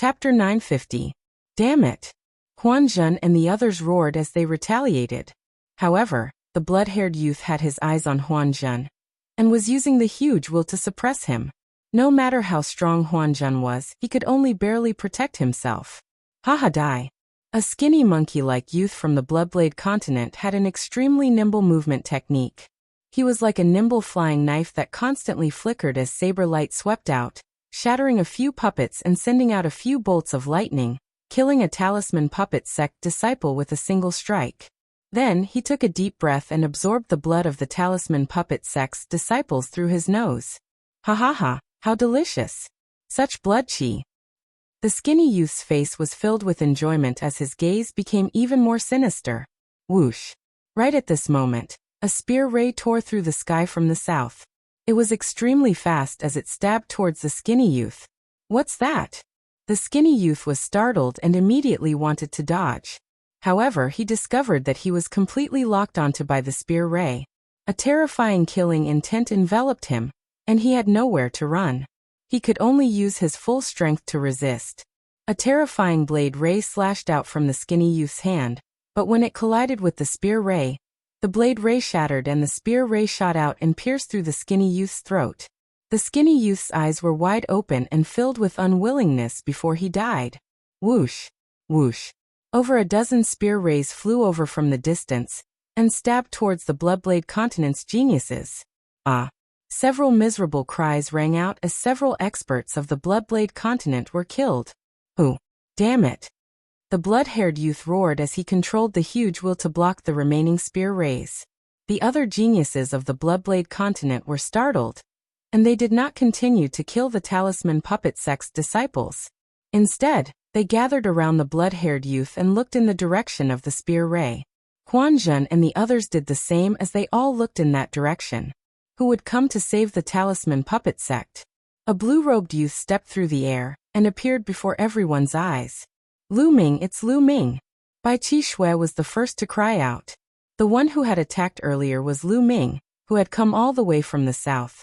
Chapter 950. Damn it! Huan Zhen and the others roared as they retaliated. However, the blood-haired youth had his eyes on Huan Zhen and was using the huge will to suppress him. No matter how strong Huan Zhen was, he could only barely protect himself. Haha die. A skinny monkey-like youth from the Bloodblade continent had an extremely nimble movement technique. He was like a nimble flying knife that constantly flickered as saber light swept out, shattering a few puppets and sending out a few bolts of lightning, killing a talisman puppet sect disciple with a single strike. Then he took a deep breath and absorbed the blood of the talisman puppet sect's disciples through his nose. Ha ha ha, how delicious! Such blood chi! The skinny youth's face was filled with enjoyment as his gaze became even more sinister. Whoosh! Right at this moment, a spear ray tore through the sky from the south. It was extremely fast as it stabbed towards the skinny youth. What's that? The skinny youth was startled and immediately wanted to dodge. However, he discovered that he was completely locked onto by the spear ray. A terrifying killing intent enveloped him, and he had nowhere to run. He could only use his full strength to resist. A terrifying blade ray slashed out from the skinny youth's hand, but when it collided with the spear ray, the blade ray shattered and the spear ray shot out and pierced through the skinny youth's throat. The skinny youth's eyes were wide open and filled with unwillingness before he died. Whoosh! Whoosh! Over a dozen spear rays flew over from the distance and stabbed towards the Bloodblade continent's geniuses. Ah! Several miserable cries rang out as several experts of the Bloodblade continent were killed. Oh, damn it! The blood-haired youth roared as he controlled the huge will to block the remaining spear rays. The other geniuses of the Bloodblade continent were startled, and they did not continue to kill the talisman puppet sect's disciples. Instead, they gathered around the blood-haired youth and looked in the direction of the spear ray. Huan Zhen and the others did the same as they all looked in that direction. Who would come to save the talisman puppet sect? A blue-robed youth stepped through the air and appeared before everyone's eyes. Lu Ming, it's Lu Ming. Bai Qi Shui was the first to cry out. The one who had attacked earlier was Lu Ming, who had come all the way from the south.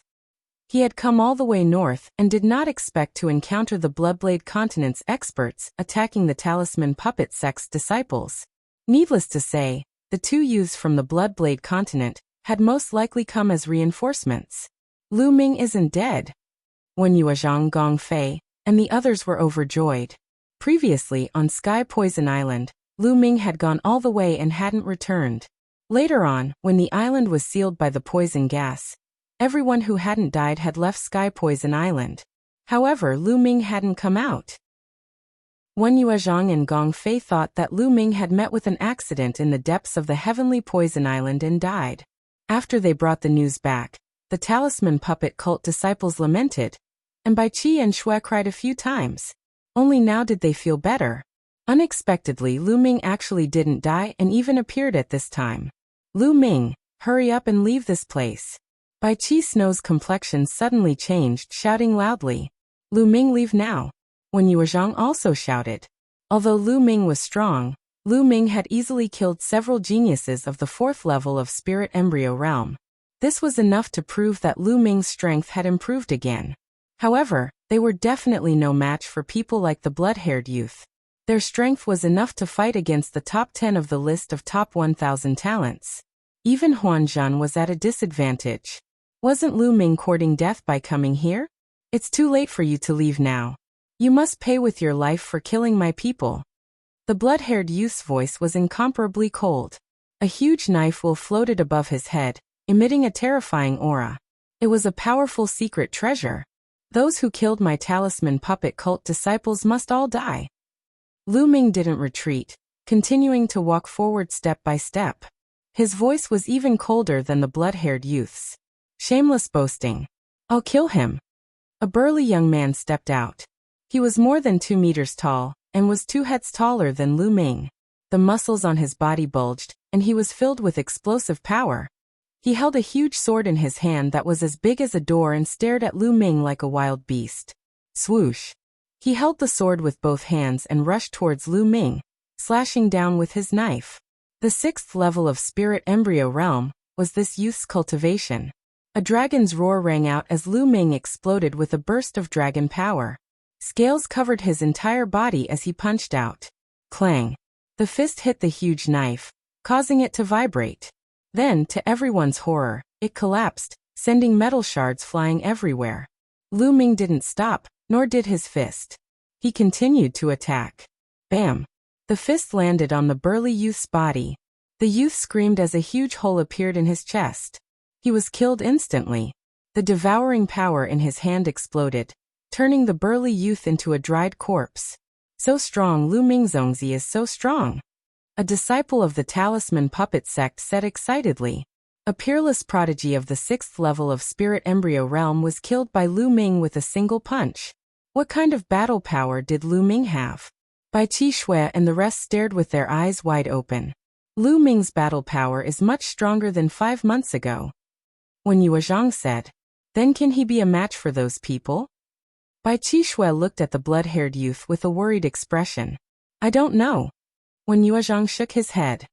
He had come all the way north and did not expect to encounter the Bloodblade continent's experts attacking the talisman puppet sect's disciples. Needless to say, the two youths from the Bloodblade continent had most likely come as reinforcements. Lu Ming isn't dead. Wen Yuezhang, Gong Fei, and the others were overjoyed. Previously, on Sky Poison Island, Lu Ming had gone all the way and hadn't returned. Later on, when the island was sealed by the poison gas, everyone who hadn't died had left Sky Poison Island. However, Lu Ming hadn't come out. Wen Yuezhang and Gong Fei thought that Lu Ming had met with an accident in the depths of the heavenly poison island and died. After they brought the news back, the talisman puppet cult disciples lamented, and Bai Qi and Shui cried a few times. Only now did they feel better. Unexpectedly, Lu Ming actually didn't die and even appeared at this time. Lu Ming, hurry up and leave this place. Bai Qi Snow's complexion suddenly changed, shouting loudly, Lu Ming, leave now. Wen Yuezhang also shouted. Although Lu Ming was strong, Lu Ming had easily killed several geniuses of the 4th level of Spirit Embryo Realm. This was enough to prove that Lu Ming's strength had improved again. However, they were definitely no match for people like the blood-haired youth. Their strength was enough to fight against the top 10 of the list of top 1,000 talents. Even Huan Zhen was at a disadvantage. Wasn't Lu Ming courting death by coming here? It's too late for you to leave now. You must pay with your life for killing my people. The blood-haired youth's voice was incomparably cold. A huge knife will floated above his head, emitting a terrifying aura. It was a powerful secret treasure. Those who killed my talisman puppet cult disciples must all die. Lu Ming didn't retreat, continuing to walk forward step by step. His voice was even colder than the blood-haired youth's. Shameless boasting. I'll kill him. A burly young man stepped out. He was more than 2 meters tall, and was 2 heads taller than Lu Ming. The muscles on his body bulged, and he was filled with explosive power. He held a huge sword in his hand that was as big as a door and stared at Lu Ming like a wild beast. Swoosh! He held the sword with both hands and rushed towards Lu Ming, slashing down with his knife. The 6th level of Spirit Embryo Realm was this youth's cultivation. A dragon's roar rang out as Lu Ming exploded with a burst of dragon power. Scales covered his entire body as he punched out. Clang! The fist hit the huge knife, causing it to vibrate. Then, to everyone's horror, it collapsed, sending metal shards flying everywhere. Lu Ming didn't stop, nor did his fist. He continued to attack. Bam! The fist landed on the burly youth's body. The youth screamed as a huge hole appeared in his chest. He was killed instantly. The devouring power in his hand exploded, turning the burly youth into a dried corpse. So strong, Lu Mingzongzi is so strong. A disciple of the Talisman Puppet sect said excitedly. A peerless prodigy of the 6th level of Spirit Embryo Realm was killed by Lu Ming with a single punch. What kind of battle power did Lu Ming have? Bai Qi Shui and the rest stared with their eyes wide open. Lu Ming's battle power is much stronger than 5 months ago. When Yuezhang said, "Then can he be a match for those people?" Bai Qi Shui looked at the blood-haired youth with a worried expression. "I don't know." When Yuezhang shook his head.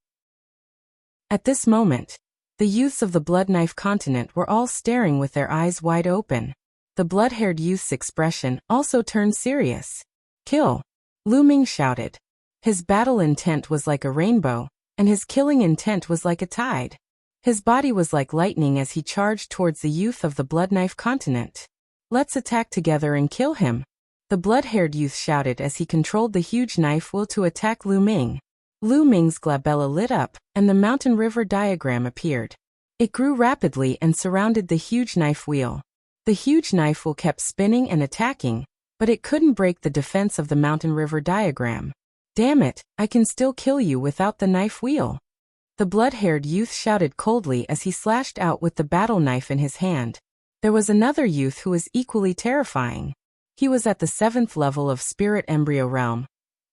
At this moment, the youths of the Blood Knife continent were all staring with their eyes wide open. The blood-haired youth's expression also turned serious. "Kill!" Lu Ming shouted. His battle intent was like a rainbow, and his killing intent was like a tide. His body was like lightning as he charged towards the youth of the Blood Knife continent. "Let's attack together and kill him," the blood-haired youth shouted as he controlled the huge knife wheel to attack Lu Ming. Lu Ming's glabella lit up, and the mountain river diagram appeared. It grew rapidly and surrounded the huge knife wheel. The huge knife wheel kept spinning and attacking, but it couldn't break the defense of the mountain river diagram. "Damn it, I can still kill you without the knife wheel," the blood-haired youth shouted coldly as he slashed out with the battle knife in his hand. There was another youth who was equally terrifying. He was at the 7th level of Spirit Embryo Realm,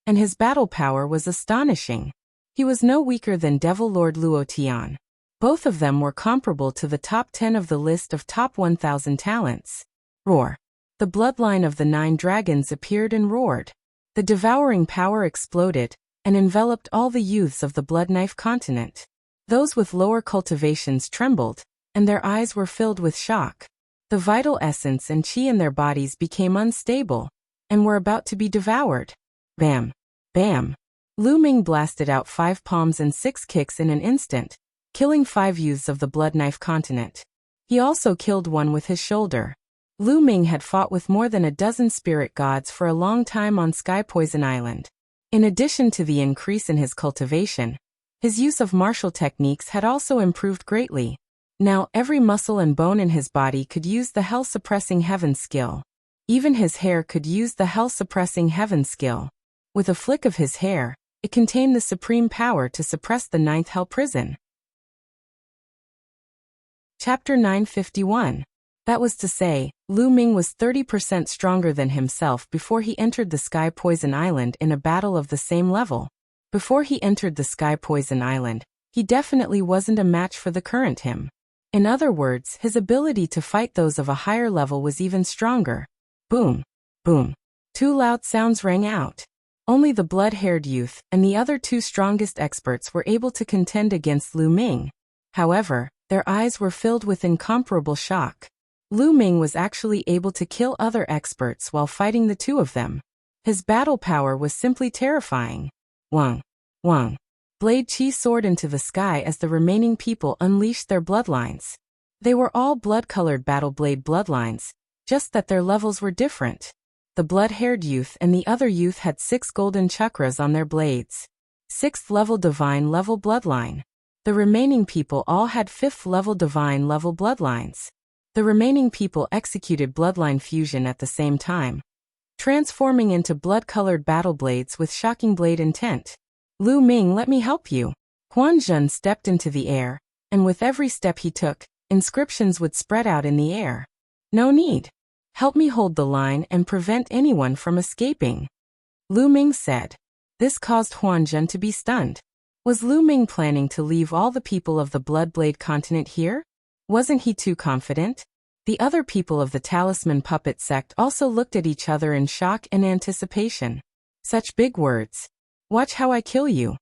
and his battle power was astonishing. He was no weaker than Devil Lord Luo Tian. Both of them were comparable to the top 10 of the list of top 1,000 talents. Roar! The bloodline of the 9 dragons appeared and roared. The devouring power exploded and enveloped all the youths of the Blood Knife continent. Those with lower cultivations trembled, and their eyes were filled with shock. The vital essence and qi in their bodies became unstable, and were about to be devoured. Bam! Bam! Lu Ming blasted out 5 palms and 6 kicks in an instant, killing 5 youths of the Blood Knife continent. He also killed one with his shoulder. Lu Ming had fought with more than a dozen spirit gods for a long time on Sky Poison Island. In addition to the increase in his cultivation, his use of martial techniques had also improved greatly. Now every muscle and bone in his body could use the Hell-Suppressing Heaven skill. Even his hair could use the Hell-Suppressing Heaven skill. With a flick of his hair, it contained the supreme power to suppress the 9th Hell Prison. Chapter 951. That was to say, Lu Ming was 30% stronger than himself before he entered the Sky Poison Island in a battle of the same level. Before he entered the Sky Poison Island, he definitely wasn't a match for the current him. In other words, his ability to fight those of a higher level was even stronger. Boom! Boom! 2 loud sounds rang out. Only the blood-haired youth and the other 2 strongest experts were able to contend against Lu Ming. However, their eyes were filled with incomparable shock. Lu Ming was actually able to kill other experts while fighting the 2 of them. His battle power was simply terrifying. Wang! Wang! Blade Qi soared into the sky as the remaining people unleashed their bloodlines. They were all blood-colored battle blade bloodlines, just that their levels were different. The blood-haired youth and the other youth had 6 golden chakras on their blades. 6th level divine level bloodline. The remaining people all had 5th level divine level bloodlines. The remaining people executed bloodline fusion at the same time, transforming into blood-colored battle blades with shocking blade intent. "Lu Ming, let me help you." Huan Zhen stepped into the air, and with every step he took, inscriptions would spread out in the air. "No need. Help me hold the line and prevent anyone from escaping," Lu Ming said. This caused Huan Zhen to be stunned. Was Lu Ming planning to leave all the people of the Bloodblade continent here? Wasn't he too confident? The other people of the Talisman Puppet sect also looked at each other in shock and anticipation. Such big words. "Watch how I kill you."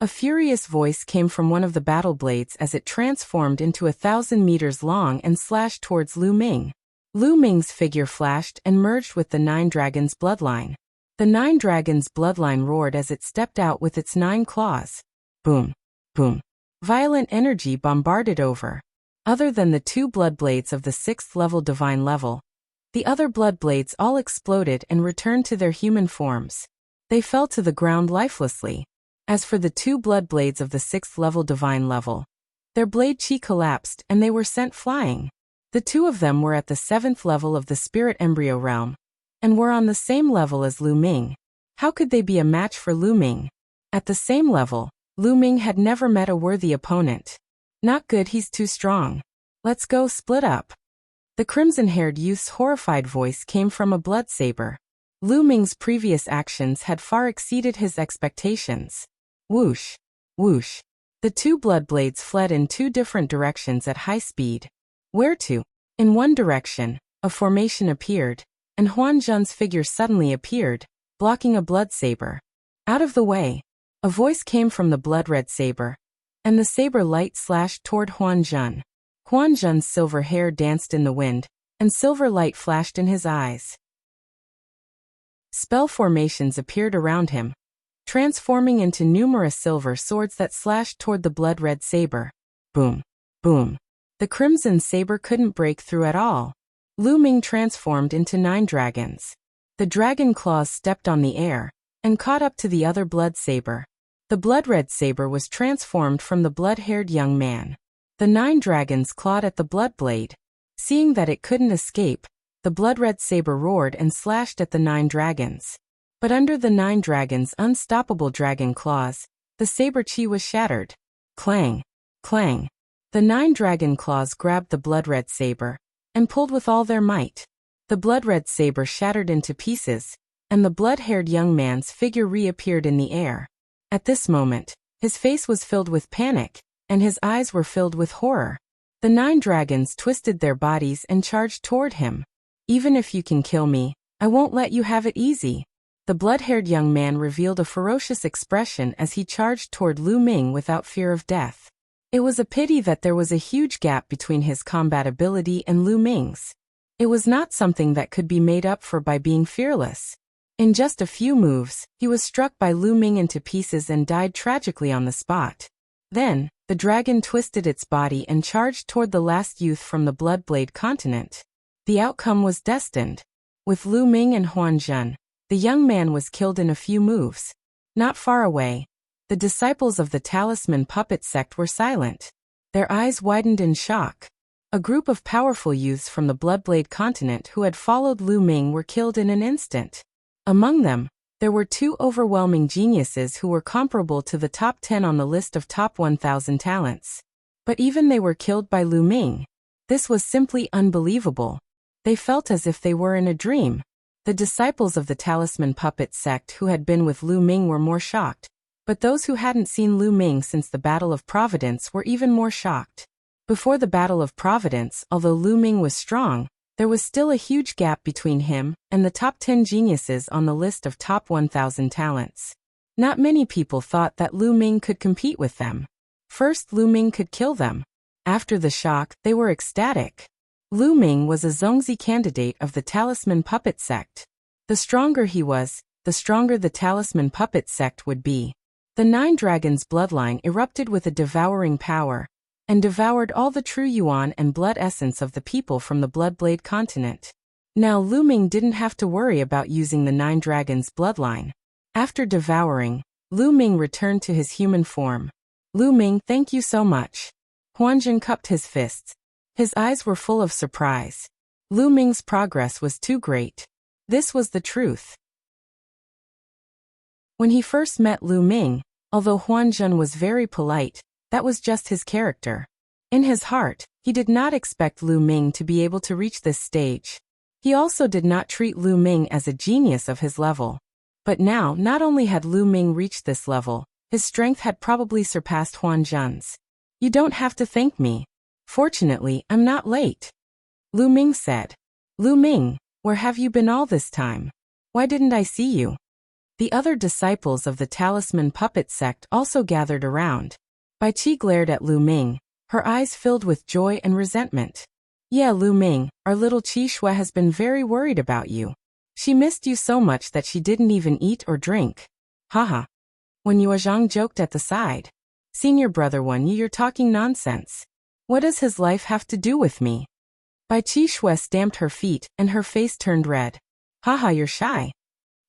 A furious voice came from one of the battle blades as it transformed into 1,000 meters long and slashed towards Lu Ming. Lu Ming's figure flashed and merged with the Nine Dragons' bloodline. The Nine Dragons' bloodline roared as it stepped out with its 9 claws. Boom, boom. Violent energy bombarded over. Other than the 2 blood blades of the 6th level divine level, the other blood blades all exploded and returned to their human forms. They fell to the ground lifelessly. As for the 2 blood blades of the 6th level divine level, their blade chi collapsed and they were sent flying. The 2 of them were at the 7th level of the spirit embryo realm, and were on the same level as Lu Ming. How could they be a match for Lu Ming? At the same level, Lu Ming had never met a worthy opponent. Not good, he's too strong. Let's go split up. The crimson-haired youth's horrified voice came from a blood saber. Lu Ming's previous actions had far exceeded his expectations. Whoosh, whoosh. The 2 blood blades fled in 2 different directions at high speed. Where to? In one direction, a formation appeared, and Huan Zhen's figure suddenly appeared, blocking a blood saber. Out of the way. A voice came from the blood-red saber, and the saber light slashed toward Huan Zhen. Huan Zhen's silver hair danced in the wind, and silver light flashed in his eyes. Spell formations appeared around him, transforming into numerous silver swords that slashed toward the blood-red saber. Boom, boom. The crimson saber couldn't break through at all. Lu Ming transformed into 9 dragons. The dragon claws stepped on the air, and caught up to the other blood saber. The blood-red saber was transformed from the blood-haired young man. The 9 dragons clawed at the blood blade. Seeing that it couldn't escape, the blood-red saber roared and slashed at the 9 dragons. But under the 9 dragons' unstoppable dragon claws, the saber chi was shattered. Clang, clang. The 9 dragon claws grabbed the blood-red saber, and pulled with all their might. The blood-red saber shattered into pieces, and the blood-haired young man's figure reappeared in the air. At this moment, his face was filled with panic, and his eyes were filled with horror. The 9 dragons twisted their bodies and charged toward him. Even if you can kill me, I won't let you have it easy. The blood-haired young man revealed a ferocious expression as he charged toward Lu Ming without fear of death. It was a pity that there was a huge gap between his combat ability and Lu Ming's. It was not something that could be made up for by being fearless. In just a few moves, he was struck by Lu Ming into pieces and died tragically on the spot. Then, the dragon twisted its body and charged toward the last youth from the Bloodblade continent. The outcome was destined. With Lu Ming and Huan Zhen, the young man was killed in a few moves. Not far away, the disciples of the Talisman Puppet sect were silent. Their eyes widened in shock. A group of powerful youths from the Bloodblade continent who had followed Lu Ming were killed in an instant. Among them, there were 2 overwhelming geniuses who were comparable to the top 10 on the list of top 1,000 talents. But even they were killed by Lu Ming. This was simply unbelievable. They felt as if they were in a dream. The disciples of the Talisman Puppet sect who had been with Lu Ming were more shocked, but those who hadn't seen Lu Ming since the Battle of Providence were even more shocked. Before the Battle of Providence, although Lu Ming was strong, there was still a huge gap between him and the top 10 geniuses on the list of top 1,000 talents. Not many people thought that Lu Ming could compete with them. First, Lu Ming could kill them. After the shock, they were ecstatic. Lu Ming was a Zongzi candidate of the Talisman Puppet sect. The stronger he was, the stronger the Talisman Puppet sect would be. The 9 Dragons' bloodline erupted with a devouring power, and devoured all the true yuan and blood essence of the people from the Bloodblade continent. Now Lu Ming didn't have to worry about using the 9 Dragons' bloodline. After devouring, Lu Ming returned to his human form. Lu Ming, thank you so much. Huan Zhen cupped his fists. His eyes were full of surprise. Lu Ming's progress was too great. This was the truth. When he first met Lu Ming, although Huan Zhen was very polite, that was just his character. In his heart, he did not expect Lu Ming to be able to reach this stage. He also did not treat Lu Ming as a genius of his level. But now, not only had Lu Ming reached this level, his strength had probably surpassed Huan Zhen's. You don't have to thank me. Fortunately, I'm not late. Lu Ming said. Lu Ming, where have you been all this time? Why didn't I see you? The other disciples of the Talisman Puppet sect also gathered around. Bai Qi glared at Lu Ming, her eyes filled with joy and resentment. Yeah, Lu Ming, our little Qi Shui has been very worried about you. She missed you so much that she didn't even eat or drink. Haha. When Yuezhang joked at the side. Senior brother Wen Yi, you're talking nonsense. What does his life have to do with me? Bai Qi Shui stamped her feet, and her face turned red. Haha, you're shy.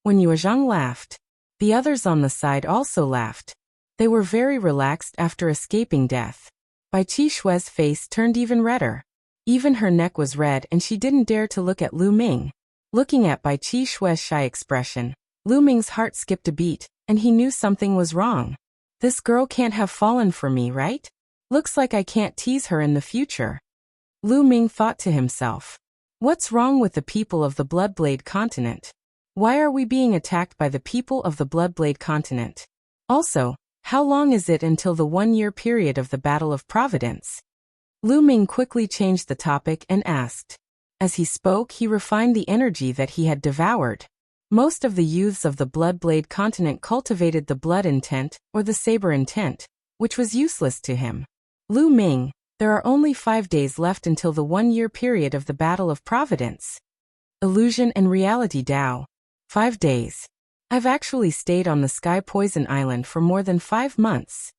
When Yuezhang laughed. The others on the side also laughed. They were very relaxed after escaping death. Bai Qi Shui's face turned even redder. Even her neck was red and she didn't dare to look at Lu Ming. Looking at Bai Qi Shui's shy expression, Lu Ming's heart skipped a beat, and he knew something was wrong. This girl can't have fallen for me, right? Looks like I can't tease her in the future. Lu Ming thought to himself. What's wrong with the people of the Bloodblade continent? Why are we being attacked by the people of the Bloodblade continent? Also, how long is it until the 1-year period of the Battle of Providence? Lu Ming quickly changed the topic and asked. As he spoke, he refined the energy that he had devoured. Most of the youths of the Bloodblade continent cultivated the blood intent, or the saber intent, which was useless to him. Lu Ming, there are only 5 days left until the 1-year period of the Battle of Providence. Illusion and Reality Dao. 5 days. I've actually stayed on the Sky Poison Island for more than 5 months.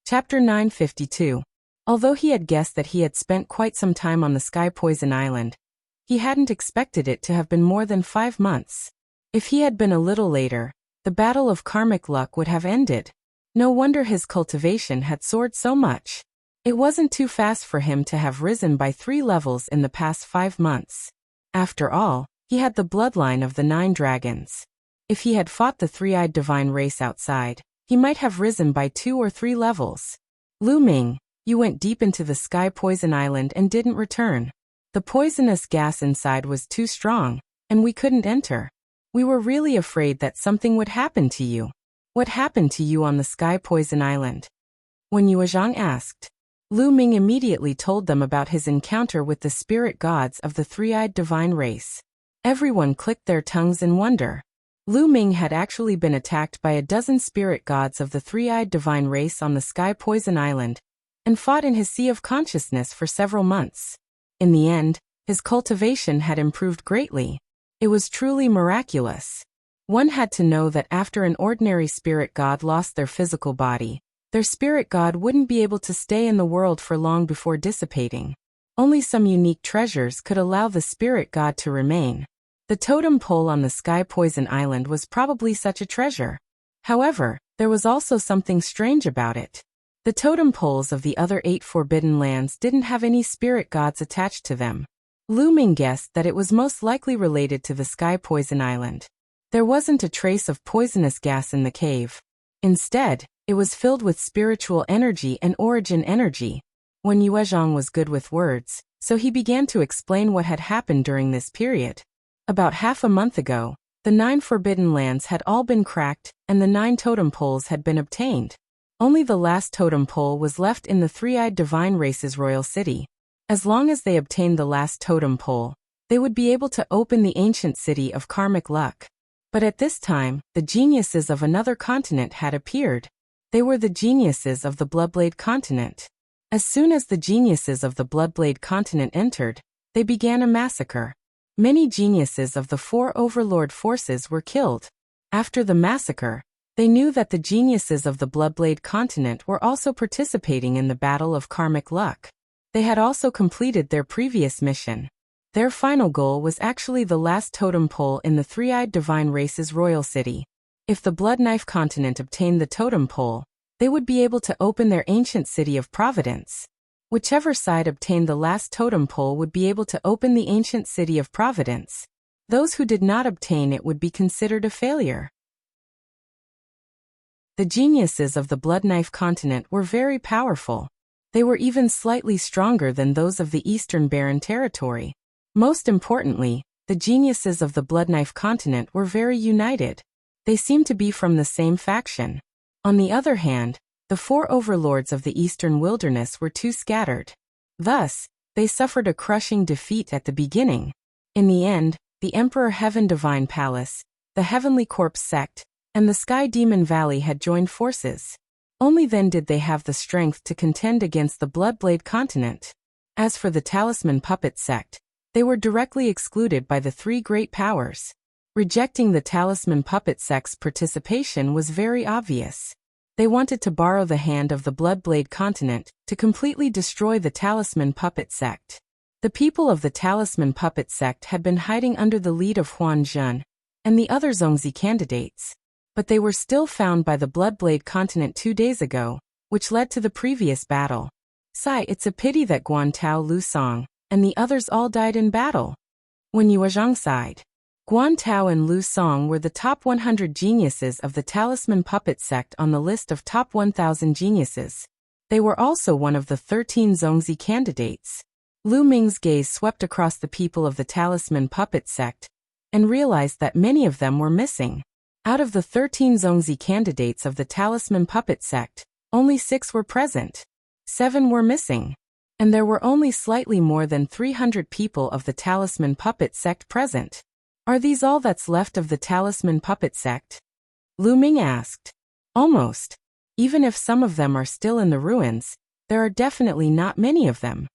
Chapter 952. Although he had guessed that he had spent quite some time on the Sky Poison Island, he hadn't expected it to have been more than 5 months. If he had been a little later, the battle of karmic luck would have ended. No wonder his cultivation had soared so much. It wasn't too fast for him to have risen by 3 levels in the past 5 months. After all, he had the bloodline of the 9 dragons. If he had fought the 3-eyed divine race outside, he might have risen by 2 or 3 levels. Lu Ming, you went deep into the Sky Poison Island and didn't return. The poisonous gas inside was too strong, and we couldn't enter. We were really afraid that something would happen to you. What happened to you on the Sky Poison Island? When Yuezhang asked, Lu Ming immediately told them about his encounter with the spirit gods of the 3-eyed divine race. Everyone clicked their tongues in wonder. Lu Ming had actually been attacked by a dozen spirit gods of the 3-eyed divine race on the Sky Poison Island, and fought in his sea of consciousness for several months. In the end, his cultivation had improved greatly. It was truly miraculous. One had to know that after an ordinary spirit god lost their physical body, their spirit god wouldn't be able to stay in the world for long before dissipating. Only some unique treasures could allow the spirit god to remain. The totem pole on the Sky Poison Island was probably such a treasure. However, there was also something strange about it. The totem poles of the other 8 forbidden lands didn't have any spirit gods attached to them. Lu Ming guessed that it was most likely related to the Sky Poison Island. There wasn't a trace of poisonous gas in the cave. Instead, it was filled with spiritual energy and origin energy. When Yuezhang was good with words, so he began to explain what had happened during this period. About half a month ago, the 9 forbidden lands had all been cracked, and the 9 totem poles had been obtained. Only the last totem pole was left in the 3-eyed divine race's royal city. As long as they obtained the last totem pole, they would be able to open the ancient city of karmic luck. But at this time, the geniuses of another continent had appeared. They were the geniuses of the Bloodblade continent. As soon as the geniuses of the Bloodblade continent entered, they began a massacre. Many geniuses of the 4 overlord forces were killed. After the massacre, they knew that the geniuses of the Bloodblade continent were also participating in the battle of karmic luck. They had also completed their previous mission. Their final goal was actually the last totem pole in the 3-eyed divine race's royal city. If the Blood Knife continent obtained the totem pole, they would be able to open their ancient city of Providence. Whichever side obtained the last totem pole would be able to open the ancient city of Providence. Those who did not obtain it would be considered a failure. The geniuses of the Blood Knife continent were very powerful. They were even slightly stronger than those of the Eastern Barren territory. Most importantly, the geniuses of the Blood Knife continent were very united. They seemed to be from the same faction. On the other hand, the 4 overlords of the Eastern Wilderness were too scattered. Thus, they suffered a crushing defeat at the beginning. In the end, the Emperor Heaven Divine Palace, the Heavenly Corpse sect, and the Sky Demon Valley had joined forces. Only then did they have the strength to contend against the Bloodblade continent. As for the Talisman Puppet sect, they were directly excluded by the three great powers. Rejecting the Talisman Puppet sect's participation was very obvious. They wanted to borrow the hand of the Bloodblade continent to completely destroy the Talisman Puppet sect. The people of the Talisman Puppet sect had been hiding under the lead of Huan Zhen and the other Zongzi candidates, but they were still found by the Bloodblade continent 2 days ago, which led to the previous battle. Sigh, it's a pity that Guan Tao, Lu Song, and the others all died in battle. When Yuezhang sighed. Guan Tao and Lu Song were the top 100 geniuses of the Talisman Puppet sect on the list of top 1,000 geniuses. They were also one of the 13 Zongzi candidates. Lu Ming's gaze swept across the people of the Talisman Puppet sect and realized that many of them were missing. Out of the 13 Zongzi candidates of the Talisman Puppet sect, only 6 were present. 7 were missing. And there were only slightly more than 300 people of the Talisman Puppet sect present. Are these all that's left of the Talisman Puppet sect? Lu Ming asked. Almost. Even if some of them are still in the ruins, there are definitely not many of them.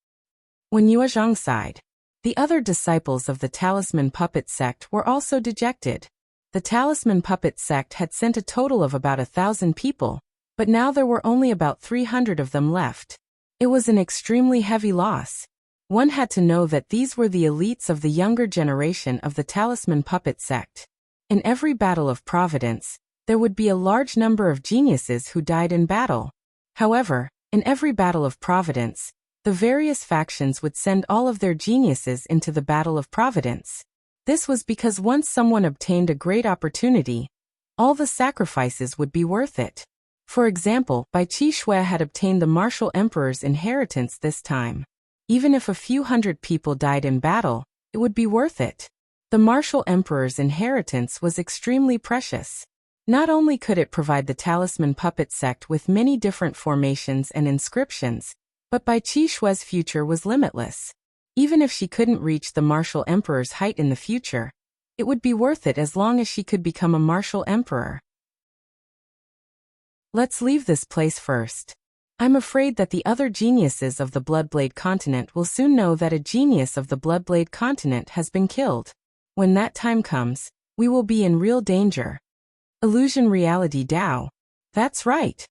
When Yuezhang sighed, the other disciples of the Talisman Puppet sect were also dejected. The Talisman Puppet sect had sent a total of about 1,000 people, but now there were only about 300 of them left. It was an extremely heavy loss. One had to know that these were the elites of the younger generation of the Talisman Puppet sect. In every battle of Providence, there would be a large number of geniuses who died in battle. However, in every battle of Providence, the various factions would send all of their geniuses into the Battle of Providence. This was because once someone obtained a great opportunity, all the sacrifices would be worth it. For example, Bai Qi Shui had obtained the Martial Emperor's inheritance this time. Even if a few hundred people died in battle, it would be worth it. The Martial Emperor's inheritance was extremely precious. Not only could it provide the Talisman Puppet sect with many different formations and inscriptions, but Bai Qi Shui's future was limitless. Even if she couldn't reach the Martial Emperor's height in the future, it would be worth it as long as she could become a Martial Emperor. Let's leave this place first. I'm afraid that the other geniuses of the Bloodblade continent will soon know that a genius of the Bloodblade continent has been killed. When that time comes, we will be in real danger. Illusion Reality Dao. That's right.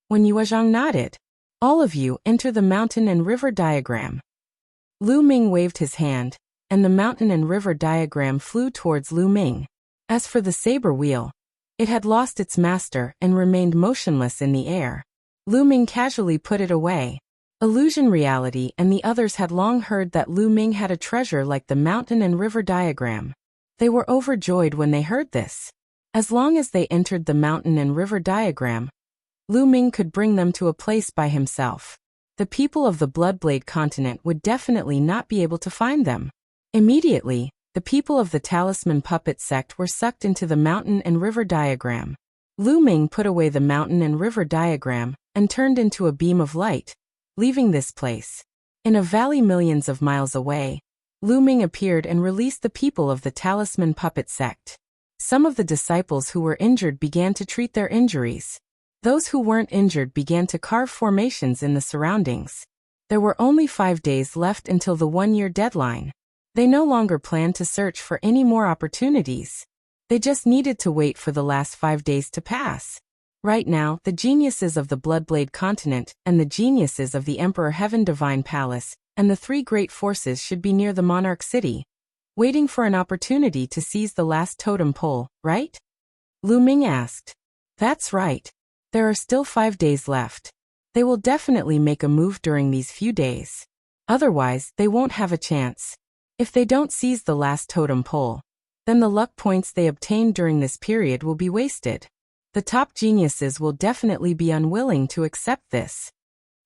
When Yuezhang nodded, all of you enter the mountain and river diagram. Lu Ming waved his hand, and the mountain and river diagram flew towards Lu Ming. As for the saber wheel, it had lost its master and remained motionless in the air. Lu Ming casually put it away. Illusion Reality and the others had long heard that Lu Ming had a treasure like the mountain and river diagram. They were overjoyed when they heard this. As long as they entered the mountain and river diagram, Lu Ming could bring them to a place by himself. The people of the Bloodblade continent would definitely not be able to find them. Immediately, the people of the Talisman Puppet sect were sucked into the mountain and river diagram. Lu Ming put away the mountain and river diagram and turned into a beam of light, leaving this place. In a valley millions of miles away, Lu Ming appeared and released the people of the Talisman Puppet sect. Some of the disciples who were injured began to treat their injuries. Those who weren't injured began to carve formations in the surroundings. There were only 5 days left until the 1-year deadline. They no longer planned to search for any more opportunities. They just needed to wait for the last 5 days to pass. Right now, the geniuses of the Bloodblade continent and the geniuses of the Emperor Heaven Divine Palace and the 3 great forces should be near the Monarch City, waiting for an opportunity to seize the last totem pole, right? Lu Ming asked. That's right. There are still 5 days left. They will definitely make a move during these few days. Otherwise, they won't have a chance. If they don't seize the last totem pole, then the luck points they obtained during this period will be wasted. The top geniuses will definitely be unwilling to accept this.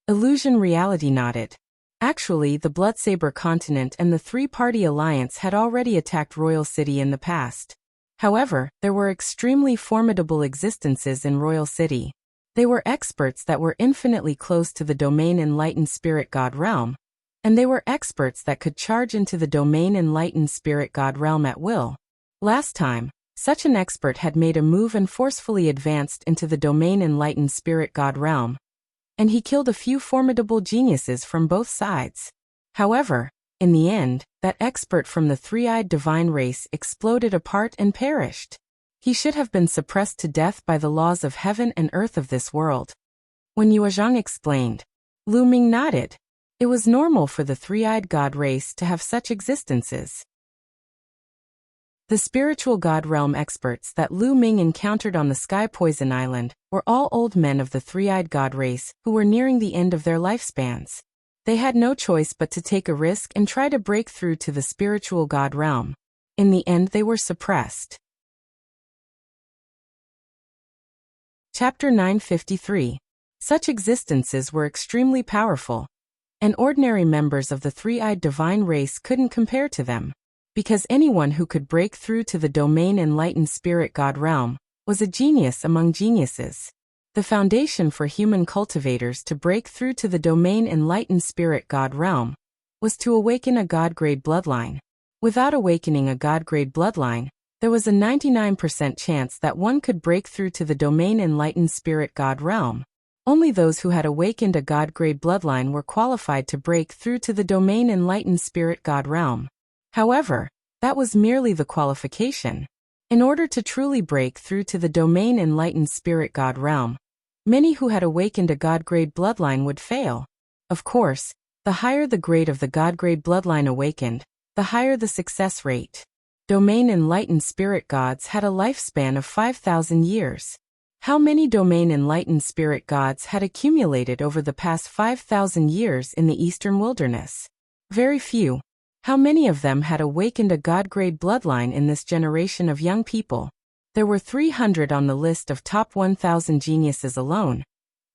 Illusion Reality nodded. Actually, the Bloodsaber continent and the 3-party alliance had already attacked Royal City in the past. However, there were extremely formidable existences in Royal City. They were experts that were infinitely close to the Domain Enlightened Spirit God realm, and they were experts that could charge into the Domain Enlightened Spirit God realm at will. Last time, Such an expert had made a move and forcefully advanced into the domain enlightened spirit god realm, and he killed a few formidable geniuses from both sides. However, in the end, that expert from the three-eyed divine race exploded apart and perished. He should have been suppressed to death by the laws of heaven and earth of this world. When Yuezhang explained, Lu Ming nodded. It was normal for the three-eyed god race to have such existences. The spiritual god realm experts that Lu Ming encountered on the Sky Poison Island were all old men of the three-eyed god race who were nearing the end of their lifespans. They had no choice but to take a risk and try to break through to the spiritual god realm. In the end, they were suppressed. Chapter 953. Such existences were extremely powerful, and ordinary members of the three-eyed divine race couldn't compare to them, because anyone who could break through to the domain enlightened spirit god realm was a genius among geniuses. The foundation for human cultivators to break through to the domain enlightened spirit god realm was to awaken a god-grade bloodline. Without awakening a god-grade bloodline, there was a 99% chance that one could break through to the domain enlightened spirit god realm. Only those who had awakened a god-grade bloodline were qualified to break through to the domain enlightened spirit god realm. However, that was merely the qualification. In order to truly break through to the domain enlightened spirit god realm, many who had awakened a god-grade bloodline would fail. Of course, the higher the grade of the god-grade bloodline awakened, the higher the success rate. Domain enlightened spirit gods had a lifespan of 5,000 years. How many domain enlightened spirit gods had accumulated over the past 5,000 years in the eastern wilderness? Very few. How many of them had awakened a god-grade bloodline in this generation of young people? There were 300 on the list of top 1,000 geniuses alone,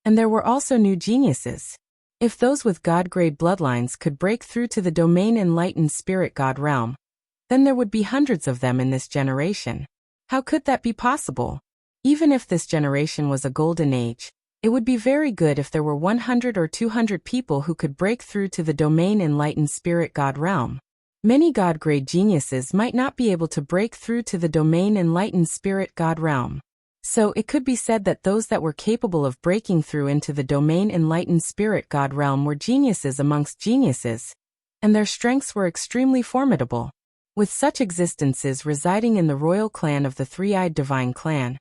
and there were also new geniuses. If those with god-grade bloodlines could break through to the domain enlightened spirit god realm, then there would be hundreds of them in this generation. How could that be possible? Even if this generation was a golden age, it would be very good if there were 100 or 200 people who could break through to the domain enlightened spirit god realm. Many god-grade geniuses might not be able to break through to the domain enlightened spirit god realm. So it could be said that those that were capable of breaking through into the domain enlightened spirit god realm were geniuses amongst geniuses, and their strengths were extremely formidable. With such existences residing in the royal clan of the three-eyed divine clan,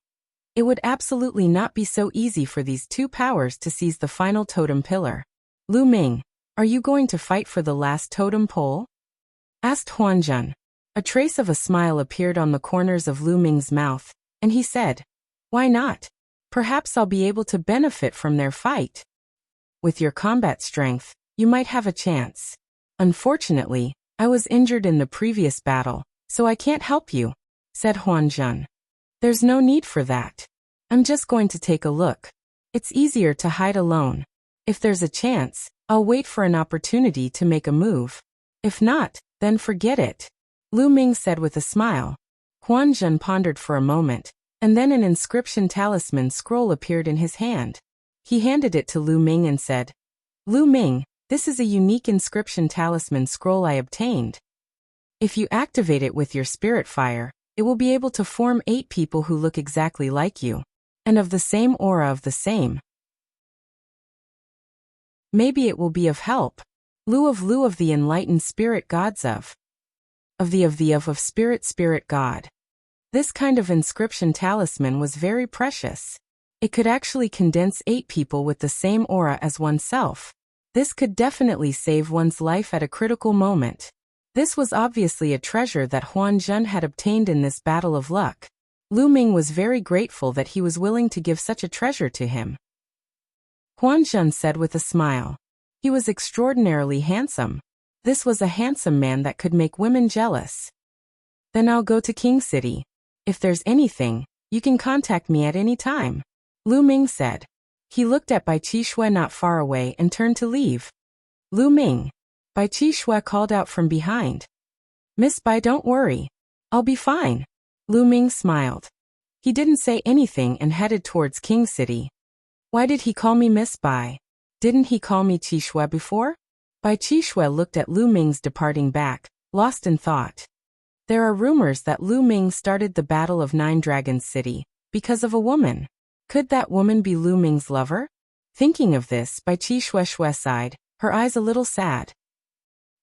it would absolutely not be so easy for these two powers to seize the final totem pillar. Lu Ming, are you going to fight for the last totem pole? Asked Huanzhen. A trace of a smile appeared on the corners of Lu Ming's mouth, and he said, "Why not? Perhaps I'll be able to benefit from their fight. With your combat strength, you might have a chance. Unfortunately, I was injured in the previous battle, so I can't help you," said Huanzhen. "There's no need for that. I'm just going to take a look. It's easier to hide alone. If there's a chance, I'll wait for an opportunity to make a move. If not, then forget it," Lu Ming said with a smile. Huanzhen pondered for a moment, and then an inscription talisman scroll appeared in his hand. He handed it to Lu Ming and said, "Lu Ming, this is a unique inscription talisman scroll I obtained. If you activate it with your spirit fire, it will be able to form 8 people who look exactly like you, and of the same aura of the same. Maybe it will be of help. Lu of the enlightened spirit gods of spirit god." This kind of inscription talisman was very precious. It could actually condense 8 people with the same aura as oneself. This could definitely save one's life at a critical moment. This was obviously a treasure that Huanzhen had obtained in this battle of luck. Lu Ming was very grateful that he was willing to give such a treasure to him. Huanzhen said with a smile. He was extraordinarily handsome. This was a handsome man that could make women jealous. "Then I'll go to King City. If there's anything, you can contact me at any time," Lu Ming said. He looked at Bai Qishui not far away and turned to leave. "Lu Ming," Bai Qishui called out from behind. "Miss Bai, don't worry. I'll be fine." Lu Ming smiled. He didn't say anything and headed towards King City. "Why did he call me Miss Bai? Didn't he call me Qishui before?" Bai Qishui looked at Lu Ming's departing back, lost in thought. There are rumors that Lu Ming started the Battle of Nine Dragons City because of a woman. Could that woman be Lu Ming's lover? Thinking of this, Bai Qi Shueshui sighed, her eyes a little sad.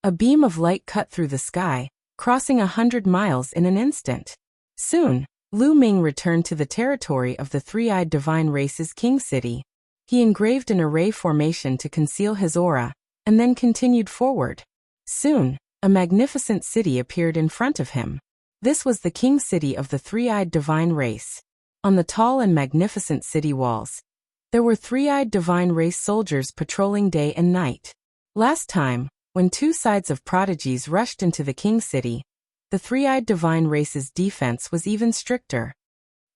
A beam of light cut through the sky, crossing 100 miles in an instant. Soon, Lu Ming returned to the territory of the three-eyed divine race's king city. He engraved an array formation to conceal his aura, and then continued forward. Soon, a magnificent city appeared in front of him. This was the king city of the three-eyed divine race. On the tall and magnificent city walls, there were three-eyed divine race soldiers patrolling day and night. Last time, when two sides of prodigies rushed into the king city, the three-eyed divine race's defense was even stricter.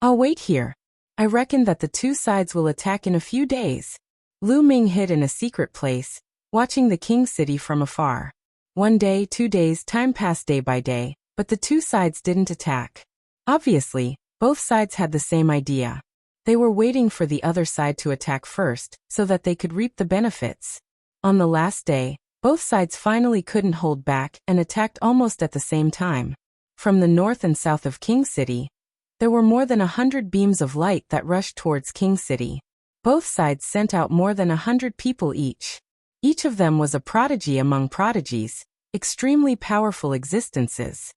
I'll wait here. I reckon that the two sides will attack in a few days. Lu Ming hid in a secret place, watching the king city from afar. 1 day, 2 days, time passed day by day, but the two sides didn't attack. Obviously, both sides had the same idea. They were waiting for the other side to attack first, so that they could reap the benefits. On the last day, both sides finally couldn't hold back and attacked almost at the same time. From the north and south of King City, there were more than 100 beams of light that rushed towards King City. Both sides sent out more than 100 people each. Each of them was a prodigy among prodigies, extremely powerful existences.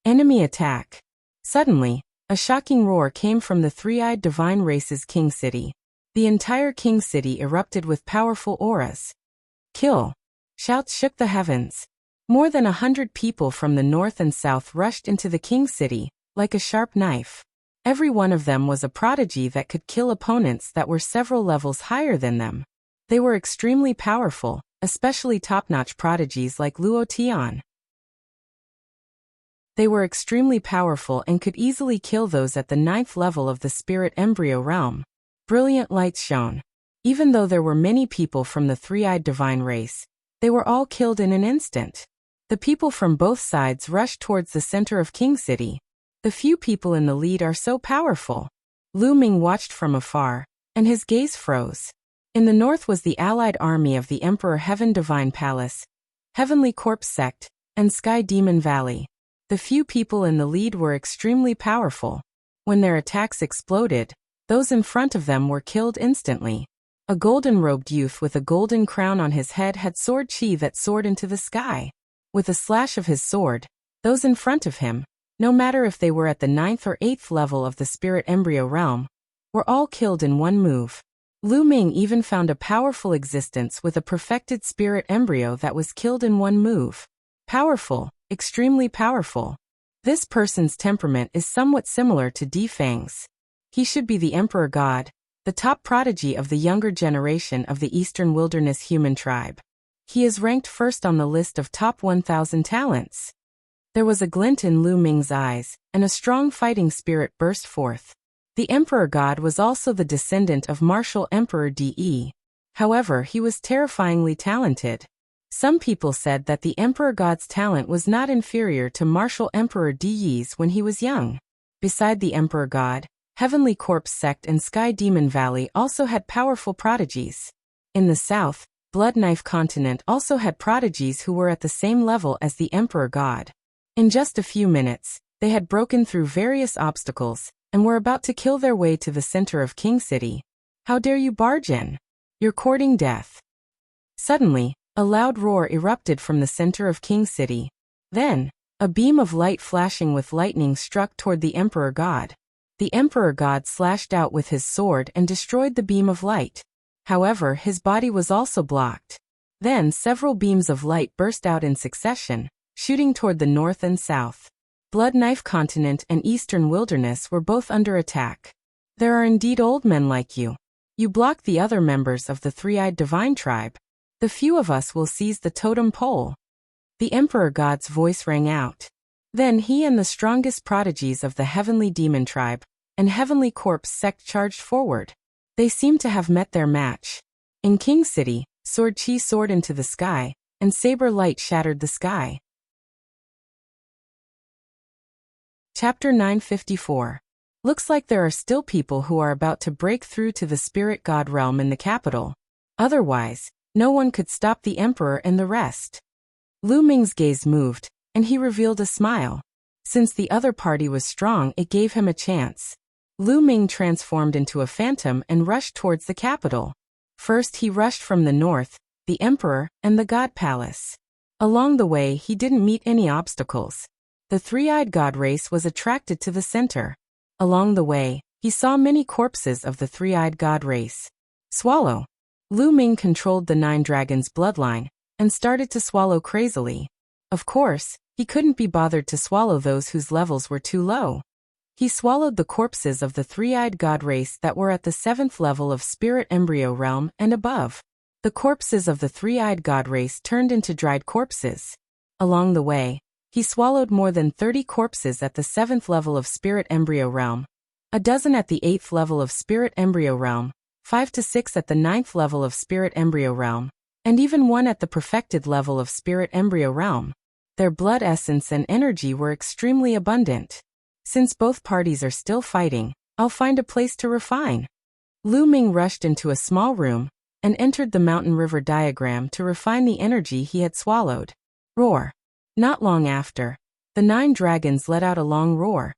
Enemy attack. Suddenly, a shocking roar came from the three-eyed divine race's King City. The entire King City erupted with powerful auras. Kill! Shouts shook the heavens. More than 100 people from the north and south rushed into the King City, like a sharp knife. Every one of them was a prodigy that could kill opponents that were several levels higher than them. They were extremely powerful, especially top-notch prodigies like Luo Tian. They were extremely powerful and could easily kill those at the 9th level of the spirit embryo realm. Brilliant lights shone. Even though there were many people from the three-eyed divine race, they were all killed in an instant. The people from both sides rushed towards the center of King City. The few people in the lead are so powerful. Lu Ming watched from afar, and his gaze froze. In the north was the allied army of the Emperor Heaven Divine Palace, Heavenly Corpse Sect, and Sky Demon Valley. The few people in the lead were extremely powerful. When their attacks exploded, those in front of them were killed instantly. A golden-robed youth with a golden crown on his head had sword chi that soared into the sky. With a slash of his sword, those in front of him, no matter if they were at the 9th or 8th level of the spirit embryo realm, were all killed in one move. Lu Ming even found a powerful existence with a perfected spirit embryo that was killed in one move. Powerful, extremely powerful. This person's temperament is somewhat similar to Di Fang's. He should be the Emperor God, the top prodigy of the younger generation of the Eastern Wilderness human tribe. He is ranked first on the list of top 1,000 talents. There was a glint in Lu Ming's eyes, and a strong fighting spirit burst forth. The Emperor God was also the descendant of martial Emperor Di. However, he was terrifyingly talented. Some people said that the Emperor God's talent was not inferior to martial Emperor Di's when he was young. Beside the Emperor God, Heavenly Corpse Sect and Sky Demon Valley also had powerful prodigies. In the south, Blood Knife Continent also had prodigies who were at the same level as the Emperor God. In just a few minutes, they had broken through various obstacles, and were about to kill their way to the center of King City. How dare you barge in? You're courting death. Suddenly, a loud roar erupted from the center of King City. Then, a beam of light flashing with lightning struck toward the Emperor God. The Emperor God slashed out with his sword and destroyed the beam of light. However, his body was also blocked. Then several beams of light burst out in succession, shooting toward the north and south. Blood Knife Continent and Eastern Wilderness were both under attack. There are indeed old men like you. You block the other members of the three-eyed divine tribe. The few of us will seize the totem pole. The Emperor God's voice rang out. Then he and the strongest prodigies of the Heavenly Demon Tribe and Heavenly Corpse Sect charged forward. They seemed to have met their match. In King City, Sword Chi soared into the sky, and saber light shattered the sky. Chapter 954. Looks like there are still people who are about to break through to the spirit god realm in the capital. Otherwise, no one could stop the Emperor and the rest. Lu Ming's gaze moved, and he revealed a smile. Since the other party was strong, it gave him a chance. Lu Ming transformed into a phantom and rushed towards the capital. First he rushed from the north, the emperor, and the god palace. Along the way he didn't meet any obstacles. The three-eyed god race was attracted to the center. Along the way, he saw many corpses of the three-eyed god race. Swallow. Lu Ming controlled the 9 dragons' bloodline, and started to swallow crazily. Of course, he couldn't be bothered to swallow those whose levels were too low. He swallowed the corpses of the three-eyed god race that were at the 7th level of spirit embryo realm and above. The corpses of the three-eyed god race turned into dried corpses. Along the way, he swallowed more than 30 corpses at the 7th level of spirit embryo realm, a dozen at the 8th level of spirit embryo realm, 5 to 6 at the 9th level of spirit embryo realm, and even 1 at the perfected level of spirit embryo realm. Their blood essence and energy were extremely abundant. Since both parties are still fighting, I'll find a place to refine. Lu Ming rushed into a small room and entered the mountain river diagram to refine the energy he had swallowed. Roar. Not long after, the 9 dragons let out a long roar,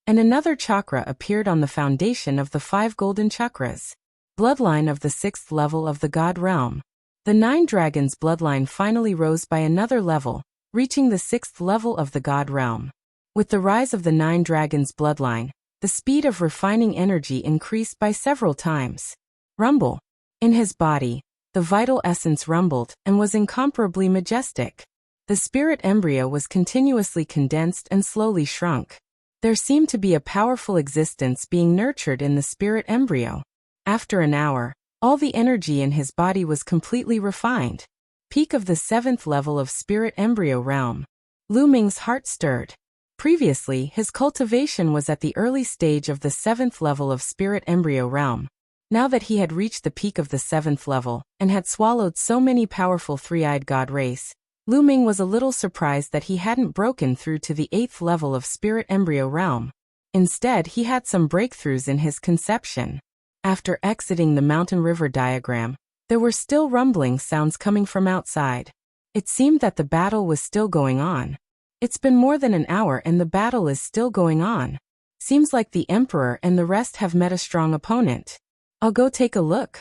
and another chakra appeared on the foundation of the 5 golden chakras. Bloodline of the 6th level of the god realm. The 9 dragons' bloodline finally rose by another level, reaching the 6th level of the god realm. With the rise of the 9 dragons' bloodline, the speed of refining energy increased by several times. Rumble. In his body, the vital essence rumbled and was incomparably majestic. The spirit embryo was continuously condensed and slowly shrunk. There seemed to be a powerful existence being nurtured in the spirit embryo. After an hour, all the energy in his body was completely refined. Peak of the 7th level of spirit embryo realm. Lu Ming's heart stirred. Previously, his cultivation was at the early stage of the 7th level of spirit embryo realm. Now that he had reached the peak of the 7th level, and had swallowed so many powerful three-eyed god race, Lu Ming was a little surprised that he hadn't broken through to the 8th level of spirit embryo realm. Instead, he had some breakthroughs in his conception. After exiting the mountain river diagram, there were still rumbling sounds coming from outside. It seemed that the battle was still going on. It's been more than an hour and the battle is still going on. Seems like the emperor and the rest have met a strong opponent. I'll go take a look.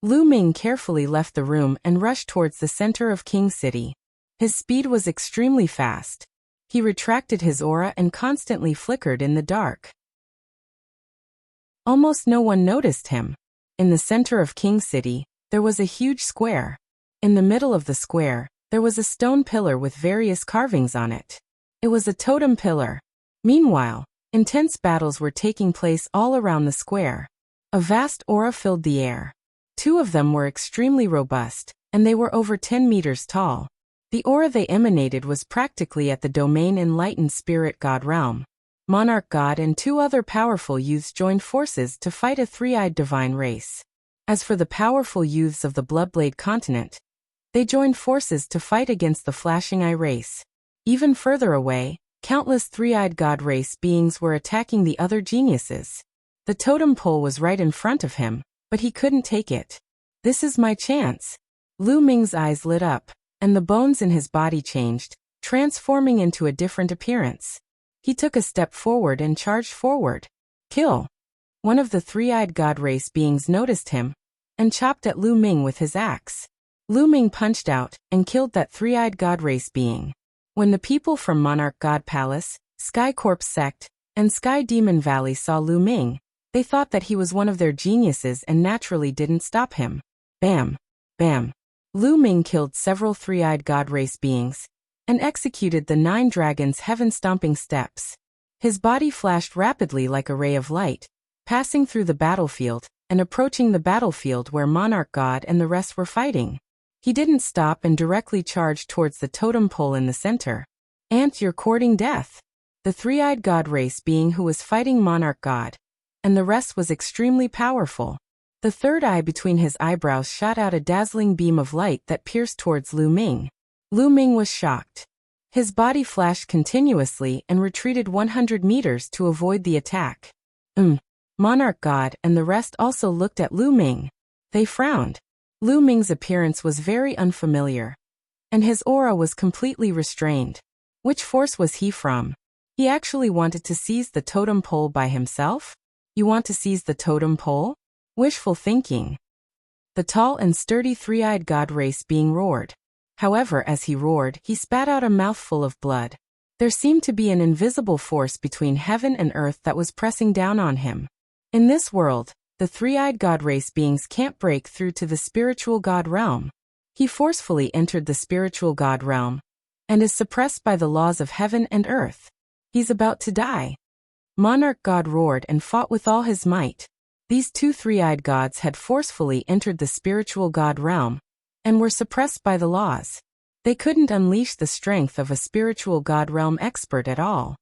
Lu Ming carefully left the room and rushed towards the center of King City. His speed was extremely fast. He retracted his aura and constantly flickered in the dark. Almost no one noticed him. In the center of King City, there was a huge square. In the middle of the square, there was a stone pillar with various carvings on it. It was a totem pillar. Meanwhile, intense battles were taking place all around the square. A vast aura filled the air. 2 of them were extremely robust, and they were over 10 meters tall. The aura they emanated was practically at the domain enlightened spirit god realm. Monarch God and 2 other powerful youths joined forces to fight a three-eyed divine race. As for the powerful youths of the Bloodblade continent, they joined forces to fight against the Flashing Eye race. Even further away, countless three-eyed god race beings were attacking the other geniuses. The totem pole was right in front of him, but he couldn't take it. This is my chance. Lu Ming's eyes lit up, and the bones in his body changed, transforming into a different appearance. He took a step forward and charged forward. Kill! One of the three-eyed god race beings noticed him, and chopped at Lu Ming with his axe. Lu Ming punched out, and killed that three-eyed god race being. When the people from Monarch God Palace, Sky Corpse Sect, and Sky Demon Valley saw Lu Ming, they thought that he was one of their geniuses and naturally didn't stop him. Bam! Bam! Lu Ming killed several three-eyed god race beings, and executed the 9 dragons' heaven-stomping steps. His body flashed rapidly like a ray of light, passing through the battlefield, and approaching the battlefield where Monarch God and the rest were fighting. He didn't stop and directly charged towards the totem pole in the center. Ant, you're courting death. The three-eyed god race being who was fighting Monarch God, and the rest was extremely powerful. The third eye between his eyebrows shot out a dazzling beam of light that pierced towards Lu Ming. Lu Ming was shocked. His body flashed continuously and retreated 100 meters to avoid the attack. Monarch God and the rest also looked at Lu Ming. They frowned. Lu Ming's appearance was very unfamiliar, and his aura was completely restrained. Which force was he from? He actually wanted to seize the totem pole by himself? You want to seize the totem pole? Wishful thinking. The tall and sturdy three-eyed god race being roared. However, as he roared, he spat out a mouthful of blood. There seemed to be an invisible force between heaven and earth that was pressing down on him. In this world, the three-eyed god race beings can't break through to the spiritual god realm. He forcefully entered the spiritual god realm and is suppressed by the laws of heaven and earth. He's about to die. Monarch God roared and fought with all his might. These two three-eyed gods had forcefully entered the spiritual god realm and were suppressed by the laws. They couldn't unleash the strength of a spiritual god realm expert at all.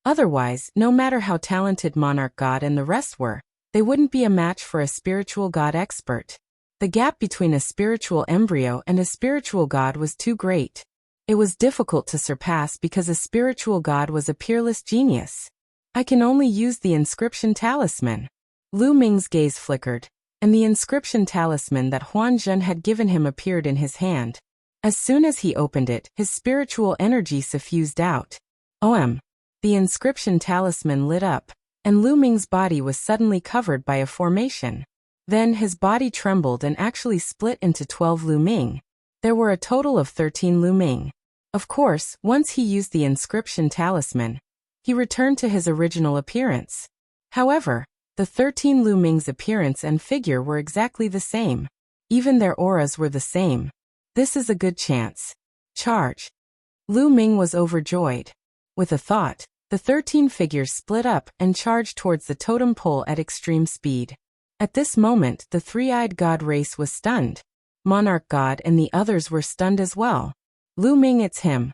Otherwise, no matter how talented Monarch God and the rest were, they wouldn't be a match for a spiritual god expert. The gap between a spiritual embryo and a spiritual god was too great. It was difficult to surpass because a spiritual god was a peerless genius. I can only use the inscription talisman. Lu Ming's gaze flickered, and the inscription talisman that Huan Zhen had given him appeared in his hand. As soon as he opened it, his spiritual energy suffused out. The inscription talisman lit up, and Lu Ming's body was suddenly covered by a formation. Then his body trembled and actually split into 12 Lu Ming. There were a total of 13 Lu Ming. Of course, once he used the inscription talisman, he returned to his original appearance. However, the 13 Lu Ming's appearance and figure were exactly the same. Even their auras were the same. This is a good chance. Charge. Lu Ming was overjoyed. With a thought, the 13 figures split up and charged towards the totem pole at extreme speed. At this moment, the three-eyed god race was stunned. Monarch God and the others were stunned as well. Lu Ming, it's him.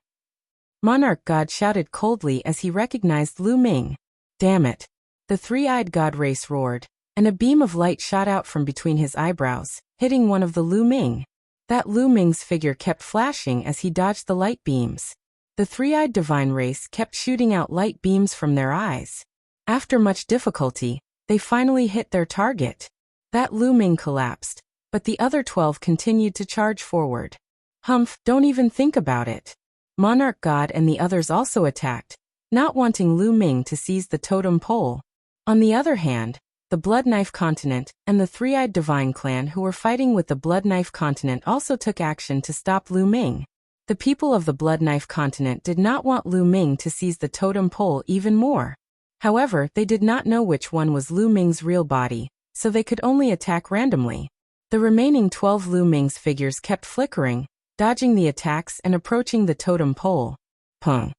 Monarch God shouted coldly as he recognized Lu Ming. Damn it. The three-eyed god race roared, and a beam of light shot out from between his eyebrows, hitting one of the Lu Ming. That Lu Ming's figure kept flashing as he dodged the light beams. The three-eyed divine race kept shooting out light beams from their eyes. After much difficulty, they finally hit their target. That Lu Ming collapsed, but the other 12 continued to charge forward. Humph, don't even think about it. Monarch God and the others also attacked, not wanting Lu Ming to seize the totem pole. On the other hand, the Blood Knife Continent and the Three-Eyed Divine Clan who were fighting with the Blood Knife Continent also took action to stop Lu Ming. The people of the Blood Knife Continent did not want Lu Ming to seize the totem pole even more. However, they did not know which one was Lu Ming's real body, so they could only attack randomly. The remaining 12 Lu Ming's figures kept flickering, dodging the attacks and approaching the totem pole. Pung.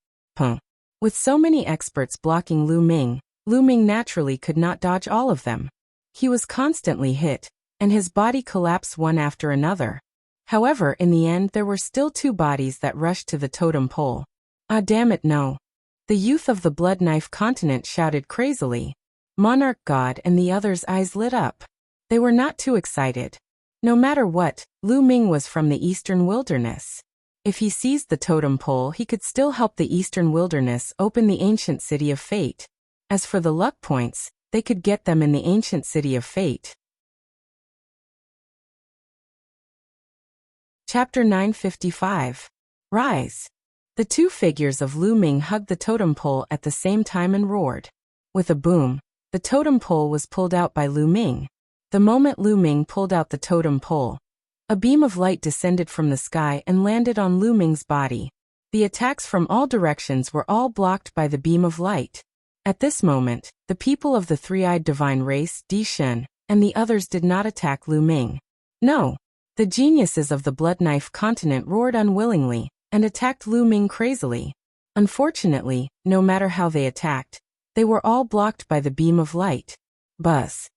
With so many experts blocking Lu Ming naturally could not dodge all of them. He was constantly hit, and his body collapsed one after another. However, in the end there were still 2 bodies that rushed to the totem pole. Ah, damn it, no. The youth of the Blood Knife Continent shouted crazily. Monarch God and the others' eyes lit up. They were not too excited. No matter what, Lu Ming was from the Eastern Wilderness. If he seized the totem pole, he could still help the Eastern Wilderness open the ancient City of Fate. As for the luck points, they could get them in the ancient City of Fate. Chapter 955. Rise. The 2 figures of Lu Ming hugged the totem pole at the same time and roared. With a boom, the totem pole was pulled out by Lu Ming. The moment Lu Ming pulled out the totem pole, a beam of light descended from the sky and landed on Lu Ming's body. The attacks from all directions were all blocked by the beam of light. At this moment, the people of the Three-Eyed Divine Race, Di Shen, and the others did not attack Lu Ming. No. The geniuses of the Blood Knife Continent roared unwillingly and attacked Lu Ming crazily. Unfortunately, no matter how they attacked, they were all blocked by the beam of light. Buzz.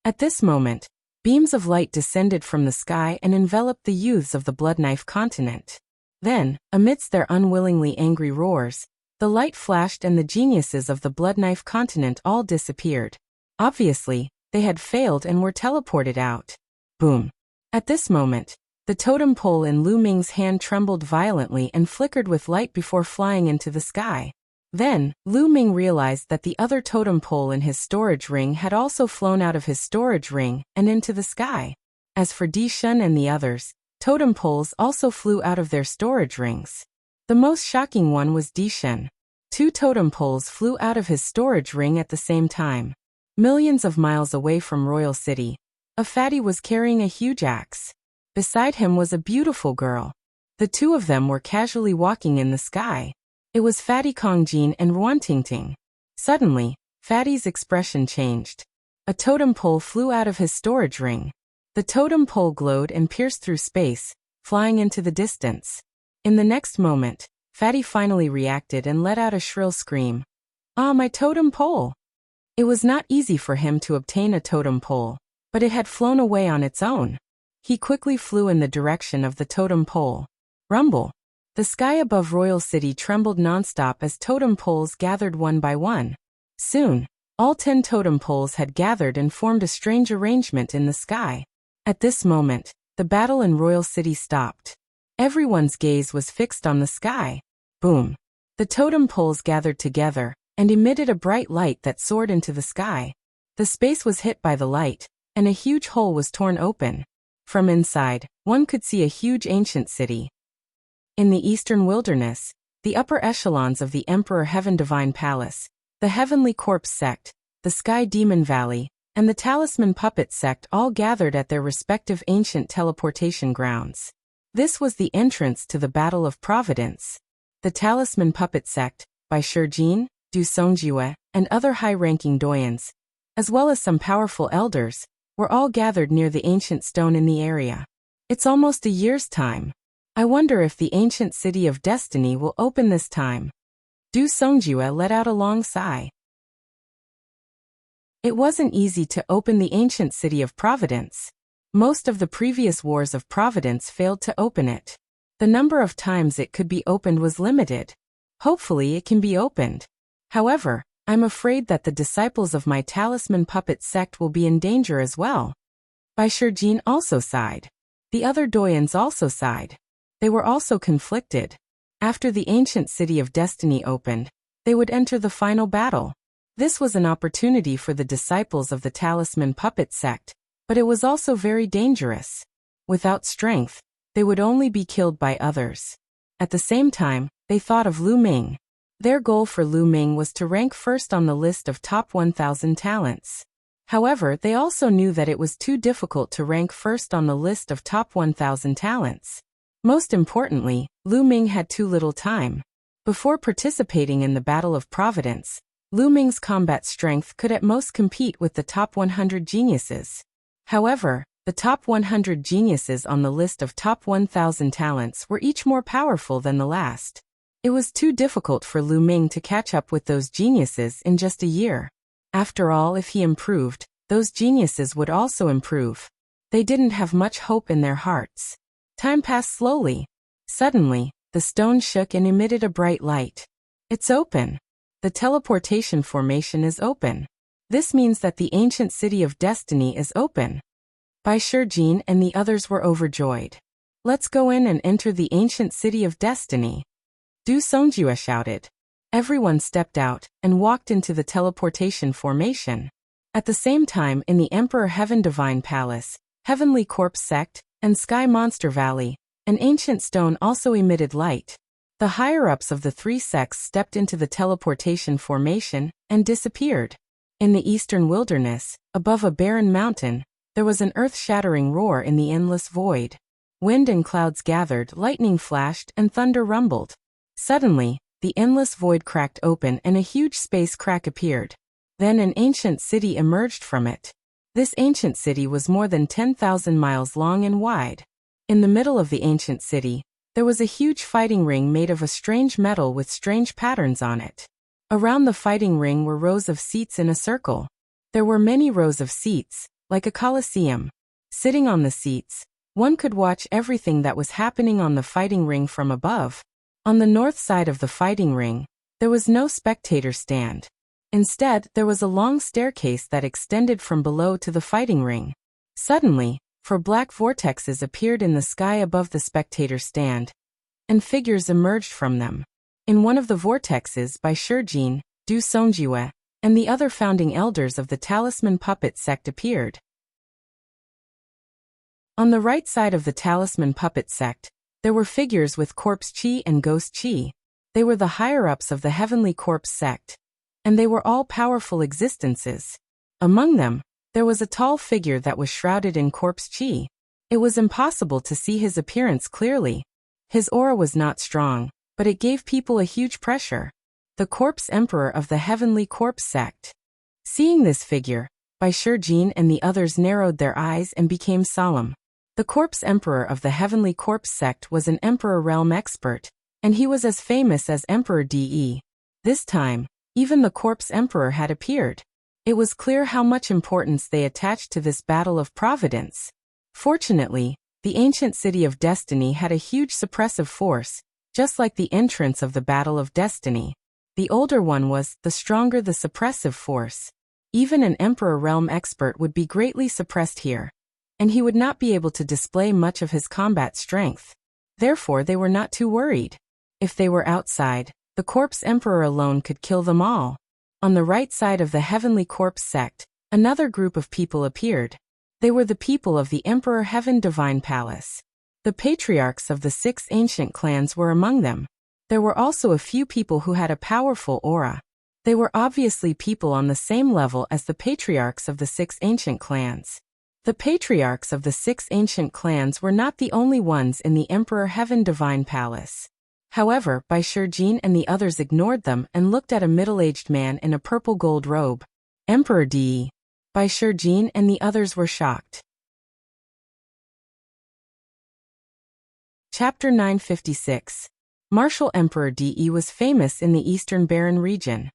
At this moment, beams of light descended from the sky and enveloped the youths of the Blood Knife Continent. Then, amidst their unwillingly angry roars, the light flashed and the geniuses of the Blood Knife Continent all disappeared. Obviously, they had failed and were teleported out. Boom. At this moment, the totem pole in Lu Ming's hand trembled violently and flickered with light before flying into the sky. Then, Lu Ming realized that the other totem pole in his storage ring had also flown out of his storage ring and into the sky. As for Di Shen and the others, totem poles also flew out of their storage rings. The most shocking one was Dishen. 2 totem poles flew out of his storage ring at the same time. Millions of miles away from Royal City, a fatty was carrying a huge axe. Beside him was a beautiful girl. The two of them were casually walking in the sky. It was Fatty Kongjin and Ruantingting. Suddenly, Fatty's expression changed. A totem pole flew out of his storage ring. The totem pole glowed and pierced through space, flying into the distance. In the next moment, Fatty finally reacted and let out a shrill scream. "Ah, my totem pole!" It was not easy for him to obtain a totem pole, but it had flown away on its own. He quickly flew in the direction of the totem pole. Rumble! The sky above Royal City trembled nonstop as totem poles gathered one by one. Soon, all 10 totem poles had gathered and formed a strange arrangement in the sky. At this moment, the battle in Royal City stopped. Everyone's gaze was fixed on the sky. Boom! The totem poles gathered together and emitted a bright light that soared into the sky. The space was hit by the light, and a huge hole was torn open. From inside, one could see a huge ancient city. In the eastern wilderness, the upper echelons of the Emperor Heaven Divine Palace, the Heavenly Corpse Sect, the Sky Demon Valley, and the Talisman Puppet Sect all gathered at their respective ancient teleportation grounds. This was the entrance to the Battle of Providence. The Talisman Puppet Sect, by Shijin, Du Songjue, and other high-ranking doyens, as well as some powerful elders, were all gathered near the ancient stone in the area. It's almost a year's time. I wonder if the ancient city of destiny will open this time. Du Songjue let out a long sigh. It wasn't easy to open the ancient city of Providence. Most of the previous wars of Providence failed to open it. The number of times it could be opened was limited. Hopefully it can be opened. However, I'm afraid that the disciples of my Talisman Puppet Sect will be in danger as well. Bai Shijin also sighed. The other doyens also sighed. They were also conflicted. After the ancient city of destiny opened, they would enter the final battle. This was an opportunity for the disciples of the Talisman Puppet Sect, but it was also very dangerous. Without strength, they would only be killed by others. At the same time, they thought of Lu Ming. Their goal for Lu Ming was to rank first on the list of top 1,000 talents. However, they also knew that it was too difficult to rank first on the list of top 1,000 talents. Most importantly, Lu Ming had too little time. Before participating in the Battle of Providence, Lu Ming's combat strength could at most compete with the top 100 geniuses. However, the top 100 geniuses on the list of top 1,000 talents were each more powerful than the last. It was too difficult for Lu Ming to catch up with those geniuses in just a year. After all, if he improved, those geniuses would also improve. They didn't have much hope in their hearts. Time passed slowly. Suddenly, the stone shook and emitted a bright light. It's open. The teleportation formation is open. This means that the ancient city of destiny is open. Bai Shijin and the others were overjoyed. Let's go in and enter the ancient city of destiny. Du Songjue shouted. Everyone stepped out and walked into the teleportation formation. At the same time, in the Emperor Heaven Divine Palace, Heavenly Corpse Sect, and Sky Monster Valley, an ancient stone also emitted light. The higher-ups of the 3 sects stepped into the teleportation formation and disappeared. In the eastern wilderness, above a barren mountain, there was an earth-shattering roar in the endless void. Wind and clouds gathered, lightning flashed, and thunder rumbled. Suddenly, the endless void cracked open and a huge space crack appeared. Then an ancient city emerged from it. This ancient city was more than 10,000 miles long and wide. In the middle of the ancient city, there was a huge fighting ring made of a strange metal with strange patterns on it. Around the fighting ring were rows of seats in a circle. There were many rows of seats, like a coliseum. Sitting on the seats, one could watch everything that was happening on the fighting ring from above. On the north side of the fighting ring, there was no spectator stand. Instead, there was a long staircase that extended from below to the fighting ring. Suddenly, 4 black vortexes appeared in the sky above the spectator stand, and figures emerged from them. In one of the vortexes, Bai Shijin, Du Songjue, and the other founding elders of the Talisman Puppet Sect appeared. On the right side of the Talisman Puppet Sect, There were figures with corpse chi and ghost chi. They were the higher-ups of the heavenly corpse sect, and they were all powerful existences. Among them, there was a tall figure that was shrouded in corpse chi. It was impossible to see his appearance clearly. His aura was not strong, but it gave people a huge pressure. The corpse emperor of the heavenly corpse sect. Seeing this figure, Bai Shijin and the others narrowed their eyes and became solemn. The corpse emperor of the heavenly corpse sect was an emperor realm expert, and he was as famous as Emperor De. This time, even the corpse emperor had appeared. It was clear how much importance they attached to this battle of providence. Fortunately, the ancient city of destiny had a huge suppressive force, just like the entrance of the battle of destiny. The older one was, the stronger the suppressive force. Even an emperor realm expert would be greatly suppressed here, and he would not be able to display much of his combat strength. Therefore they were not too worried. If they were outside, the corpse emperor alone could kill them all. On the right side of the heavenly corpse sect, another group of people appeared. They were the people of the Emperor Heaven Divine Palace. The patriarchs of the 6 ancient clans were among them. There were also a few people who had a powerful aura. They were obviously people on the same level as the patriarchs of the 6 ancient clans. The patriarchs of the 6 ancient clans were not the only ones in the Emperor Heaven Divine Palace. However, Bai Shijin and the others ignored them and looked at a middle-aged man in a purple gold robe. Emperor De. Bai Shijin and the others were shocked. Chapter 956. Martial Emperor De was famous in the Eastern Barren region.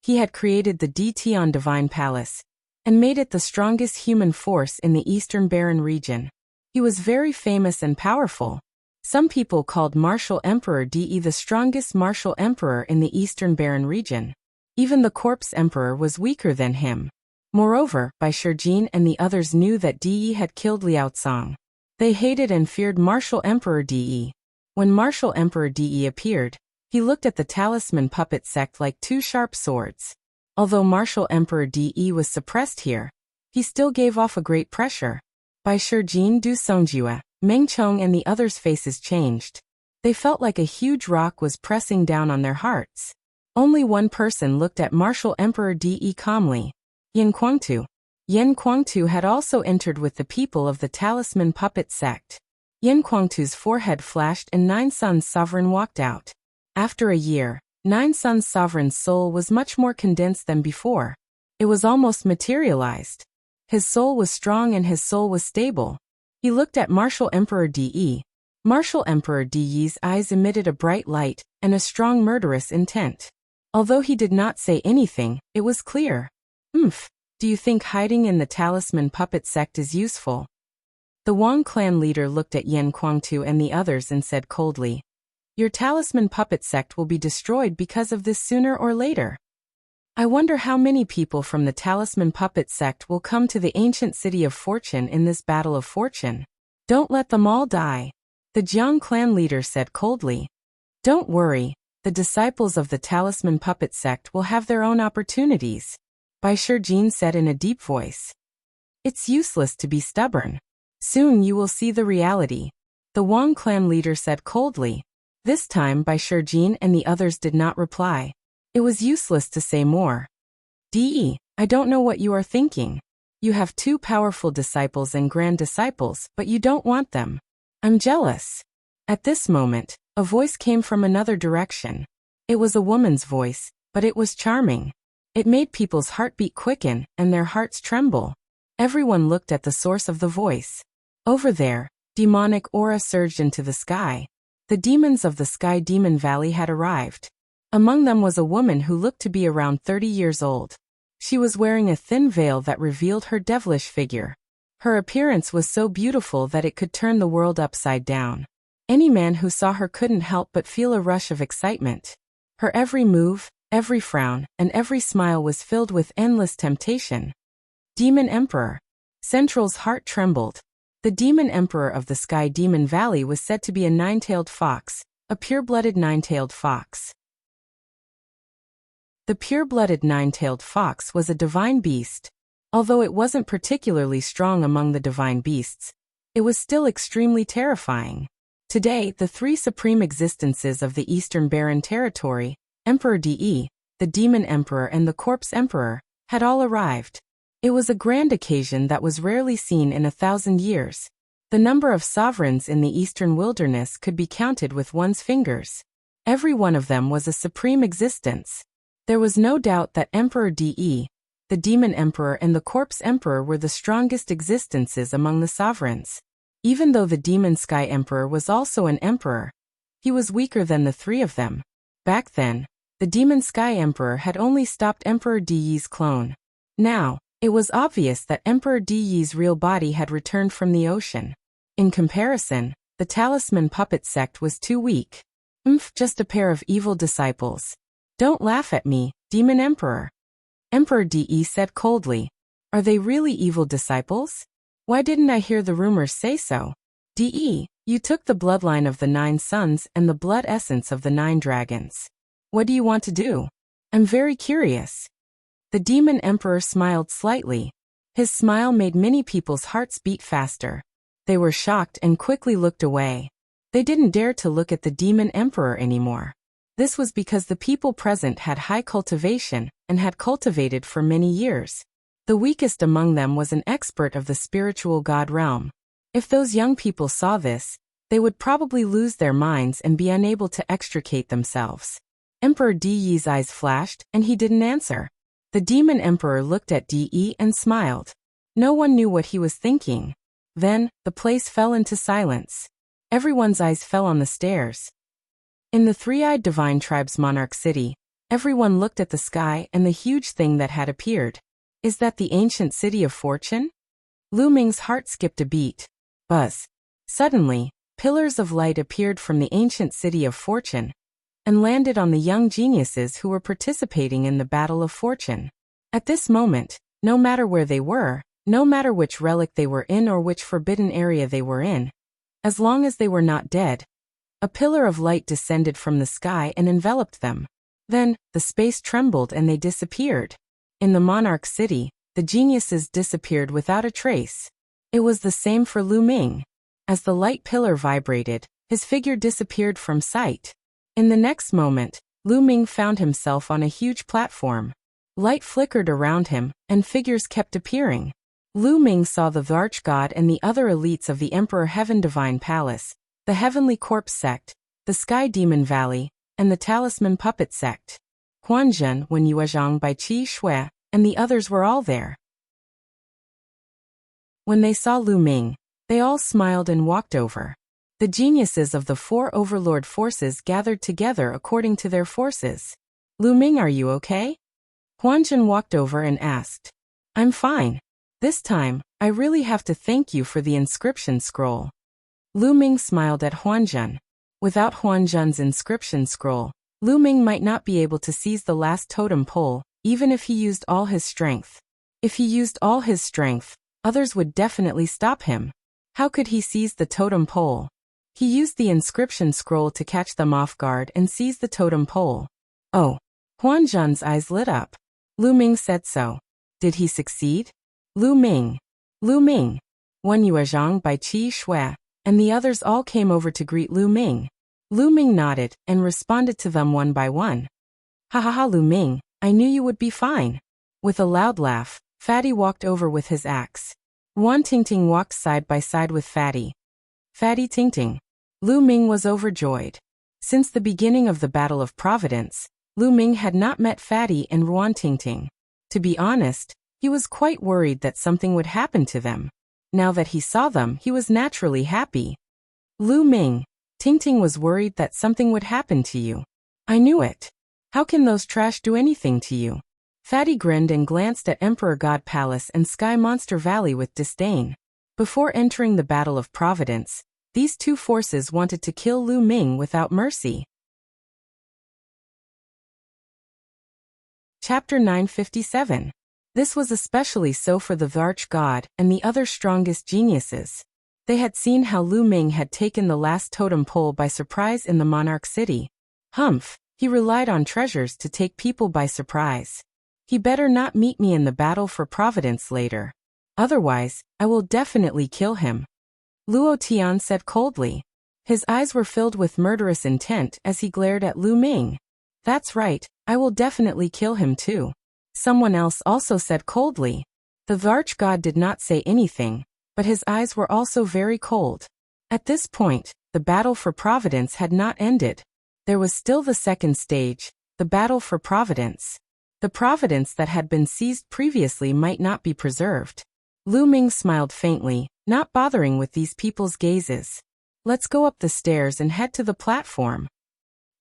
He had created the Dtion Divine Palace, and made it the strongest human force in the Eastern Barren region. He was very famous and powerful. Some people called Martial Emperor De the strongest martial emperor in the Eastern Barren region. Even the corpse emperor was weaker than him. Moreover, Bai Shijin and the others knew that De had killed Liao Cong. They hated and feared Martial Emperor De. When Martial Emperor De appeared, he looked at the talisman puppet sect like 2 sharp swords. Although Martial Emperor De was suppressed here, he still gave off a great pressure. Bai Shijin, Du Songjue, Meng Chong and the others' faces changed. They felt like a huge rock was pressing down on their hearts. Only one person looked at Martial Emperor De calmly. Yan Kuangtu. Yan Kuangtu had also entered with the people of the talisman puppet sect. Yan Kuangtu's forehead flashed and Nine Suns' sovereign walked out. After a year, Nine Suns' sovereign's soul was much more condensed than before. It was almost materialized. His soul was strong and his soul was stable. He looked at Martial Emperor De. Martial Emperor De's eyes emitted a bright light and a strong murderous intent. Although he did not say anything, it was clear. Do you think hiding in the talisman puppet sect is useful? The Wang clan leader looked at Yan Kuangtu and the others and said coldly, "Your talisman puppet sect will be destroyed because of this sooner or later. I wonder how many people from the talisman puppet sect will come to the ancient city of fortune in this battle of fortune. Don't let them all die." The Jiang clan leader said coldly. "Don't worry, the disciples of the talisman puppet sect will have their own opportunities," Bai Shijin said in a deep voice. "It's useless to be stubborn. Soon you will see the reality," the Wang clan leader said coldly. This time Bai Shijin and the others did not reply. It was useless to say more. "De, I don't know what you are thinking. You have 2 powerful disciples and grand disciples, but you don't want them. I'm jealous." At this moment, a voice came from another direction. It was a woman's voice, but it was charming. It made people's heartbeat quicken and their hearts tremble. Everyone looked at the source of the voice. Over there, demonic aura surged into the sky. The demons of the Sky Demon Valley had arrived. Among them was a woman who looked to be around 30 years old. She was wearing a thin veil that revealed her devilish figure. Her appearance was so beautiful that it could turn the world upside down. Any man who saw her couldn't help but feel a rush of excitement. Her every move, every frown, and every smile was filled with endless temptation. Demon Emperor. Central's heart trembled. The Demon Emperor of the Sky Demon Valley was said to be a 9-tailed fox, a pure-blooded 9-tailed fox. The pure-blooded 9-tailed fox was a divine beast. Although it wasn't particularly strong among the divine beasts, it was still extremely terrifying. Today, the three supreme existences of the Eastern Barren Territory, Emperor De, the Demon Emperor and the Corpse Emperor, had all arrived. It was a grand occasion that was rarely seen in 1,000 years. The number of sovereigns in the eastern wilderness could be counted with one's fingers. Every one of them was a supreme existence. There was no doubt that Emperor De, the Demon Emperor and the Corpse Emperor were the strongest existences among the sovereigns. Even though the Demon Sky Emperor was also an emperor, he was weaker than the three of them. Back then, the Demon Sky Emperor had only stopped Emperor De's clone. Now, it was obvious that Emperor De's real body had returned from the ocean. In comparison, the Talisman Puppet Sect was too weak. Just a pair of evil disciples. Don't laugh at me, Demon Emperor. Emperor De said coldly. Are they really evil disciples? Why didn't I hear the rumors say so? De, you took the bloodline of the 9 sons and the blood essence of the 9 dragons. What do you want to do? I'm very curious. The Demon Emperor smiled slightly. His smile made many people's hearts beat faster. They were shocked and quickly looked away. They didn't dare to look at the Demon Emperor anymore. This was because the people present had high cultivation and had cultivated for many years. The weakest among them was an expert of the spiritual god realm. If those young people saw this, they would probably lose their minds and be unable to extricate themselves. Emperor De's eyes flashed, and he didn't answer. The Demon Emperor looked at De and smiled. No one knew what he was thinking. Then, the place fell into silence. Everyone's eyes fell on the stairs. In the three-eyed divine tribe's monarch city, everyone looked at the sky and the huge thing that had appeared. Is that the ancient city of fortune? Lu Ming's heart skipped a beat. Buzz. Suddenly, pillars of light appeared from the ancient city of fortune and landed on the young geniuses who were participating in the battle of fortune. At this moment, no matter where they were, no matter which relic they were in or which forbidden area they were in, as long as they were not dead, a pillar of light descended from the sky and enveloped them. Then, the space trembled and they disappeared. In the monarch city, the geniuses disappeared without a trace. It was the same for Lu Ming. As the light pillar vibrated, his figure disappeared from sight. In the next moment, Lu Ming found himself on a huge platform. Light flickered around him, and figures kept appearing. Lu Ming saw the Arch God and the other elites of the Emperor Heaven Divine Palace, the Heavenly Corpse Sect, the Sky Demon Valley, and the Talisman Puppet Sect. Quanzhen, Wen Yuezhang by Qi Shui, and the others were all there. When they saw Lu Ming, they all smiled and walked over. The geniuses of the 4 overlord forces gathered together according to their forces. Lu Ming, are you okay? Quanzhen walked over and asked. I'm fine. This time, I really have to thank you for the inscription scroll. Lu Ming smiled at Huanzhen. Without Huanzhen's inscription scroll, Lu Ming might not be able to seize the last totem pole, even if he used all his strength. If he used all his strength, others would definitely stop him. How could he seize the totem pole? He used the inscription scroll to catch them off guard and seize the totem pole. Oh. Huanzhen's eyes lit up. Lu Ming said so. Did he succeed? Lu Ming. Lu Ming. Wen Yuezhang by Qi Shui, and the others all came over to greet Lu Ming. Lu Ming nodded and responded to them one by one. Ha ha ha, Lu Ming, I knew you would be fine. With a loud laugh, Fatty walked over with his axe. Wan Tingting walked side by side with Fatty. Fatty Tingting. Lu Ming was overjoyed. Since the beginning of the Battle of Providence, Lu Ming had not met Fatty and Ruan Tingting. To be honest, he was quite worried that something would happen to them. Now that he saw them, he was naturally happy. Lu Ming, Tingting was worried that something would happen to you. I knew it. How can those trash do anything to you? Fatty grinned and glanced at Emperor God Palace and Sky Monster Valley with disdain. Before entering the Battle of Providence, these two forces wanted to kill Lu Ming without mercy. Chapter 957. This was especially so for the Arch God and the other strongest geniuses. They had seen how Lu Ming had taken the last totem pole by surprise in the monarch city. Humph, he relied on treasures to take people by surprise. He better not meet me in the battle for Providence later. Otherwise, I will definitely kill him. Luo Tian said coldly. His eyes were filled with murderous intent as he glared at Lu Ming. That's right, I will definitely kill him too. Someone else also said coldly. The arch-god did not say anything, but his eyes were also very cold. At this point, the battle for Providence had not ended. There was still the second stage, the battle for Providence. The Providence that had been seized previously might not be preserved. Lu Ming smiled faintly, not bothering with these people's gazes. Let's go up the stairs and head to the platform.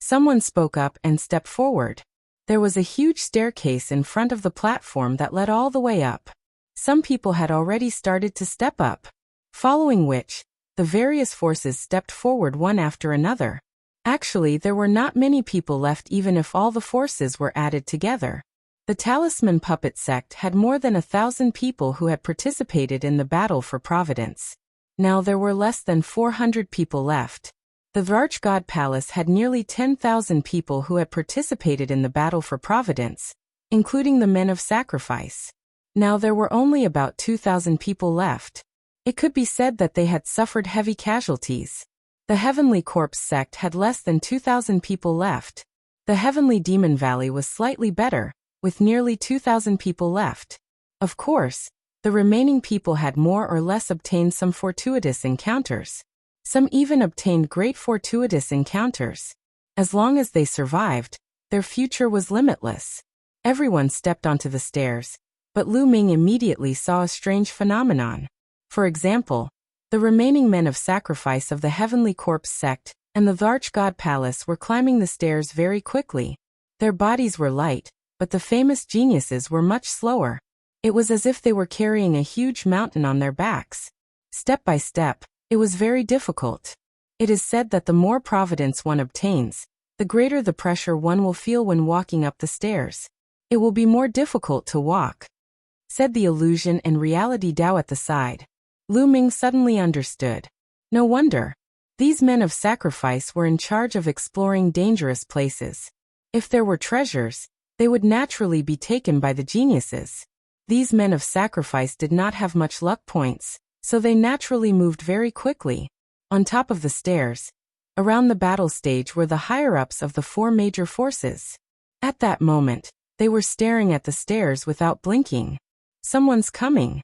Someone spoke up and stepped forward. There was a huge staircase in front of the platform that led all the way up. Some people had already started to step up. Following which, the various forces stepped forward one after another. Actually, there were not many people left even if all the forces were added together. The Talisman Puppet Sect had more than 1,000 people who had participated in the battle for Providence. Now there were less than 400 people left. The Arch-God Palace had nearly 10,000 people who had participated in the battle for Providence, including the men of sacrifice. Now there were only about 2,000 people left. It could be said that they had suffered heavy casualties. The Heavenly Corpse Sect had less than 2,000 people left. The Heavenly Demon Valley was slightly better, with nearly 2,000 people left. Of course, the remaining people had more or less obtained some fortuitous encounters. Some even obtained great fortuitous encounters. As long as they survived, their future was limitless. Everyone stepped onto the stairs, but Lu Ming immediately saw a strange phenomenon. For example, the remaining men of sacrifice of the Heavenly Corpse Sect and the Arch-God Palace were climbing the stairs very quickly. Their bodies were light, but the famous geniuses were much slower. It was as if they were carrying a huge mountain on their backs. Step by step, it was very difficult. It is said that the more providence one obtains, the greater the pressure one will feel when walking up the stairs. It will be more difficult to walk, said the illusion and reality Dao at the side. Lu Ming suddenly understood. No wonder. These men of sacrifice were in charge of exploring dangerous places. If there were treasures, they would naturally be taken by the geniuses. These men of sacrifice did not have much luck points, so they naturally moved very quickly. On top of the stairs, around the battle stage were the higher-ups of the 4 major forces. At that moment, they were staring at the stairs without blinking. Someone's coming.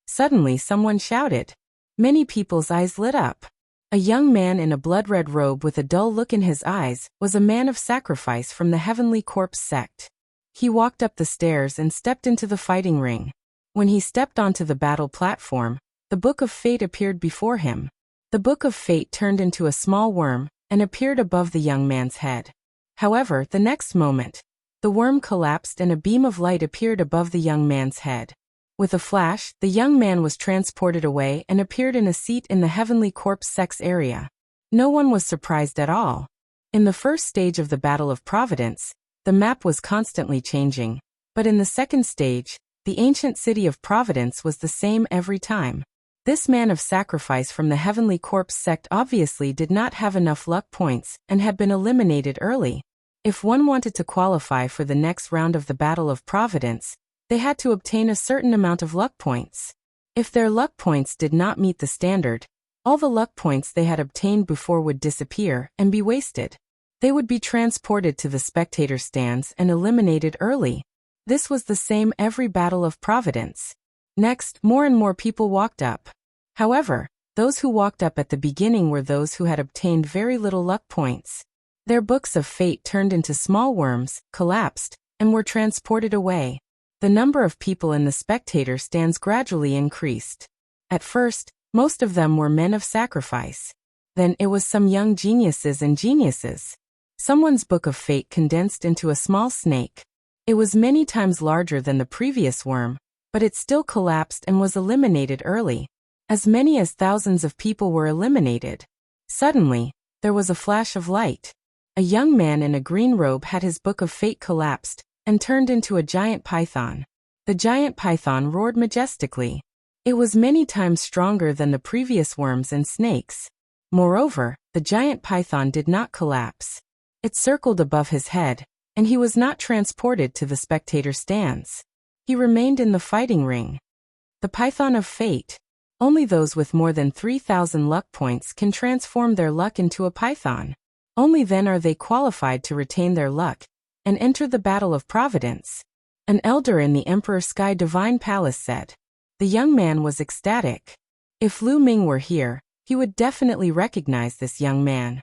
Suddenly someone shouted. Many people's eyes lit up. A young man in a blood-red robe with a dull look in his eyes was a man of sacrifice from the Heavenly Corpse Sect. He walked up the stairs and stepped into the fighting ring. When he stepped onto the battle platform, the Book of Fate appeared before him. The Book of Fate turned into a small worm and appeared above the young man's head. However, the next moment, the worm collapsed and a beam of light appeared above the young man's head. With a flash, the young man was transported away and appeared in a seat in the Heavenly Corpse Sect's area. No one was surprised at all. In the first stage of the Battle of Providence, the map was constantly changing, but in the second stage, the ancient city of Providence was the same every time. This man of sacrifice from the Heavenly Corpse Sect obviously did not have enough luck points and had been eliminated early. If one wanted to qualify for the next round of the Battle of Providence, they had to obtain a certain amount of luck points. If their luck points did not meet the standard, all the luck points they had obtained before would disappear and be wasted. They would be transported to the spectator stands and eliminated early. This was the same every Battle of Providence. Next, more and more people walked up. However, those who walked up at the beginning were those who had obtained very little luck points. Their books of fate turned into small worms, collapsed, and were transported away. The number of people in the spectator stands gradually increased. At first, most of them were men of sacrifice. Then it was some young geniuses and geniuses. Someone's book of fate condensed into a small snake. It was many times larger than the previous worm, but it still collapsed and was eliminated early. As many as thousands of people were eliminated. Suddenly, there was a flash of light. A young man in a green robe had his book of fate collapsed and turned into a giant python. The giant python roared majestically. It was many times stronger than the previous worms and snakes. Moreover, the giant python did not collapse. It circled above his head, and he was not transported to the spectator stands. He remained in the fighting ring. The Python of Fate. Only those with more than 3,000 luck points can transform their luck into a python. Only then are they qualified to retain their luck and enter the battle of providence. An elder in the Emperor's Sky Divine Palace said. The young man was ecstatic. If Lu Ming were here, he would definitely recognize this young man.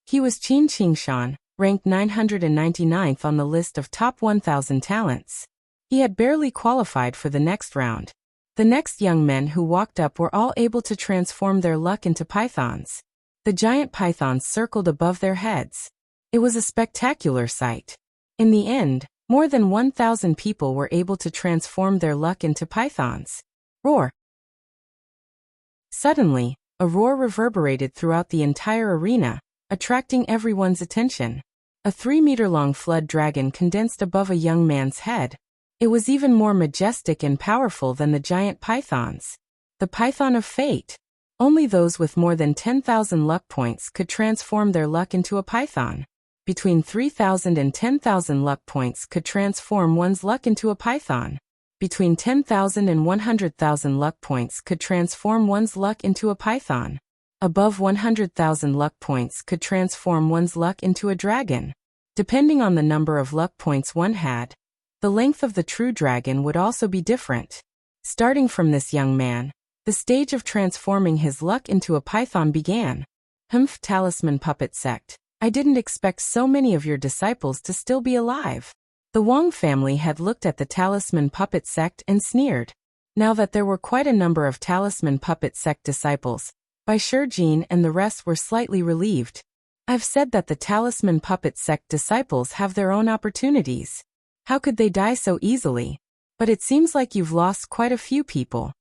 He was Qin Qingshan, ranked 999th on the list of top 1,000 talents. He had barely qualified for the next round. The next young men who walked up were all able to transform their luck into pythons. The giant pythons circled above their heads. It was a spectacular sight. In the end, more than 1,000 people were able to transform their luck into pythons. Roar! Suddenly, a roar reverberated throughout the entire arena, attracting everyone's attention. A 3-meter-long flood dragon condensed above a young man's head. It was even more majestic and powerful than the giant pythons. The Python of Fate. Only those with more than 10,000 luck points could transform their luck into a python. Between 3,000 and 10,000 luck points could transform one's luck into a python. Between 10,000 and 100,000 luck points could transform one's luck into a python. Above 100,000 luck points could transform one's luck into a dragon. Depending on the number of luck points one had, the length of the true dragon would also be different. Starting from this young man, the stage of transforming his luck into a python began. Talisman Puppet Sect. I didn't expect so many of your disciples to still be alive. The Wang family had looked at the Talisman Puppet Sect and sneered. Now that there were quite a number of Talisman Puppet Sect disciples, Bai Shijin and the rest were slightly relieved. I've said that the Talisman Puppet Sect disciples have their own opportunities. How could they die so easily? But it seems like you've lost quite a few people.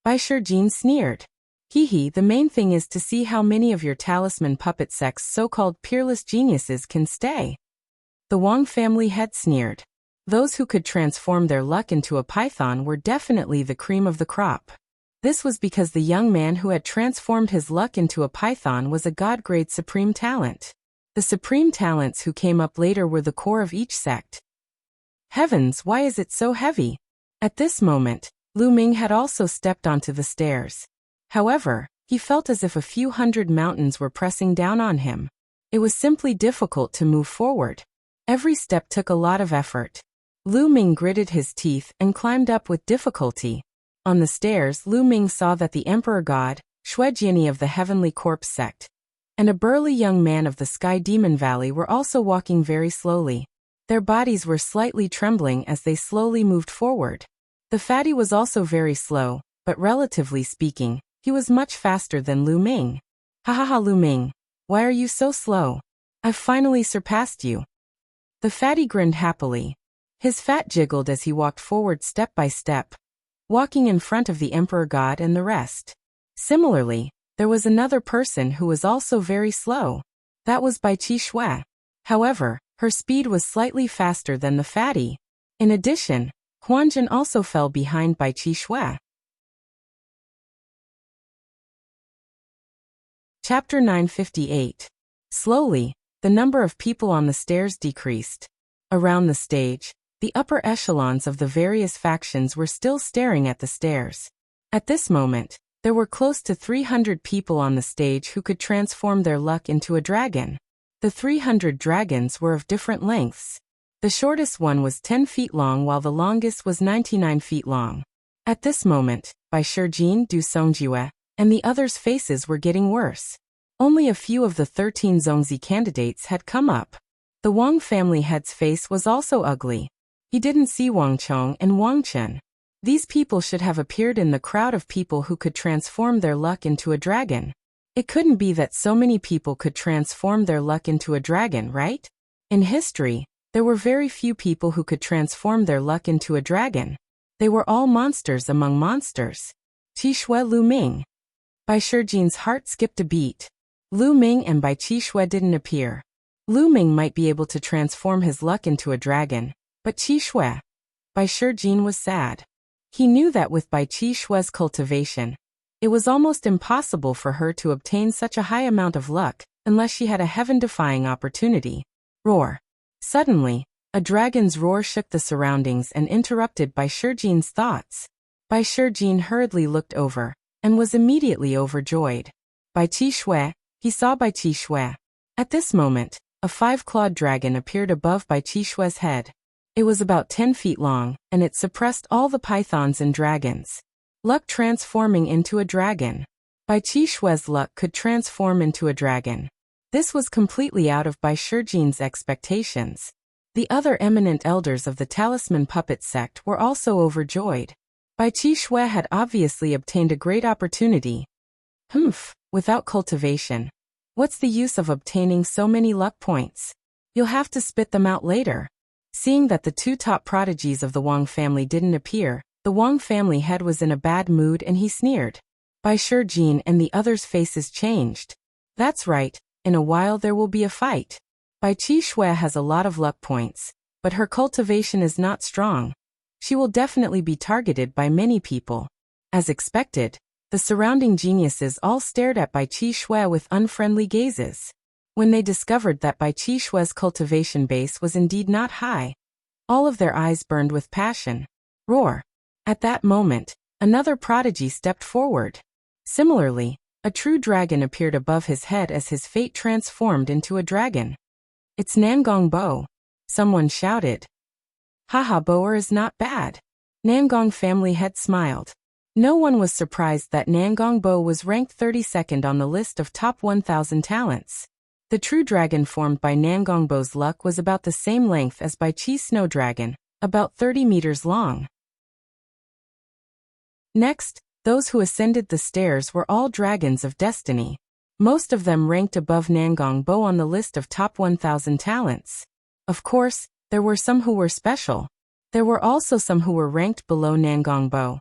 Bai Shijin sneered. Hehe, the main thing is to see how many of your Talisman Puppet Sect's so-called peerless geniuses can stay. The Wang family head sneered. Those who could transform their luck into a python were definitely the cream of the crop. This was because the young man who had transformed his luck into a python was a god-grade supreme talent. The supreme talents who came up later were the core of each sect. Heavens, why is it so heavy? At this moment, Lu Ming had also stepped onto the stairs. However, he felt as if a few hundred mountains were pressing down on him. It was simply difficult to move forward. Every step took a lot of effort. Lu Ming gritted his teeth and climbed up with difficulty. On the stairs, Lu Ming saw that the Emperor God, Shuejiani of the Heavenly Corpse sect, and a burly young man of the Sky Demon Valley were also walking very slowly. Their bodies were slightly trembling as they slowly moved forward. The fatty was also very slow, but relatively speaking, he was much faster than Lu Ming. Ha, Lu Ming. Why are you so slow? I've finally surpassed you. The fatty grinned happily. His fat jiggled as he walked forward step by step, walking in front of the Emperor God and the rest. Similarly, there was another person who was also very slow. That was Bai Qishui. However, her speed was slightly faster than the fatty. In addition, Huanjun also fell behind Bai Qishui. Chapter 958. Slowly, the number of people on the stairs decreased. Around the stage, the upper echelons of the various factions were still staring at the stairs. At this moment, there were close to 300 people on the stage who could transform their luck into a dragon. The 300 dragons were of different lengths. The shortest one was 10 feet long while the longest was 99 feet long. At this moment, Bai Shijin, Du Songjue, and the others' faces were getting worse. Only a few of the 13 Zongzi candidates had come up. The Wang family head's face was also ugly. He didn't see Wang Chong and Wang Chen. These people should have appeared in the crowd of people who could transform their luck into a dragon. It couldn't be that so many people could transform their luck into a dragon, right? In history, there were very few people who could transform their luck into a dragon. They were all monsters among monsters. Qishui Lu Ming. Bai Shijin's heart skipped a beat. Lu Ming and Bai Qishui didn't appear. Lu Ming might be able to transform his luck into a dragon, but Qishui. Bai Shijin was sad. He knew that with Bai Qishui's cultivation, it was almost impossible for her to obtain such a high amount of luck unless she had a heaven-defying opportunity. Roar. Suddenly, a dragon's roar shook the surroundings and interrupted Bai Shijin's thoughts. Bai Shijin hurriedly looked over and was immediately overjoyed. Bai Qi Shui, he saw Bai Qi Shui. At this moment, a 5-clawed dragon appeared above Bai Qi Shui's head. It was about 10 feet long, and it suppressed all the pythons and dragons. Luck transforming into a dragon. Bai Qi Shui's luck could transform into a dragon. This was completely out of Bai Shijin's expectations. The other eminent elders of the Talisman Puppet sect were also overjoyed. Bai Qi Shui had obviously obtained a great opportunity. Without cultivation. What's the use of obtaining so many luck points? You'll have to spit them out later. Seeing that the 2 top prodigies of the Wang family didn't appear, the Wang family head was in a bad mood and he sneered. Bai Shijin and the others' faces changed. That's right, in a while there will be a fight. Bai Qi Shui has a lot of luck points, but her cultivation is not strong. She will definitely be targeted by many people. As expected, the surrounding geniuses all stared at Bai Qi Shui with unfriendly gazes. When they discovered that Bai Qi Shui's cultivation base was indeed not high, all of their eyes burned with passion. Roar! At that moment, another prodigy stepped forward. Similarly, a true dragon appeared above his head as his fate transformed into a dragon. It's Nangong Bo. Someone shouted. Haha, Boer is not bad. Nangong family head smiled. No one was surprised that Nangong Bo was ranked 32nd on the list of top 1,000 talents. The true dragon formed by Nangong Bo's luck was about the same length as Bai Qi's snow dragon, about 30 meters long. Next, those who ascended the stairs were all dragons of destiny. Most of them ranked above Nangong Bo on the list of top 1,000 talents. Of course, there were some who were special. There were also some who were ranked below Nangong Bo.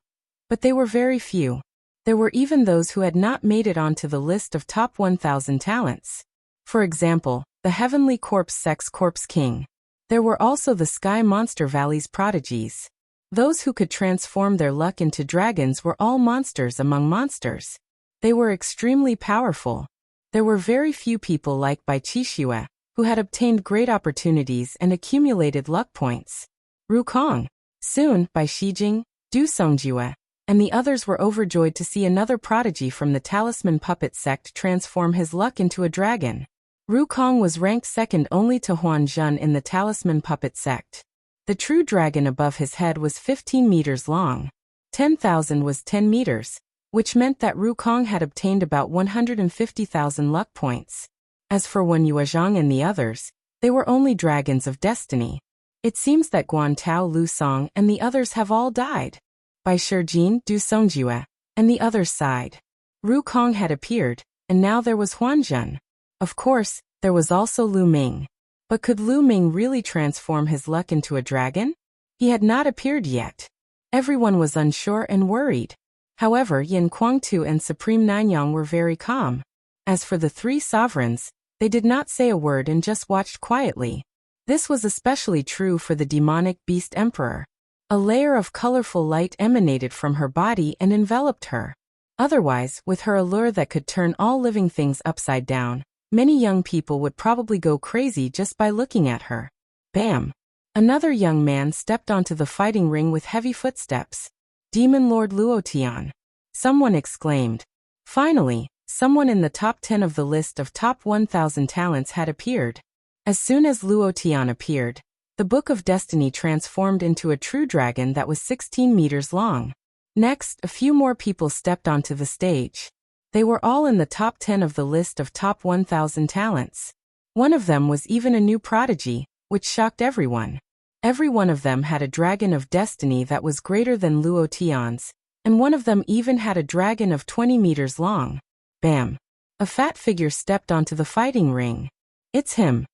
But they were very few. There were even those who had not made it onto the list of top 1,000 talents. For example, the Heavenly Corpse Sex Corpse King. There were also the Sky Monster Valley's prodigies. Those who could transform their luck into dragons were all monsters among monsters. They were extremely powerful. There were very few people like Bai Qi Shui, who had obtained great opportunities and accumulated luck points. Rukong. Soon, Bai Shijing, Du Songjue, and the others were overjoyed to see another prodigy from the Talisman Puppet sect transform his luck into a dragon. Rukong was ranked second only to Huanzhen in the Talisman Puppet sect. The true dragon above his head was 15 meters long. 10,000 was 10 meters, which meant that Rukong had obtained about 150,000 luck points. As for Wen Yuezhang and the others, they were only dragons of destiny. It seems that Guan Tao Lu Song and the others have all died. Bai Shijin, Du Songjue, and the others sighed. Rukong had appeared, and now there was Huanzhen. Of course, there was also Lu Ming. But could Lu Ming really transform his luck into a dragon? He had not appeared yet. Everyone was unsure and worried. However, Yin Kuangtu and Supreme Nanyang were very calm. As for the 3 sovereigns, they did not say a word and just watched quietly. This was especially true for the demonic beast emperor. A layer of colorful light emanated from her body and enveloped her. Otherwise, with her allure that could turn all living things upside down, many young people would probably go crazy just by looking at her. Bam! Another young man stepped onto the fighting ring with heavy footsteps. Demon Lord Luotian. Someone exclaimed. Finally, someone in the top 10 of the list of top 1,000 talents had appeared. As soon as Luotian appeared, the Book of Destiny transformed into a true dragon that was 16 meters long. Next, a few more people stepped onto the stage. They were all in the top 10 of the list of top 1,000 talents. One of them was even a new prodigy, which shocked everyone. Every one of them had a dragon of destiny that was greater than Luotian's, and one of them even had a dragon of 20 meters long. Bam! A fat figure stepped onto the fighting ring. It's him.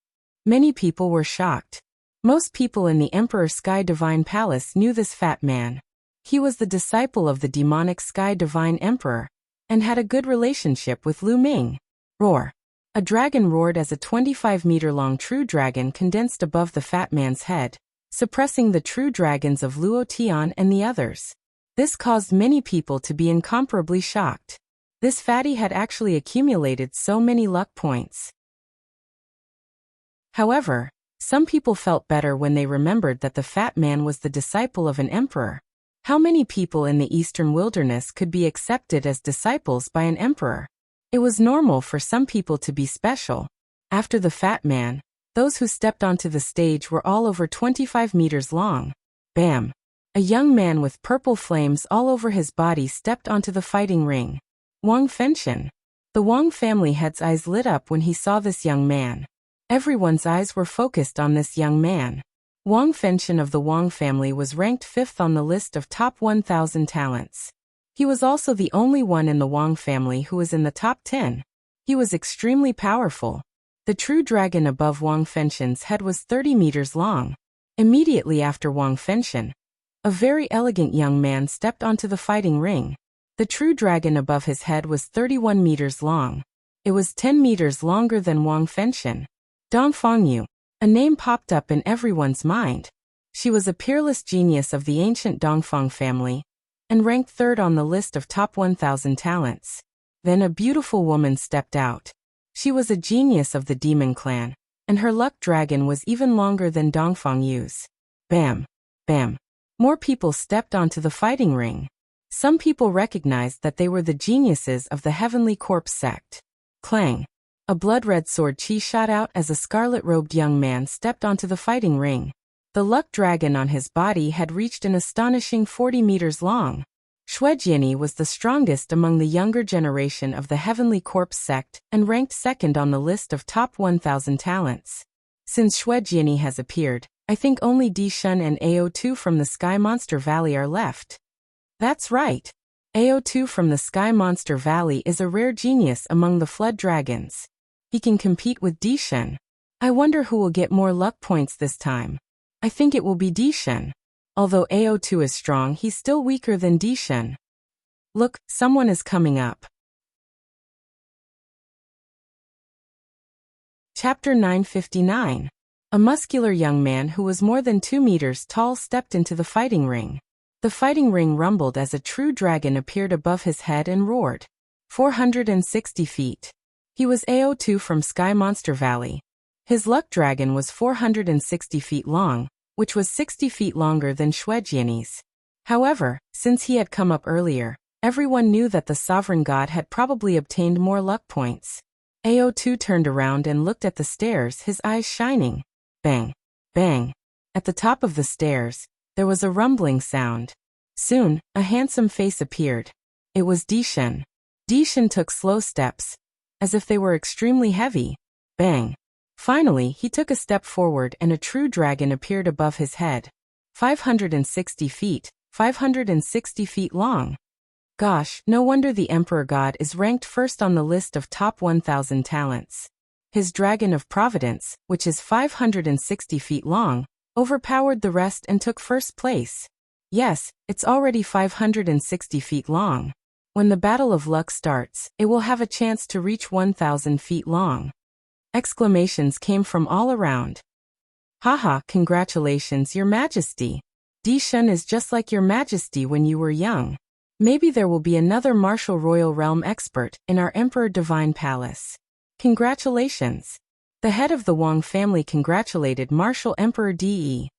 Many people were shocked. Most people in the Emperor Sky Divine Palace knew this fat man. He was the disciple of the demonic Sky Divine Emperor, and had a good relationship with Lu Ming. Roar! A dragon roared as a 25-meter-long true dragon condensed above the fat man's head, suppressing the true dragons of Luotian and the others. This caused many people to be incomparably shocked. This fatty had actually accumulated so many luck points. However, some people felt better when they remembered that the fat man was the disciple of an emperor. How many people in the eastern wilderness could be accepted as disciples by an emperor? It was normal for some people to be special. After the fat man, those who stepped onto the stage were all over 25 meters long. Bam! A young man with purple flames all over his body stepped onto the fighting ring. Wang Fenshen. The Wang family head's eyes lit up when he saw this young man. Everyone's eyes were focused on this young man. Wang Fenshen of the Wang family was ranked 5th on the list of top 1,000 talents. He was also the only one in the Wang family who was in the top 10. He was extremely powerful. The true dragon above Wang Fenshen's head was 30 meters long. Immediately after Wang Fenshen, a very elegant young man stepped onto the fighting ring. The true dragon above his head was 31 meters long. It was 10 meters longer than Wang Fenshen. Dong Fengyu. A name popped up in everyone's mind. She was a peerless genius of the ancient Dongfang family, and ranked 3rd on the list of top 1,000 talents. Then a beautiful woman stepped out. She was a genius of the demon clan, and her luck dragon was even longer than Dongfengyu's. Bam! Bam! More people stepped onto the fighting ring. Some people recognized that they were the geniuses of the Heavenly Corpse sect. Clang! A blood-red sword chi shot out as a scarlet-robed young man stepped onto the fighting ring. The luck dragon on his body had reached an astonishing 40 meters long. Shuejiani was the strongest among the younger generation of the Heavenly Corpse sect and ranked 2nd on the list of top 1,000 talents. Since Shuejiani has appeared, I think only Di Shun and AO2 from the Sky Monster Valley are left. That's right. AO2 from the Sky Monster Valley is a rare genius among the Flood Dragons. He can compete with Di Shun. I wonder who will get more luck points this time. I think it will be Di Shun. Although AO2 is strong, he's still weaker than Di Shun. Look, someone is coming up. Chapter 959. A muscular young man who was more than 2 meters tall stepped into the fighting ring. The fighting ring rumbled as a true dragon appeared above his head and roared. 460 feet. He was AO2 from Sky Monster Valley. His luck dragon was 460 feet long, which was 60 feet longer than Shuejiani's. However, since he had come up earlier, everyone knew that the sovereign god had probably obtained more luck points. AO2 turned around and looked at the stairs, his eyes shining. Bang! Bang! At the top of the stairs, there was a rumbling sound. Soon, a handsome face appeared. It was Di Shun. Di Shun took slow steps, as if they were extremely heavy. Bang! Finally, he took a step forward and a true dragon appeared above his head. 560 feet, 560 feet long. Gosh, no wonder the Emperor God is ranked 1st on the list of top 1,000 talents. His Dragon of Providence, which is 560 feet long, overpowered the rest and took 1st place. Yes, it's already 560 feet long. When the Battle of Luck starts, it will have a chance to reach 1,000 feet long. Exclamations came from all around. Haha, congratulations, Your Majesty. Di Shun is just like Your Majesty when you were young. Maybe there will be another martial royal realm expert in our Emperor Divine Palace. Congratulations. The head of the Wang family congratulated Martial Emperor De.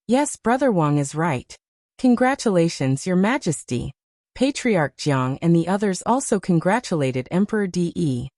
Yes, Brother Wang is right. Congratulations, Your Majesty. Patriarch Jiang and the others also congratulated Emperor De.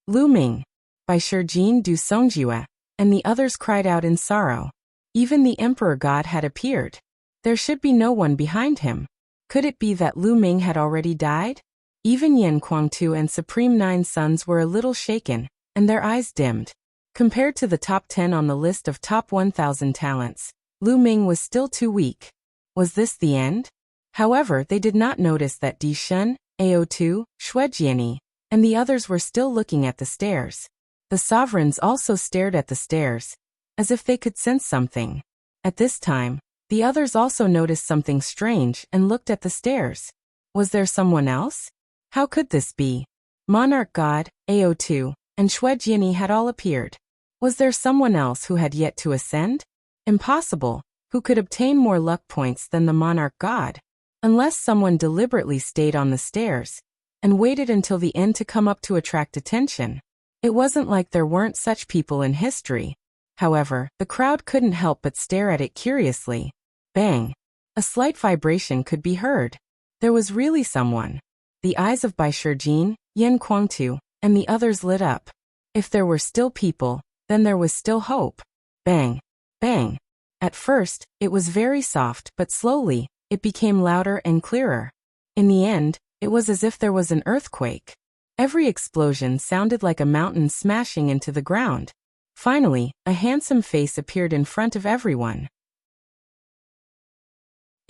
Lu Ming. By Shijin du Songjue, and the others cried out in sorrow. Even the Emperor God had appeared. There should be no one behind him. Could it be that Lu Ming had already died? Even Yan Kuangtu and Supreme Nine Sons were a little shaken, and their eyes dimmed. Compared to the top 10 on the list of top 1,000 talents, Lu Ming was still too weak. Was this the end? However, they did not notice that Di Shun, AO2, Shuejiani, and the others were still looking at the stairs. The sovereigns also stared at the stairs, as if they could sense something. At this time, the others also noticed something strange and looked at the stairs. Was there someone else? How could this be? Monarch God, AO2, and Shuejiani had all appeared. Was there someone else who had yet to ascend? Impossible. Who could obtain more luck points than the Monarch God? Unless someone deliberately stayed on the stairs and waited until the end to come up to attract attention. It wasn't like there weren't such people in history. However, the crowd couldn't help but stare at it curiously. Bang! A slight vibration could be heard. There was really someone. The eyes of Bai Shijin, Yen Kuangtu, and the others lit up. If there were still people, then there was still hope. Bang! Bang! At first, it was very soft, but slowly, it became louder and clearer. In the end, it was as if there was an earthquake. Every explosion sounded like a mountain smashing into the ground. Finally, a handsome face appeared in front of everyone.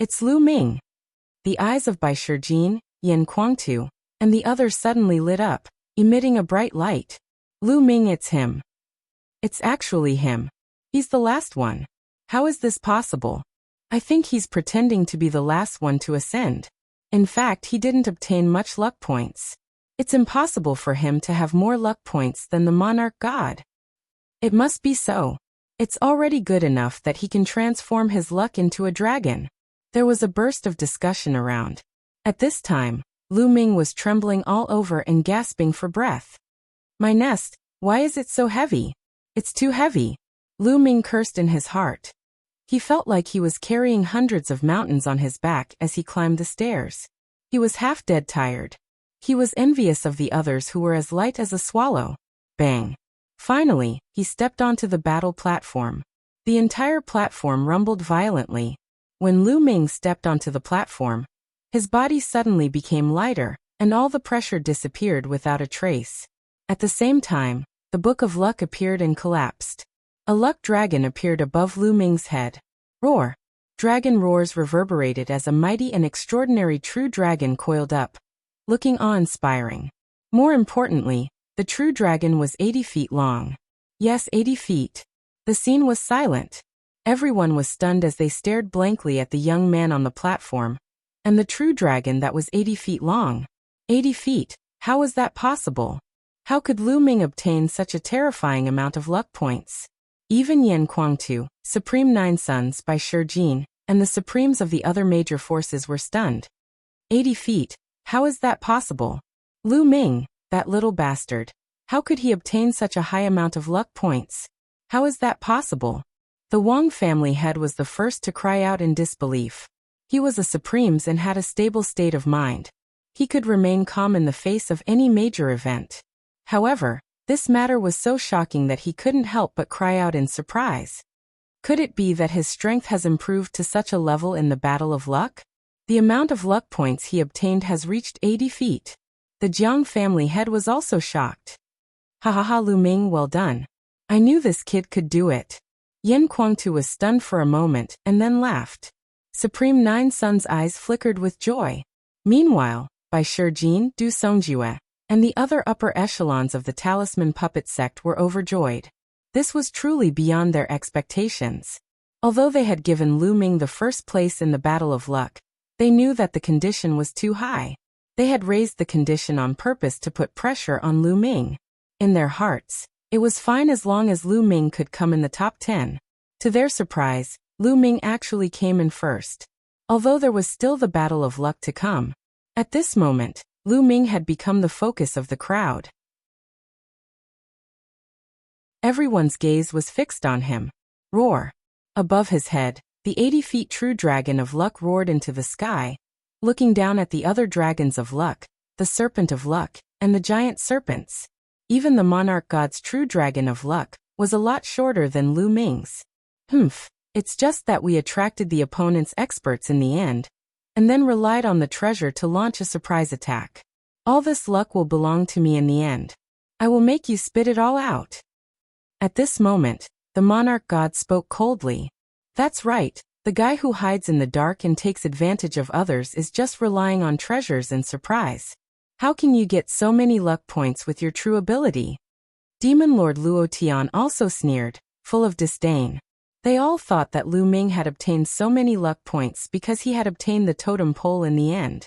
It's Lu Ming. The eyes of Bai Shijin, Yen Kuangtu, and the others suddenly lit up, emitting a bright light. Lu Ming, it's him. It's actually him. He's the last one. How is this possible? I think he's pretending to be the last one to ascend. In fact, he didn't obtain much luck points. It's impossible for him to have more luck points than the monarch god. It must be so. It's already good enough that he can transform his luck into a dragon. There was a burst of discussion around. At this time, Lu Ming was trembling all over and gasping for breath. My nest, why is it so heavy? It's too heavy. Lu Ming cursed in his heart. He felt like he was carrying hundreds of mountains on his back as he climbed the stairs. He was half dead tired. He was envious of the others who were as light as a swallow. Bang! Finally, he stepped onto the battle platform. The entire platform rumbled violently. When Lu Ming stepped onto the platform, his body suddenly became lighter, and all the pressure disappeared without a trace. At the same time, the Book of Luck appeared and collapsed. A luck dragon appeared above Lu Ming's head. Roar! Dragon roars reverberated as a mighty and extraordinary true dragon coiled up, looking awe-inspiring. More importantly, the true dragon was 80 feet long. Yes, 80 feet. The scene was silent. Everyone was stunned as they stared blankly at the young man on the platform, and the true dragon that was 80 feet long. 80 feet, how was that possible? How could Lu Ming obtain such a terrifying amount of luck points? Even Yen Kuangtu, Supreme Nine Sons Bai Shijin, and the supremes of the other major forces were stunned. 80 feet, how is that possible? Lu Ming, that little bastard. How could he obtain such a high amount of luck points? How is that possible? The Wang family head was the first to cry out in disbelief. He was a supremes and had a stable state of mind. He could remain calm in the face of any major event. However, this matter was so shocking that he couldn't help but cry out in surprise. Could it be that his strength has improved to such a level in the Battle of Luck? The amount of luck points he obtained has reached 80 feet. The Jiang family head was also shocked. Ha ha ha, Lu Ming, well done. I knew this kid could do it. Yen Kuangtu was stunned for a moment and then laughed. Supreme Nine Sons' eyes flickered with joy. Meanwhile, Bai Shijin, Du Songjue, and the other upper echelons of the Talisman Puppet sect were overjoyed. This was truly beyond their expectations. Although they had given Lu Ming the first place in the Battle of Luck, they knew that the condition was too high. They had raised the condition on purpose to put pressure on Lu Ming. In their hearts, it was fine as long as Lu Ming could come in the top 10. To their surprise, Lu Ming actually came in first. Although there was still the Battle of Luck to come. At this moment, Lu Ming had become the focus of the crowd. Everyone's gaze was fixed on him. Roar! Above his head, the 80 feet true dragon of luck roared into the sky, looking down at the other dragons of luck, the serpent of luck, and the giant serpents. Even the monarch god's true dragon of luck was a lot shorter than Lu Ming's. It's just that we attracted the opponent's experts in the end, and then relied on the treasure to launch a surprise attack. All this luck will belong to me in the end. I will make you spit it all out. At this moment, the monarch god spoke coldly. That's right, the guy who hides in the dark and takes advantage of others is just relying on treasures and surprise. How can you get so many luck points with your true ability? Demon Lord Luo Tian also sneered, full of disdain. They all thought that Lu Ming had obtained so many luck points because he had obtained the totem pole in the end.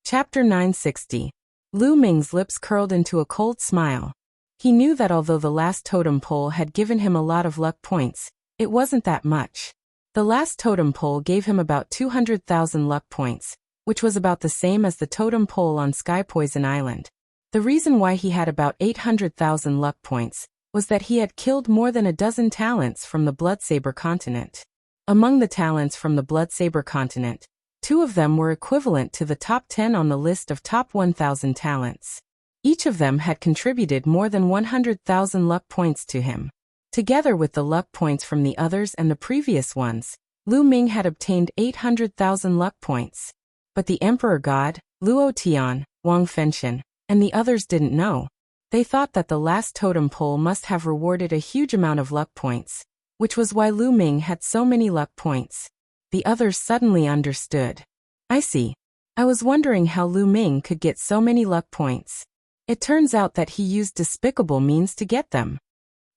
Chapter 960. Lu Ming's lips curled into a cold smile. He knew that although the last totem pole had given him a lot of luck points, it wasn't that much. The last totem pole gave him about 200,000 luck points, which was about the same as the totem pole on Sky Poison Island. The reason why he had about 800,000 luck points was that he had killed more than a dozen talents from the Bloodsaber continent. Among the talents from the Bloodsaber continent, 2 of them were equivalent to the top 10 on the list of top 1,000 talents. Each of them had contributed more than 100,000 luck points to him. Together with the luck points from the others and the previous ones, Lu Ming had obtained 800,000 luck points. But the Emperor God, Luo Tian, Wang Fengxian, and the others didn't know. They thought that the last totem pole must have rewarded a huge amount of luck points, which was why Lu Ming had so many luck points. The others suddenly understood. I see. I was wondering how Lu Ming could get so many luck points. It turns out that he used despicable means to get them.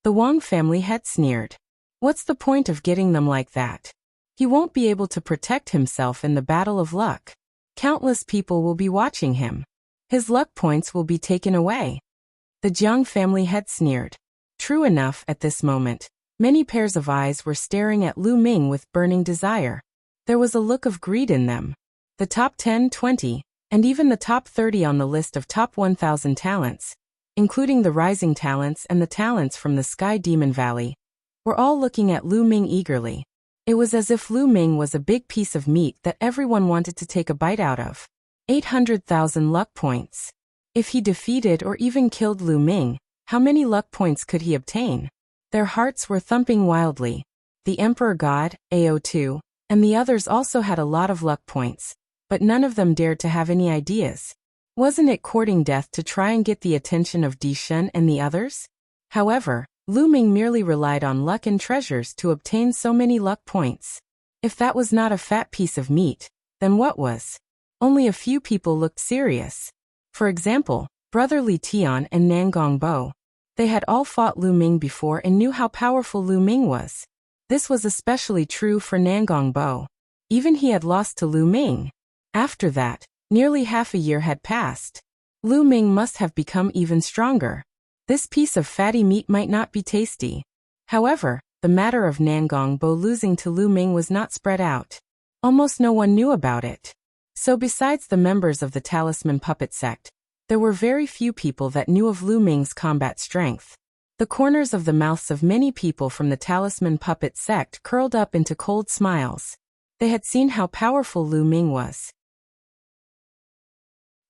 The Wang family had sneered. What's the point of getting them like that? He won't be able to protect himself in the battle of luck. Countless people will be watching him. His luck points will be taken away. The Jiang family had sneered. True enough, at this moment, many pairs of eyes were staring at Lu Ming with burning desire. There was a look of greed in them. The top 10, 20, and even the top 30 on the list of top 1,000 talents, including the rising talents and the talents from the Sky Demon Valley, were all looking at Lu Ming eagerly. It was as if Lu Ming was a big piece of meat that everyone wanted to take a bite out of. 800,000 luck points. If he defeated or even killed Lu Ming, how many luck points could he obtain? Their hearts were thumping wildly. The Emperor God, AO2, and the others also had a lot of luck points, but none of them dared to have any ideas. Wasn't it courting death to try and get the attention of Di Shun and the others? However, Lu Ming merely relied on luck and treasures to obtain so many luck points. If that was not a fat piece of meat, then what was? Only a few people looked serious. For example, Brother Li Tian and Nangong Bo. They had all fought Lu Ming before and knew how powerful Lu Ming was. This was especially true for Nangong Bo. Even he had lost to Lu Ming. After that, nearly half a year had passed. Lu Ming must have become even stronger. This piece of fatty meat might not be tasty. However, the matter of Nangong Bo losing to Lu Ming was not spread out. Almost no one knew about it. So besides the members of the Talisman Puppet Sect, there were very few people that knew of Lu Ming's combat strength. The corners of the mouths of many people from the Talisman Puppet Sect curled up into cold smiles. They had seen how powerful Lu Ming was.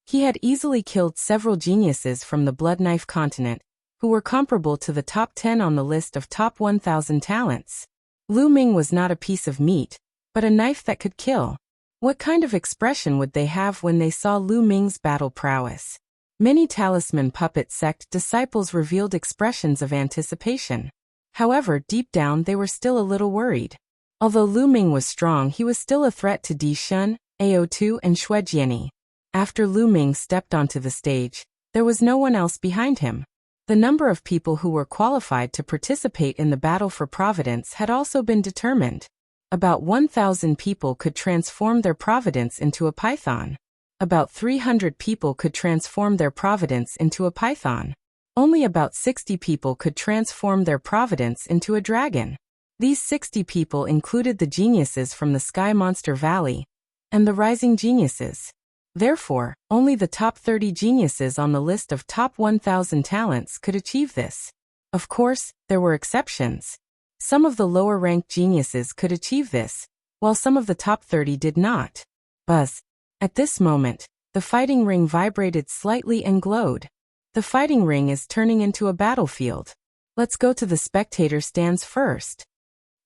He had easily killed several geniuses from the Blood Knife continent, who were comparable to the top 10 on the list of top 1,000 talents. Lu Ming was not a piece of meat, but a knife that could kill. What kind of expression would they have when they saw Lu Ming's battle prowess? Many Talisman Puppet Sect disciples revealed expressions of anticipation. However, deep down they were still a little worried. Although Lu Ming was strong, he was still a threat to Di Shun, AO2 and Shuejiani. After Lu Ming stepped onto the stage, there was no one else behind him. The number of people who were qualified to participate in the battle for Providence had also been determined. About 1,000 people could transform their Providence into a python. About 300 people could transform their Providence into a python. Only about 60 people could transform their Providence into a dragon. These 60 people included the geniuses from the Sky Monster Valley and the rising geniuses. Therefore, only the top 30 geniuses on the list of top 1,000 talents could achieve this. Of course, there were exceptions. Some of the lower-ranked geniuses could achieve this, while some of the top 30 did not. Buzz. At this moment, the fighting ring vibrated slightly and glowed. The fighting ring is turning into a battlefield. Let's go to the spectator stands first.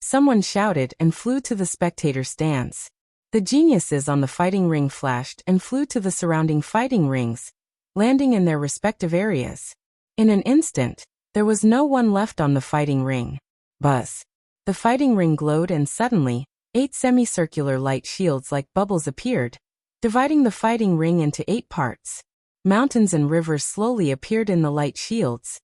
Someone shouted and flew to the spectator stands. The geniuses on the fighting ring flashed and flew to the surrounding fighting rings, landing in their respective areas. In an instant, there was no one left on the fighting ring. Buzz. The fighting ring glowed and suddenly, 8 semicircular light shields like bubbles appeared, dividing the fighting ring into 8 parts. Mountains and rivers slowly appeared in the light shields,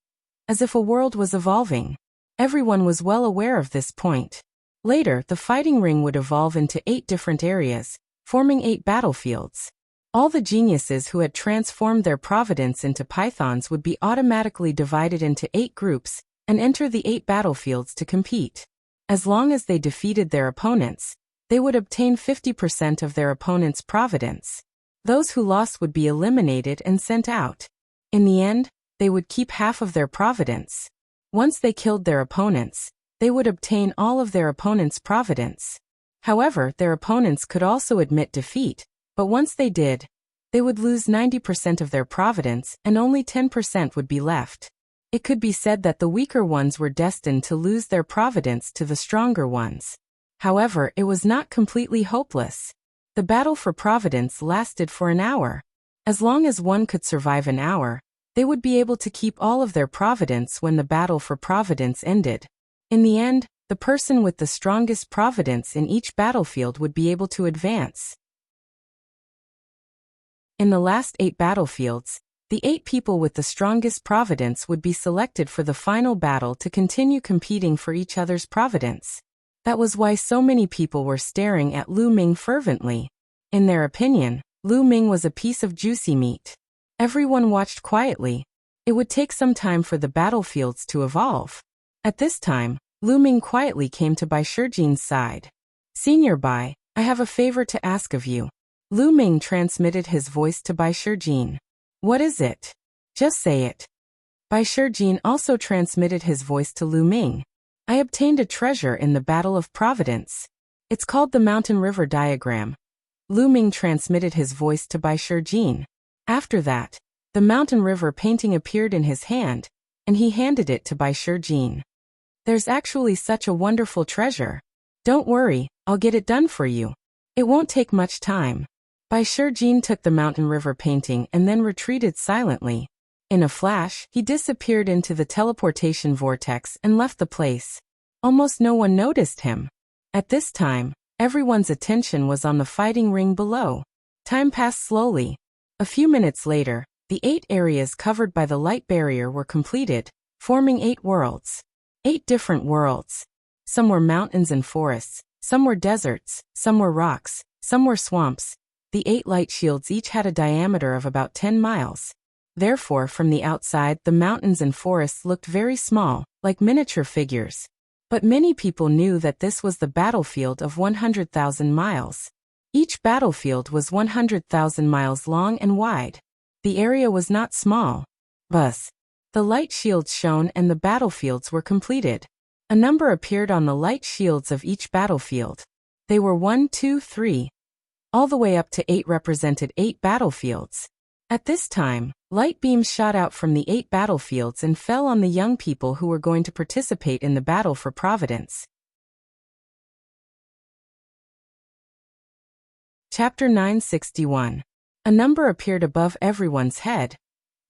as if a world was evolving. Everyone was well aware of this point. Later, the fighting ring would evolve into 8 different areas, forming 8 battlefields. All the geniuses who had transformed their Providence into pythons would be automatically divided into 8 groups and enter the 8 battlefields to compete. As long as they defeated their opponents, they would obtain 50% of their opponent's Providence. Those who lost would be eliminated and sent out. In the end, they would keep half of their Providence. Once they killed their opponents, they would obtain all of their opponents' providence. However, their opponents could also admit defeat, but once they did, they would lose 90% of their providence and only 10% would be left. It could be said that the weaker ones were destined to lose their providence to the stronger ones. However, it was not completely hopeless. The battle for providence lasted for an hour. As long as one could survive an hour, they would be able to keep all of their providence when the battle for providence ended. In the end, the person with the strongest providence in each battlefield would be able to advance. In the last 8 battlefields, the 8 people with the strongest providence would be selected for the final battle to continue competing for each other's providence. That was why so many people were staring at Lu Ming fervently. In their opinion, Lu Ming was a piece of juicy meat. Everyone watched quietly. It would take some time for the battlefields to evolve. At this time, Lu Ming quietly came to Bai Shijin's side. "Senior Bai, I have a favor to ask of you." Lu Ming transmitted his voice to Bai Shijin. "What is it? Just say it." Bai Shijin also transmitted his voice to Lu Ming. "I obtained a treasure in the Battle of Providence. It's called the Mountain River Diagram." Lu Ming transmitted his voice to Bai Shijin. After that, the mountain river painting appeared in his hand, and he handed it to Bai Shijin. "There's actually such a wonderful treasure. Don't worry, I'll get it done for you. It won't take much time." Bai Shijin took the mountain river painting and then retreated silently. In a flash, he disappeared into the teleportation vortex and left the place. Almost no one noticed him. At this time, everyone's attention was on the fighting ring below. Time passed slowly. A few minutes later, the 8 areas covered by the light barrier were completed, forming 8 worlds. 8 different worlds. Some were mountains and forests, some were deserts, some were rocks, some were swamps. The 8 light shields each had a diameter of about 10 miles. Therefore, from the outside, the mountains and forests looked very small, like miniature figures. But many people knew that this was the battlefield of 100,000 miles. Each battlefield was 100,000 miles long and wide. The area was not small. Thus, the light shields shone and the battlefields were completed. A number appeared on the light shields of each battlefield. They were 1, 2, 3. All the way up to 8 represented 8 battlefields. At this time, light beams shot out from the 8 battlefields and fell on the young people who were going to participate in the battle for providence. Chapter 961. A number appeared above everyone's head,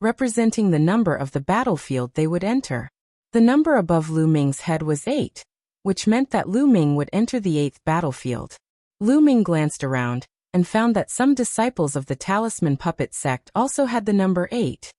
representing the number of the battlefield they would enter. The number above Lu Ming's head was 8, which meant that Lu Ming would enter the 8th battlefield. Lu Ming glanced around and found that some disciples of the Talisman Puppet sect also had the number 8.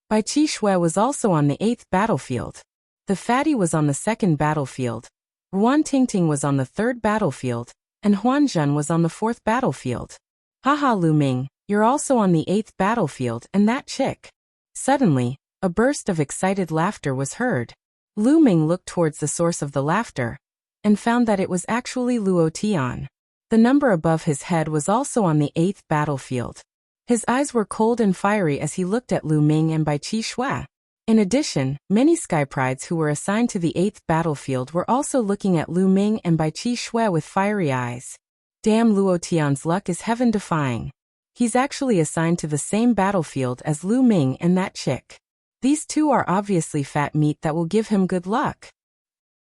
Bai Qi Shui was also on the 8th battlefield. The Fatty was on the 2nd battlefield. Ruan Tingting was on the 3rd battlefield, and Huan Zhen was on the 4th battlefield. "Haha, Lu Ming, you're also on the 8th battlefield, and that chick." Suddenly, a burst of excited laughter was heard. Lu Ming looked towards the source of the laughter and found that it was actually Luo Tian. The number above his head was also on the 8th battlefield. His eyes were cold and fiery as he looked at Lu Ming and Bai Qi Shui. In addition, many Sky Prides who were assigned to the 8th battlefield were also looking at Lu Ming and Bai Qi Shui with fiery eyes. Damn, Luo Tian's luck is heaven-defying. He's actually assigned to the same battlefield as Lu Ming and that chick. These two are obviously fat meat that will give him good luck.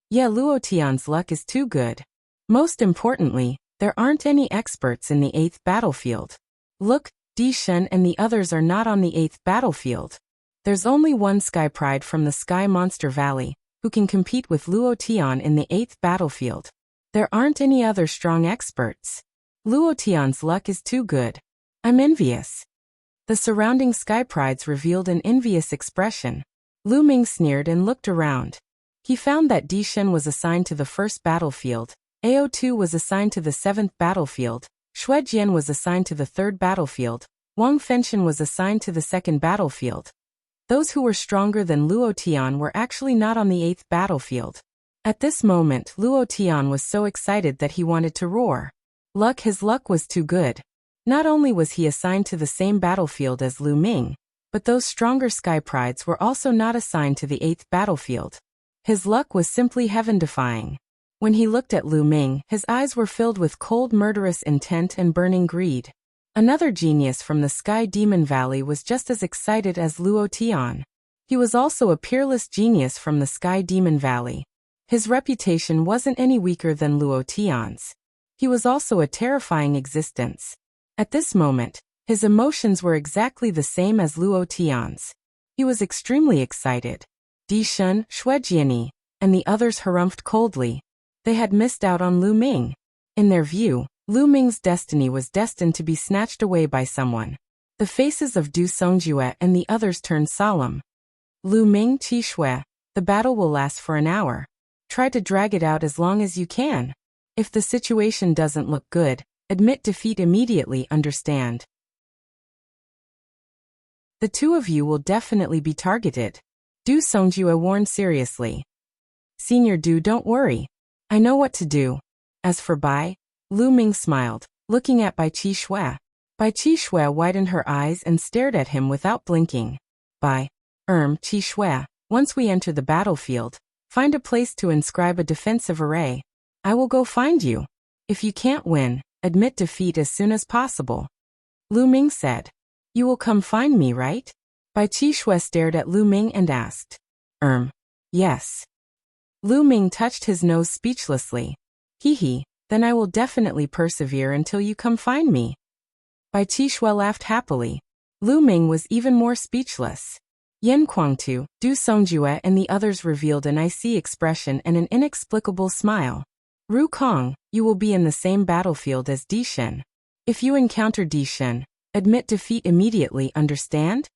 Yeah, Luo Tian's luck is too good. Most importantly, there aren't any experts in the 8th battlefield. Look, Di Shen and the others are not on the 8th battlefield. There's only one Sky Pride from the Sky Monster Valley, who can compete with Luo Tian in the 8th battlefield. There aren't any other strong experts. Luo Tian's luck is too good. I'm envious. The surrounding Sky Prides revealed an envious expression. Lu Ming sneered and looked around. He found that Di Shen was assigned to the 1st battlefield, Ao2 was assigned to the 7th battlefield, Shui Jian was assigned to the 3rd battlefield, Wang Fenshen was assigned to the 2nd battlefield. Those who were stronger than Luo Tian were actually not on the 8th battlefield. At this moment, Luo Tian was so excited that he wanted to roar. His luck was too good. Not only was he assigned to the same battlefield as Lu Ming, but those stronger Sky Prides were also not assigned to the 8th battlefield. His luck was simply heaven-defying. When he looked at Lu Ming, his eyes were filled with cold murderous intent and burning greed. Another genius from the Sky Demon Valley was just as excited as Luo Tian. He was also a peerless genius from the Sky Demon Valley. His reputation wasn't any weaker than Luo Tian's. He was also a terrifying existence. At this moment, his emotions were exactly the same as Luo Tian's. He was extremely excited. Di Shun, Shuejiani, and the others harumphed coldly. They had missed out on Lu Ming. In their view, Lu Ming's destiny was destined to be snatched away by someone. The faces of Du Songjue and the others turned solemn. Lu Ming, Qi Shui, the battle will last for an hour. Try to drag it out as long as you can. If the situation doesn't look good, admit defeat immediately, understand? The two of you will definitely be targeted. Du Songjue warned seriously. Senior Du, don't worry. I know what to do. As for Bai, Lu Ming smiled, looking at Bai Qi Shui. Bai Qi Shui widened her eyes and stared at him without blinking. Bai, Qi Shui, once we enter the battlefield, find a place to inscribe a defensive array. I will go find you. If you can't win, admit defeat as soon as possible. Lu Ming said. You will come find me, right? Bai Qi Shui stared at Lu Ming and asked. Yes. Lu Ming touched his nose speechlessly. Hee, then I will definitely persevere until you come find me. Bai Qi Shui laughed happily. Lu Ming was even more speechless. Yen Kuangtu, Du Songjue and the others revealed an icy expression and an inexplicable smile. Ru Kong, you will be in the same battlefield as Di Shen. If you encounter Di Shen, admit defeat immediately, understand?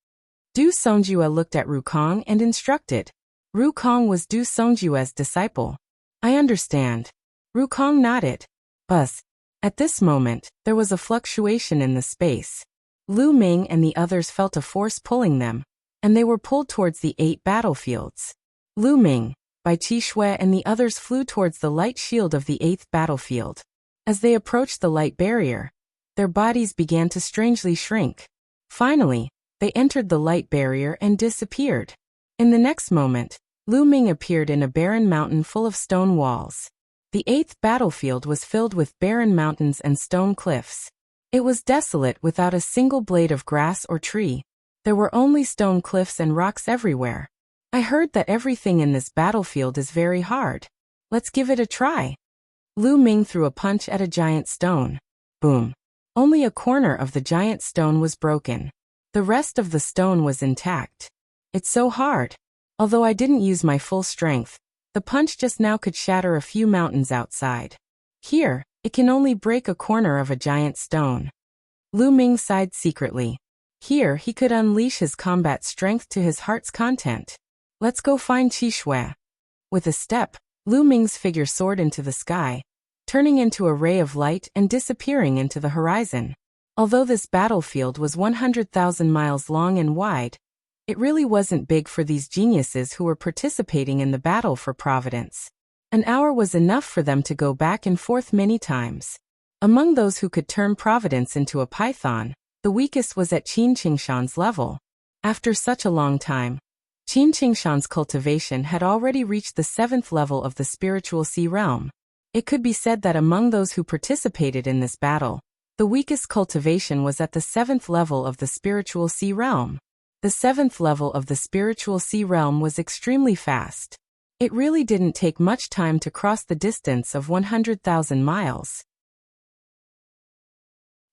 Du Songjue looked at Ru Kong and instructed. Ru Kong was Du Songjue's disciple. I understand. Ru Kong nodded. Buzz. At this moment, there was a fluctuation in the space. Lu Ming and the others felt a force pulling them, and they were pulled towards the 8 battlefields. Lu Ming, Bai Qi Shui and the others flew towards the light shield of the 8th battlefield. As they approached the light barrier, their bodies began to strangely shrink. Finally, they entered the light barrier and disappeared. In the next moment, Lu Ming appeared in a barren mountain full of stone walls. The 8th battlefield was filled with barren mountains and stone cliffs. It was desolate without a single blade of grass or tree. There were only stone cliffs and rocks everywhere. I heard that everything in this battlefield is very hard. Let's give it a try. Lu Ming threw a punch at a giant stone. Boom. Only a corner of the giant stone was broken. The rest of the stone was intact. It's so hard. Although I didn't use my full strength, the punch just now could shatter a few mountains outside. Here, it can only break a corner of a giant stone. Lu Ming sighed secretly. Here he could unleash his combat strength to his heart's content. Let's go find Qi Shui. With a step, Lu Ming's figure soared into the sky, turning into a ray of light and disappearing into the horizon. Although this battlefield was 100,000 miles long and wide, it really wasn't big for these geniuses who were participating in the battle for Providence. An hour was enough for them to go back and forth many times. Among those who could turn Providence into a python, the weakest was at Qin Qingshan's level. After such a long time, Qin Qingshan's cultivation had already reached the 7th level of the spiritual sea realm. It could be said that among those who participated in this battle, the weakest cultivation was at the 7th level of the spiritual sea realm. The 7th level of the spiritual sea realm was extremely fast. It really didn't take much time to cross the distance of 100,000 miles.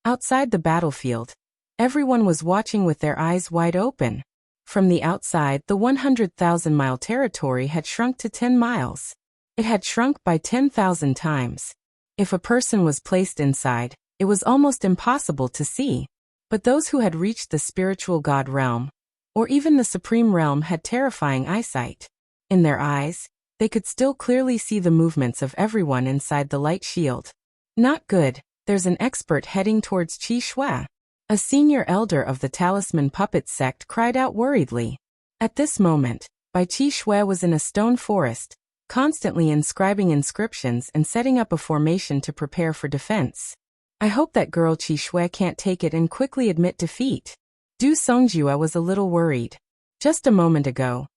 Outside the battlefield, everyone was watching with their eyes wide open. From the outside, the 100,000-mile territory had shrunk to 10 miles. It had shrunk by 10,000 times. If a person was placed inside, it was almost impossible to see. But those who had reached the spiritual god realm, or even the supreme realm, had terrifying eyesight. In their eyes, they could still clearly see the movements of everyone inside the light shield. Not good, there's an expert heading towards Qi Shui. A senior elder of the Talisman Puppet sect cried out worriedly. At this moment, Bai Qi Shui was in a stone forest, constantly inscribing inscriptions and setting up a formation to prepare for defense. I hope that girl Qi Shui can't take it and quickly admit defeat. Du Songjue was a little worried. Just a moment ago,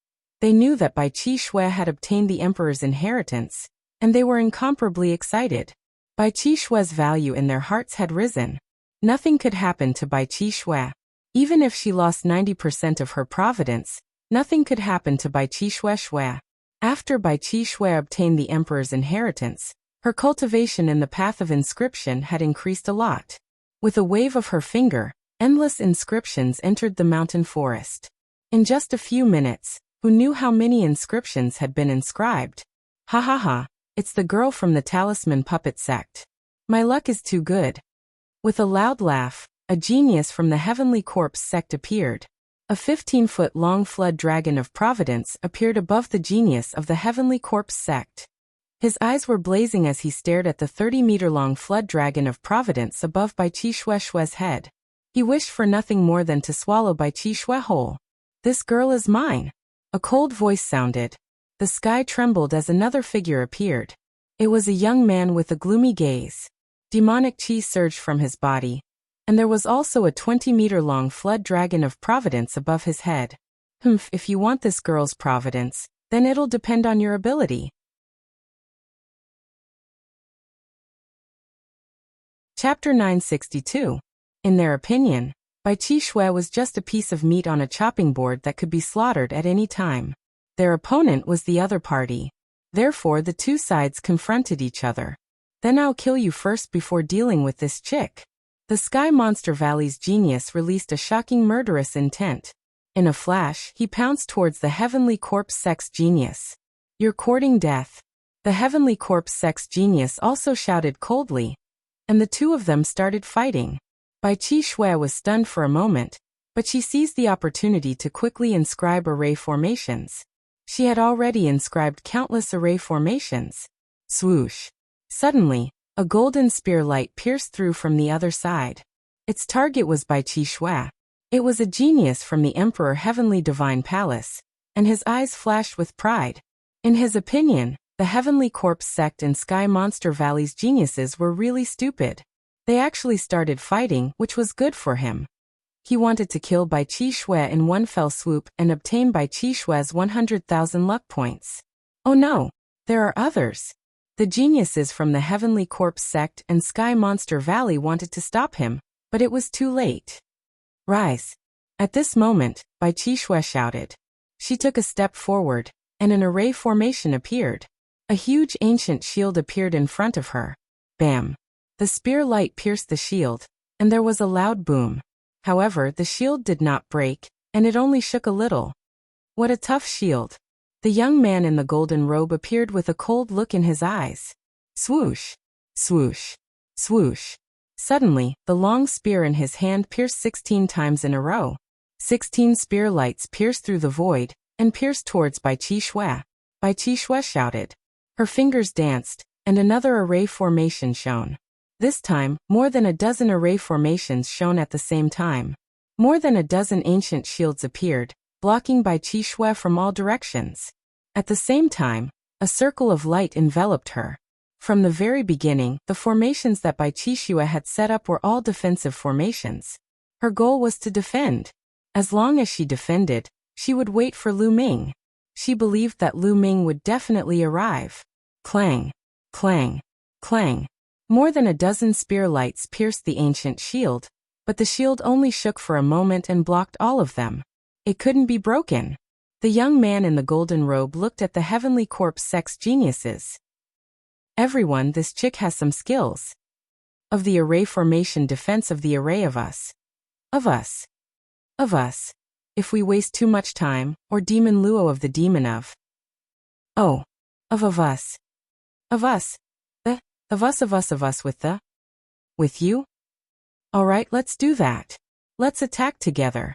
They knew that Bai Qi Shui had obtained the emperor's inheritance, and they were incomparably excited. Bai Qi Shui's value in their hearts had risen. Nothing could happen to Bai Qi Shui. Even if she lost 90% of her providence, nothing could happen to Bai Qi Shui. After Bai Qi Shui obtained the emperor's inheritance, her cultivation in the path of inscription had increased a lot. With a wave of her finger, endless inscriptions entered the mountain forest. In just a few minutes, who knew how many inscriptions had been inscribed? Ha ha ha, it's the girl from the talisman puppet sect. My luck is too good. With a loud laugh, a genius from the heavenly corpse sect appeared. A 15-foot-long flood dragon of providence appeared above the genius of the heavenly corpse sect. His eyes were blazing as he stared at the 30-meter-long flood dragon of providence above Bai Qi Shui's head. He wished for nothing more than to swallow Bai Qi Shui whole. This girl is mine. A cold voice sounded. The sky trembled as another figure appeared. It was a young man with a gloomy gaze. Demonic qi surged from his body, and there was also a 20-meter-long flood dragon of providence above his head. If you want this girl's providence, then it'll depend on your ability. Chapter 962. In their opinion, Bai Qi Shui was just a piece of meat on a chopping board that could be slaughtered at any time. Their opponent was the other party. Therefore, the two sides confronted each other. Then I'll kill you first before dealing with this chick. The Sky Monster Valley's genius released a shocking murderous intent. In a flash, he pounced towards the Heavenly Corpse Sex genius. You're courting death. The Heavenly Corpse Sex genius also shouted coldly, and the two of them started fighting. Bai Qi Shui was stunned for a moment, but she seized the opportunity to quickly inscribe array formations. She had already inscribed countless array formations. Swoosh. Suddenly, a golden spear light pierced through from the other side. Its target was Bai Qi Shui. It was a genius from the Emperor Heavenly Divine Palace, and his eyes flashed with pride. In his opinion, the Heavenly Corpse Sect and Sky Monster Valley's geniuses were really stupid. They actually started fighting, which was good for him. He wanted to kill Bai Qi Shui in one fell swoop and obtain Bai Qi Shui's 100,000 luck points. Oh no, there are others. The geniuses from the Heavenly Corpse Sect and Sky Monster Valley wanted to stop him, but it was too late. Rise. At this moment, Bai Qi Shui shouted. She took a step forward, and an array formation appeared. A huge ancient shield appeared in front of her. Bam. The spear light pierced the shield, and there was a loud boom. However, the shield did not break, and it only shook a little. What a tough shield. The young man in the golden robe appeared with a cold look in his eyes. Swoosh. Swoosh. Swoosh. Suddenly, the long spear in his hand pierced 16 times in a row. 16 spear lights pierced through the void, and pierced towards Bai Qi Shui. Bai Qi Shui shouted. Her fingers danced, and another array formation shone. This time, more than a dozen array formations shone at the same time. More than a dozen ancient shields appeared, blocking Bai Qi Shui from all directions. At the same time, a circle of light enveloped her. From the very beginning, the formations that Bai Qi Shui had set up were all defensive formations. Her goal was to defend. As long as she defended, she would wait for Lu Ming. She believed that Lu Ming would definitely arrive. Clang, clang, clang. More than a dozen spear lights pierced the ancient shield, but the shield only shook for a moment and blocked all of them. It couldn't be broken. The young man in the golden robe looked at the Heavenly Corpse Sex geniuses. Everyone, this chick has some skills. Of the array formation defense of the array of us. Of us. Of us. If we waste too much time, or demon luo of the demon of. Oh. Of us. Of us. Of us with the. With you? Alright, let's do that. Let's attack together.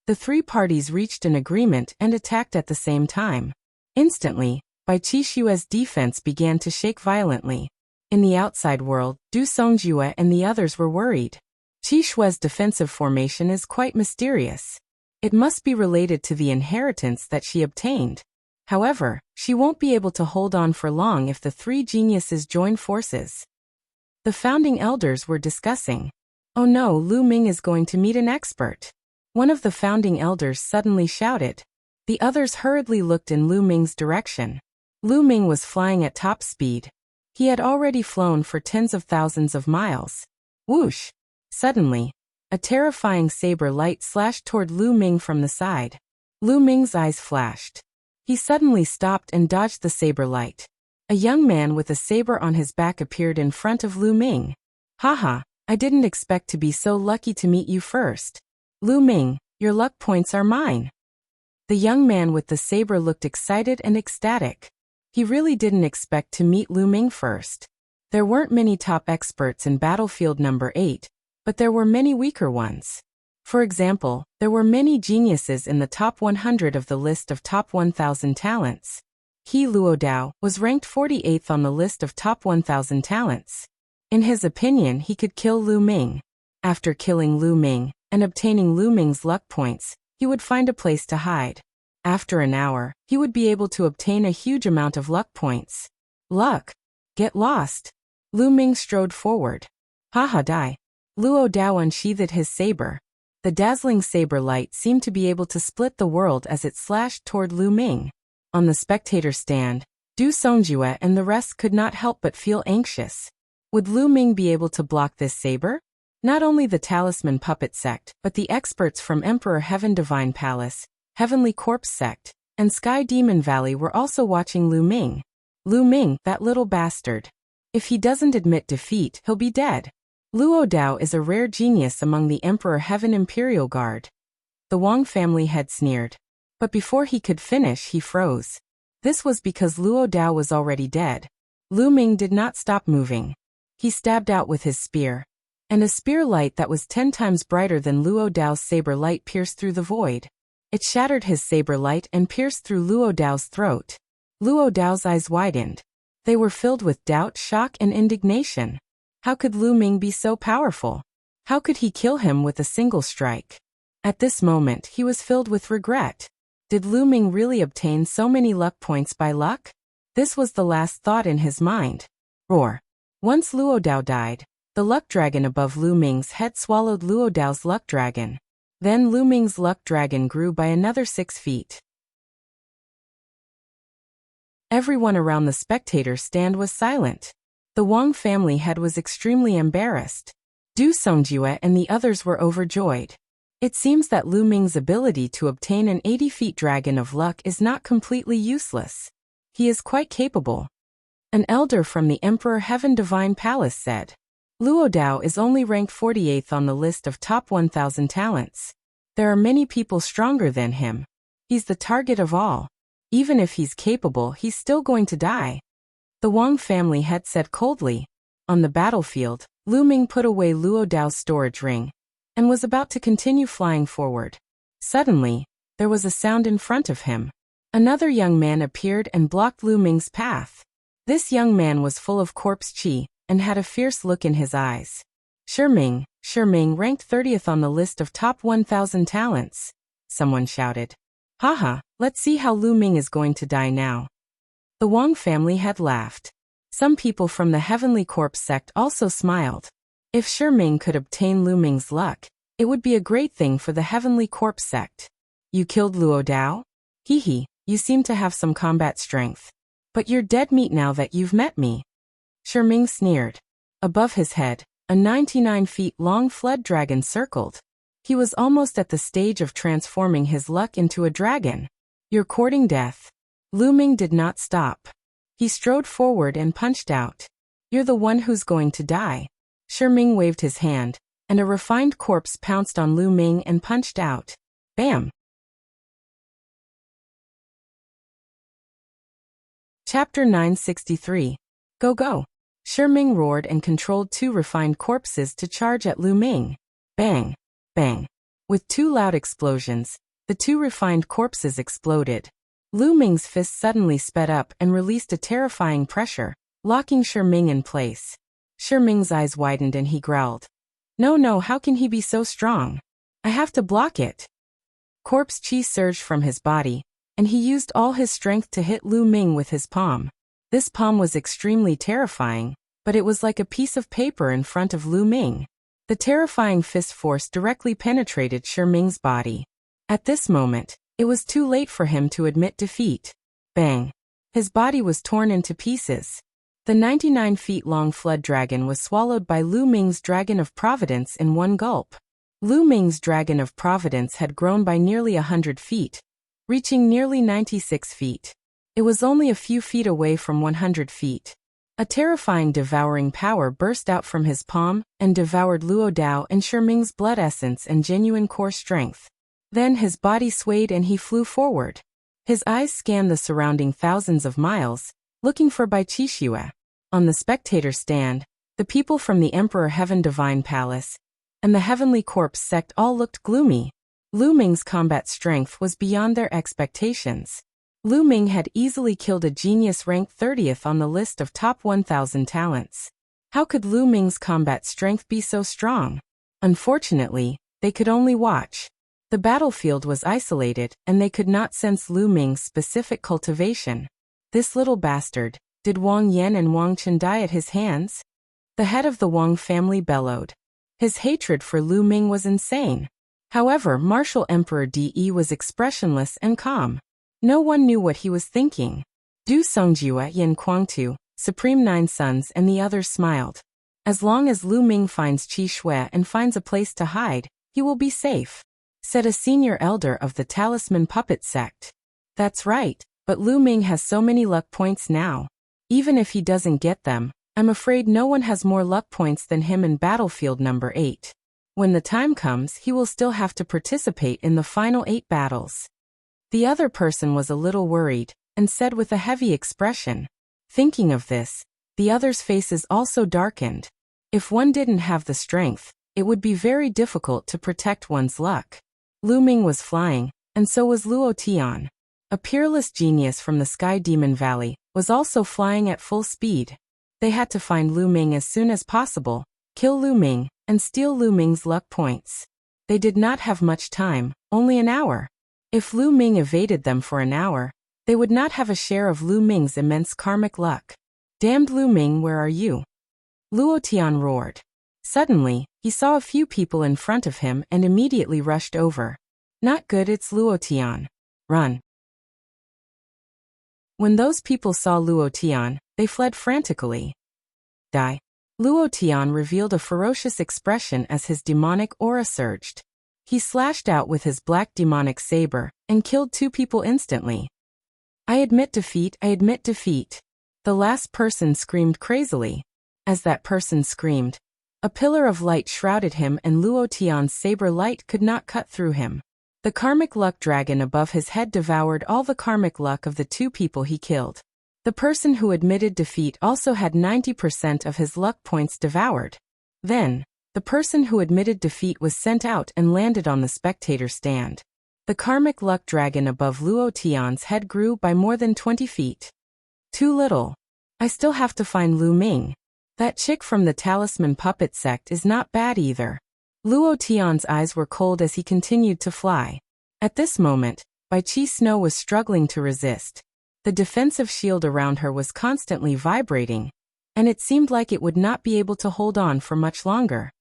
The three parties reached an agreement and attacked at the same time. Instantly, Bai Qi Shui's defense began to shake violently. In the outside world, Du Songjue and the others were worried. Qi Shui's defensive formation is quite mysterious. It must be related to the inheritance that she obtained. However, she won't be able to hold on for long if the three geniuses join forces. The founding elders were discussing. Oh no, Lu Ming is going to meet an expert. One of the founding elders suddenly shouted. The others hurriedly looked in Lu Ming's direction. Lu Ming was flying at top speed. He had already flown for tens of thousands of miles. Whoosh! Suddenly, a terrifying saber light slashed toward Lu Ming from the side. Lu Ming's eyes flashed. He suddenly stopped and dodged the saber light. A young man with a saber on his back appeared in front of Lu Ming. Haha, I didn't expect to be so lucky to meet you first. Lu Ming, your luck points are mine. The young man with the saber looked excited and ecstatic. He really didn't expect to meet Lu Ming first. There weren't many top experts in battlefield number 8, but there were many weaker ones. For example, there were many geniuses in the top 100 of the list of top 1,000 talents. He Luo Dao was ranked 48th on the list of top 1,000 talents. In his opinion, he could kill Lu Ming. After killing Lu Ming and obtaining Lu Ming's luck points, he would find a place to hide. After an hour, he would be able to obtain a huge amount of luck points. Luck. Get lost. Lu Ming strode forward. Haha die. Luo Dao unsheathed his saber. The dazzling saber light seemed to be able to split the world as it slashed toward Lu Ming. On the spectator stand, Du Songjue and the rest could not help but feel anxious. Would Lu Ming be able to block this saber? Not only the Talisman Puppet Sect, but the experts from Emperor Heaven Divine Palace, Heavenly Corpse Sect, and Sky Demon Valley were also watching Lu Ming. Lu Ming, that little bastard. If he doesn't admit defeat, he'll be dead. Luo Dao is a rare genius among the Emperor Heaven Imperial Guard. The Wang family had sneered. But before he could finish, he froze. This was because Luo Dao was already dead. Lu Ming did not stop moving. He stabbed out with his spear. And a spear light that was 10 times brighter than Luo Dao's saber light pierced through the void. It shattered his saber light and pierced through Luo Dao's throat. Luo Dao's eyes widened. They were filled with doubt, shock, and indignation. How could Lu Ming be so powerful? How could he kill him with a single strike? At this moment, he was filled with regret. Did Lu Ming really obtain so many luck points by luck? This was the last thought in his mind. Roar. Once Luo Dao died, the luck dragon above Lu Ming's head swallowed Luo Dao's luck dragon. Then Lu Ming's luck dragon grew by another 6 feet. Everyone around the spectator stand was silent. The Wang family head was extremely embarrassed. Du Songjue and the others were overjoyed. It seems that Lu Ming's ability to obtain an 80-feet dragon of luck is not completely useless. He is quite capable. An elder from the Emperor Heaven Divine Palace said. Luo Dao is only ranked 48th on the list of top 1,000 talents. There are many people stronger than him. He's the target of all. Even if he's capable, he's still going to die. The Wang family head said coldly. On the battlefield, Lu Ming put away Luo Dao's storage ring and was about to continue flying forward. Suddenly, there was a sound in front of him. Another young man appeared and blocked Lu Ming's path. This young man was full of corpse chi and had a fierce look in his eyes. Shi Ming ranked 30th on the list of top 1,000 talents. Someone shouted. Haha, let's see how Lu Ming is going to die now. The Wang family had laughed. Some people from the Heavenly Corpse sect also smiled. If Shi Ming could obtain Lu Ming's luck, it would be a great thing for the Heavenly Corpse sect. You killed Luo Dao? Hee, you seem to have some combat strength. But you're dead meat now that you've met me. Shi Ming sneered. Above his head, a 99 feet long flood dragon circled. He was almost at the stage of transforming his luck into a dragon. You're courting death. Lu Ming did not stop. He strode forward and punched out. You're the one who's going to die. Shi Ming waved his hand, and a refined corpse pounced on Lu Ming and punched out. Bam! Chapter 963. Go go! Shi Ming roared and controlled 2 refined corpses to charge at Lu Ming. Bang! Bang! With 2 loud explosions, the 2 refined corpses exploded. Lu Ming's fist suddenly sped up and released a terrifying pressure, locking Shi Ming in place. Shi Ming's eyes widened and he growled. No, how can he be so strong? I have to block it. Corpse chi surged from his body, and he used all his strength to hit Lu Ming with his palm. This palm was extremely terrifying, but it was like a piece of paper in front of Lu Ming. The terrifying fist force directly penetrated Shi Ming's body. At this moment, it was too late for him to admit defeat. Bang! His body was torn into pieces. The 99 feet long flood dragon was swallowed by Lu Ming's Dragon of Providence in one gulp. Lu Ming's Dragon of Providence had grown by nearly 100 feet, reaching nearly 96 feet. It was only a few feet away from 100 feet. A terrifying devouring power burst out from his palm and devoured Luo Dao and Shi Ming's blood essence and genuine core strength. Then his body swayed and he flew forward. His eyes scanned the surrounding thousands of miles, looking for Bai Qixue. On the spectator stand, the people from the Emperor Heaven Divine Palace and the Heavenly Corpse sect all looked gloomy. Lu Ming's combat strength was beyond their expectations. Lu Ming had easily killed a genius ranked 30th on the list of top 1,000 talents. How could Lu Ming's combat strength be so strong? Unfortunately, they could only watch. The battlefield was isolated, and they could not sense Lu Ming's specific cultivation. This little bastard, did Wang Yan and Wang Chen die at his hands? The head of the Wang family bellowed. His hatred for Lu Ming was insane. However, Martial Emperor De was expressionless and calm. No one knew what he was thinking. Du Songjue, Yin Kuangtu, Supreme Nine Sons and the others smiled. As long as Lu Ming finds Qi Shui and finds a place to hide, he will be safe, said a senior elder of the Talisman Puppet sect. That's right, but Lu Ming has so many luck points now. Even if he doesn't get them, I'm afraid no one has more luck points than him in battlefield number 8. When the time comes, he will still have to participate in the final 8 battles. The other person was a little worried, and said with a heavy expression. Thinking of this, the others' faces also darkened. If one didn't have the strength, it would be very difficult to protect one's luck. Lu Ming was flying, and so was Luo Tian. A peerless genius from the Sky Demon Valley was also flying at full speed. They had to find Lu Ming as soon as possible, kill Lu Ming, and steal Lu Ming's luck points. They did not have much time, only an hour. If Lu Ming evaded them for an hour, they would not have a share of Lu Ming's immense karmic luck. Damned Lu Ming, where are you? Luo Tian roared. Suddenly, he saw a few people in front of him and immediately rushed over. Not good, it's Luo Tian. Run. When those people saw Luo Tian, they fled frantically. Die. Luo Tian revealed a ferocious expression as his demonic aura surged. He slashed out with his black demonic saber and killed 2 people instantly. I admit defeat, I admit defeat. The last person screamed crazily. As that person screamed, a pillar of light shrouded him and Luo Tian's saber light could not cut through him. The karmic luck dragon above his head devoured all the karmic luck of the 2 people he killed. The person who admitted defeat also had 90% of his luck points devoured. Then, the person who admitted defeat was sent out and landed on the spectator stand. The karmic luck dragon above Luo Tian's head grew by more than 20 feet. Too little. I still have to find Lu Ming. That chick from the Talisman Puppet sect is not bad either. Luo Tian's eyes were cold as he continued to fly. At this moment, Bai Qi Snow was struggling to resist. The defensive shield around her was constantly vibrating, and it seemed like it would not be able to hold on for much longer.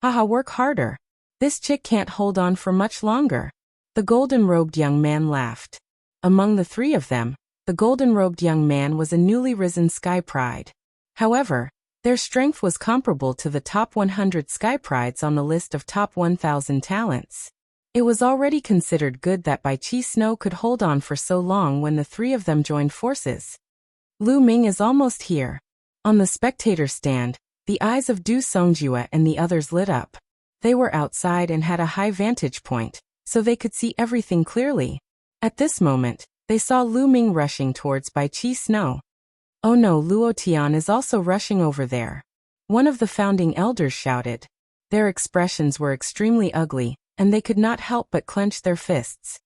Haha, work harder. This chick can't hold on for much longer. The golden-robed young man laughed. Among the 3 of them, the golden-robed young man was a newly risen Sky Pride. However, their strength was comparable to the top 100 Sky Prides on the list of top 1,000 talents. It was already considered good that Bai Qi Snow could hold on for so long when the 3 of them joined forces. Lu Ming is almost here. On the spectator stand, the eyes of Du Songjue and the others lit up. They were outside and had a high vantage point, so they could see everything clearly. At this moment, they saw Lu Ming rushing towards Bai Qi Snow. Oh no, Luo Tian is also rushing over there. One of the founding elders shouted. Their expressions were extremely ugly, and they could not help but clench their fists.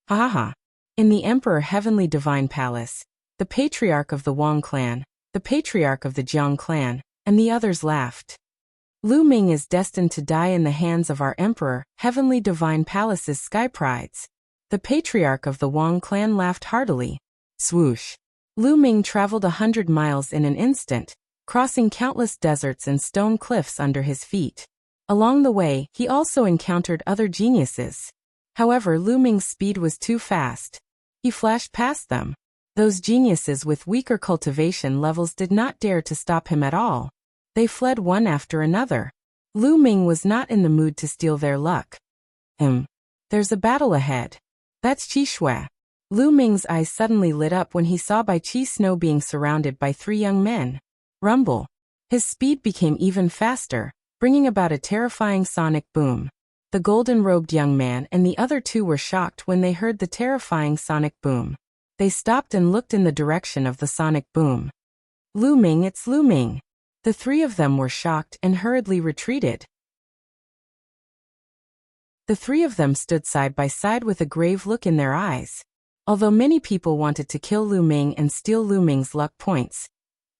Ha ha ha. In the Emperor Heavenly Divine Palace, the patriarch of the Wang clan, the patriarch of the Jiang clan, and the others laughed. Lu Ming is destined to die in the hands of our Emperor Heavenly Divine Palace's Sky Prides. The patriarch of the Wang clan laughed heartily. Swoosh. Lu Ming traveled 100 miles in an instant, crossing countless deserts and stone cliffs under his feet. Along the way, he also encountered other geniuses. However, Lu Ming's speed was too fast. He flashed past them. Those geniuses with weaker cultivation levels did not dare to stop him at all. They fled one after another. Lu Ming was not in the mood to steal their luck. There's a battle ahead. That's Qi Shui. Lu Ming's eyes suddenly lit up when he saw Bai Qi Snow being surrounded by 3 young men. Rumble. His speed became even faster, bringing about a terrifying sonic boom. The golden-robed young man and the other 2 were shocked when they heard the terrifying sonic boom. They stopped and looked in the direction of the sonic boom. Lu Ming, it's Lu Ming. The 3 of them were shocked and hurriedly retreated. The 3 of them stood side by side with a grave look in their eyes. Although many people wanted to kill Lu Ming and steal Lu Ming's luck points,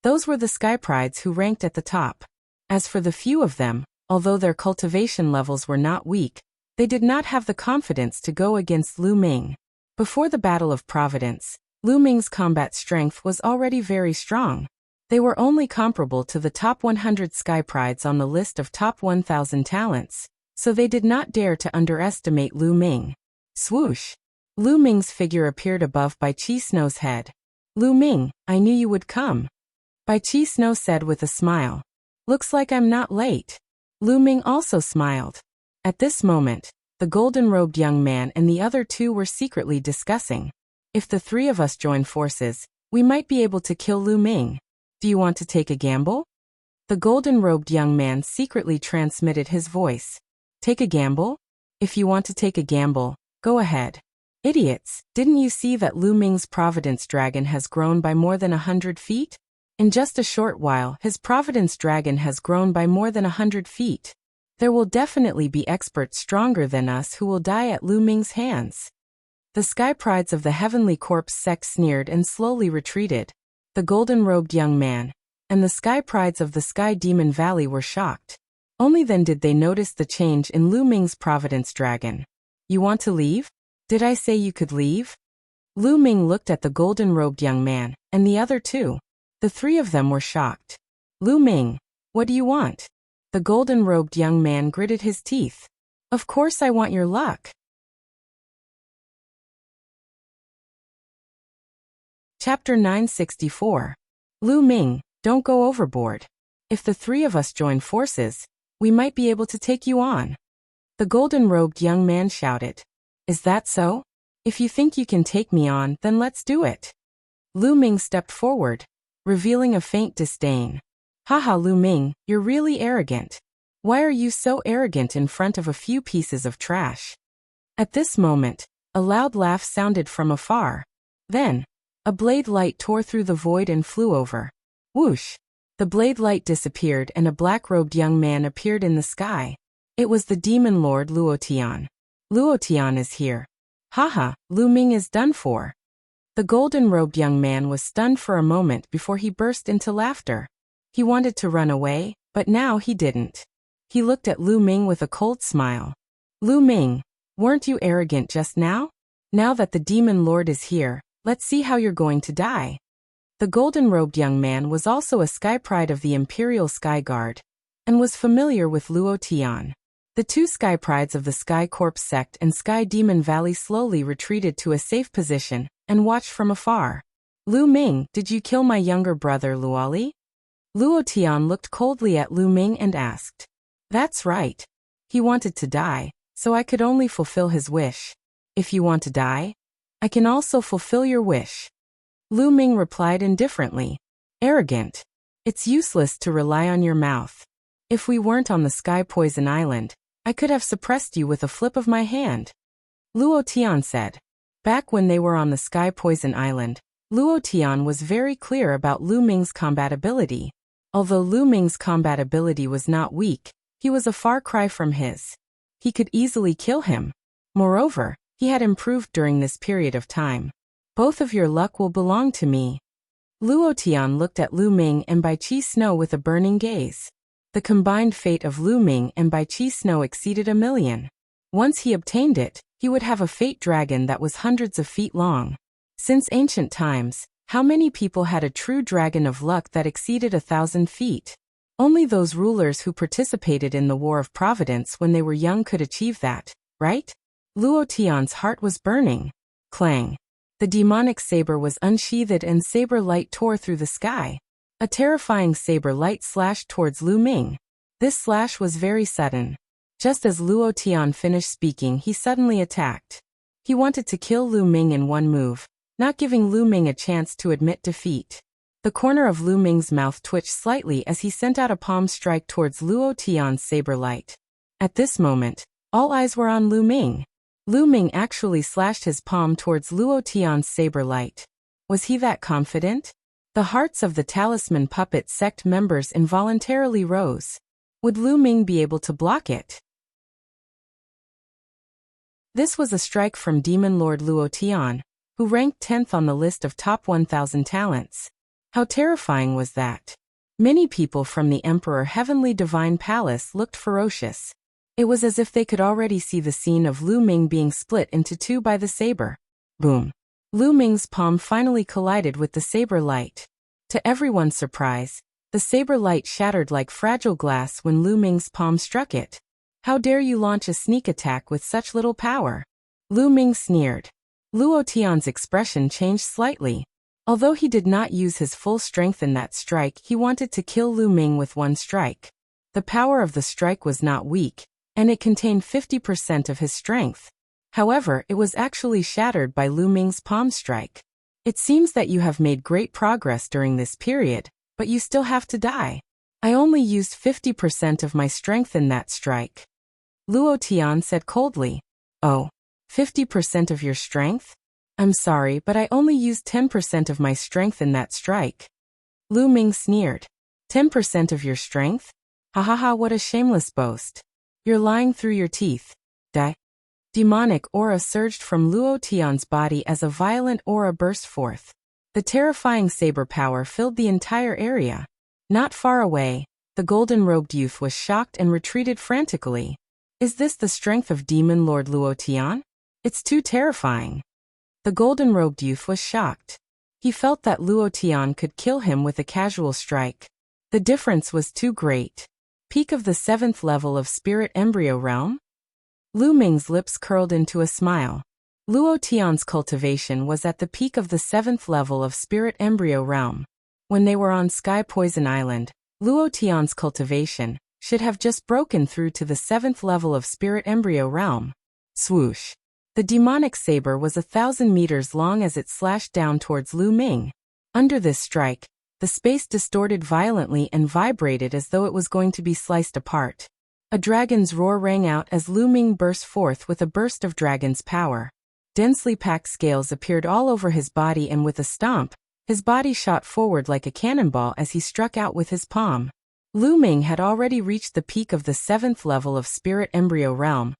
those were the Sky Prides who ranked at the top. As for the few of them, although their cultivation levels were not weak, they did not have the confidence to go against Lu Ming. Before the Battle of Providence, Lu Ming's combat strength was already very strong. They were only comparable to the top 100 Sky Prides on the list of top 1,000 talents, so they did not dare to underestimate Lu Ming. Swoosh! Lu Ming's figure appeared above Bai Qi Snow's head. Lu Ming, I knew you would come. Bai Qi Snow said with a smile. Looks like I'm not late. Lu Ming also smiled. At this moment, the golden-robed young man and the other 2 were secretly discussing. If the 3 of us join forces, we might be able to kill Lu Ming. Do you want to take a gamble? The golden-robed young man secretly transmitted his voice. Take a gamble? If you want to take a gamble, go ahead. Idiots, didn't you see that Lu Ming's Providence Dragon has grown by more than 100 feet? In just a short while, his Providence Dragon has grown by more than 100 feet. There will definitely be experts stronger than us who will die at Lu Ming's hands. The Sky Prides of the Heavenly Corpse sect sneered and slowly retreated. The golden-robed young man and the Sky Prides of the Sky Demon Valley were shocked. Only then did they notice the change in Lu Ming's Providence Dragon. You want to leave? Did I say you could leave? Lu Ming looked at the golden-robed young man and the other 2. The 3 of them were shocked. Lu Ming, what do you want? The golden-robed young man gritted his teeth. Of course I want your luck. Chapter 964. Lu Ming, don't go overboard. If the 3 of us join forces, we might be able to take you on. The golden-robed young man shouted. Is that so? If you think you can take me on, then let's do it. Lu Ming stepped forward, revealing a faint disdain. Haha, Lu Ming, you're really arrogant. Why are you so arrogant in front of a few pieces of trash? At this moment, a loud laugh sounded from afar. Then, a blade light tore through the void and flew over. Whoosh! The blade light disappeared and a black-robed young man appeared in the sky. It was the demon lord Luotian. Luotian is here. Haha, Lu Ming is done for. The golden-robed young man was stunned for a moment before he burst into laughter. He wanted to run away, but now he didn't. He looked at Lu Ming with a cold smile. Lu Ming, weren't you arrogant just now? Now that the demon lord is here, let's see how you're going to die. The golden-robed young man was also a Sky Pride of the Imperial Sky Guard, and was familiar with Luotian. The 2 Sky Prides of the Sky Corpse sect and Sky Demon Valley slowly retreated to a safe position, and watched from afar. Lu Ming, did you kill my younger brother Luoli? Luotian looked coldly at Lu Ming and asked. That's right. He wanted to die, so I could only fulfill his wish. If you want to die, I can also fulfill your wish. Lu Ming replied indifferently. Arrogant. It's useless to rely on your mouth. If we weren't on the Sky Poison Island, I could have suppressed you with a flip of my hand. Luotian said. Back when they were on the Sky Poison Island, Luotian was very clear about Lu Ming's combat ability. Although Lu Ming's combat ability was not weak, he was a far cry from his. He could easily kill him. Moreover, he had improved during this period of time. Both of your luck will belong to me. Luotian looked at Lu Ming and Bai Qi Snow with a burning gaze. The combined fate of Lu Ming and Bai Qi Snow exceeded 1,000,000. Once he obtained it, he would have a fate dragon that was hundreds of feet long. Since ancient times, how many people had a true dragon of luck that exceeded 1,000 feet? Only those rulers who participated in the War of Providence when they were young could achieve that, right? Luo Tian's heart was burning. Clang. The demonic saber was unsheathed and saber light tore through the sky. A terrifying saber light slashed towards Lu Ming. This slash was very sudden. Just as Luo Tian finished speaking, he suddenly attacked. He wanted to kill Lu Ming in one move, not giving Lu Ming a chance to admit defeat. The corner of Lu Ming's mouth twitched slightly as he sent out a palm strike towards Luo Tian's saber light. At this moment, all eyes were on Lu Ming. Lu Ming actually slashed his palm towards Luo Tian's saber light. Was he that confident? The hearts of the Talisman Puppet sect members involuntarily rose. Would Lu Ming be able to block it? This was a strike from Demon Lord Luo Tian, who ranked 10th on the list of top 1,000 talents. How terrifying was that? Many people from the Emperor Heavenly Divine Palace looked ferocious. It was as if they could already see the scene of Lu Ming being split into two by the saber. Boom. Lu Ming's palm finally collided with the saber light. To everyone's surprise, the saber light shattered like fragile glass when Lu Ming's palm struck it. How dare you launch a sneak attack with such little power? Lu Ming sneered. Luo Tian's expression changed slightly. Although he did not use his full strength in that strike, he wanted to kill Lu Ming with one strike. The power of the strike was not weak, and it contained 50% of his strength. However, it was actually shattered by Lu Ming's palm strike. It seems that you have made great progress during this period, but you still have to die. I only used 50% of my strength in that strike. Luo Tian said coldly. Oh, 50% of your strength? I'm sorry, but I only used 10% of my strength in that strike. Lu Ming sneered. 10% of your strength? Ha ha ha, what a shameless boast. You're lying through your teeth. Demonic aura surged from Luo Tian's body as a violent aura burst forth. The terrifying saber power filled the entire area. Not far away, the golden-robed youth was shocked and retreated frantically. Is this the strength of Demon Lord Luo Tian? It's too terrifying. The golden-robed youth was shocked. He felt that Luo Tian could kill him with a casual strike. The difference was too great. Peak of the 7th level of Spirit Embryo Realm? Lu Ming's lips curled into a smile. Luo Tian's cultivation was at the peak of the 7th level of Spirit Embryo Realm. When they were on Sky Poison Island, Luo Tian's cultivation should have just broken through to the 7th level of Spirit Embryo Realm. Swoosh. The demonic saber was 1,000 meters long as it slashed down towards Lu Ming. Under this strike, the space distorted violently and vibrated as though it was going to be sliced apart. A dragon's roar rang out as Lu Ming burst forth with a burst of dragon's power. Densely packed scales appeared all over his body, and with a stomp, his body shot forward like a cannonball as he struck out with his palm. Lu Ming had already reached the peak of the 7th level of Spirit Embryo Realm,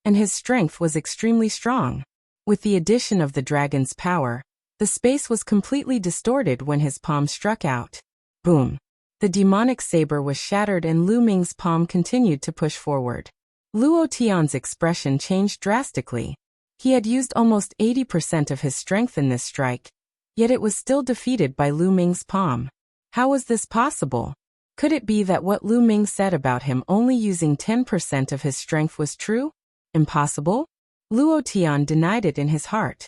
and his strength was extremely strong. With the addition of the dragon's power, the space was completely distorted when his palm struck out. Boom. The demonic saber was shattered and Lu Ming's palm continued to push forward. Luo Tian's expression changed drastically. He had used almost 80% of his strength in this strike, yet it was still defeated by Lu Ming's palm. How was this possible? Could it be that what Lu Ming said about him only using 10% of his strength was true? Impossible? Luo Tian denied it in his heart.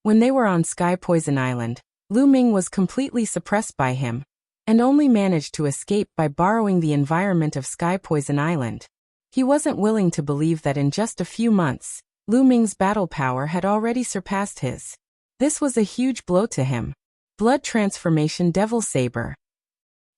When they were on Sky Poison Island, Lu Ming was completely suppressed by him, and only managed to escape by borrowing the environment of Sky Poison Island. He wasn't willing to believe that in just a few months, Lu Ming's battle power had already surpassed his. This was a huge blow to him. Blood Transformation Devil Saber.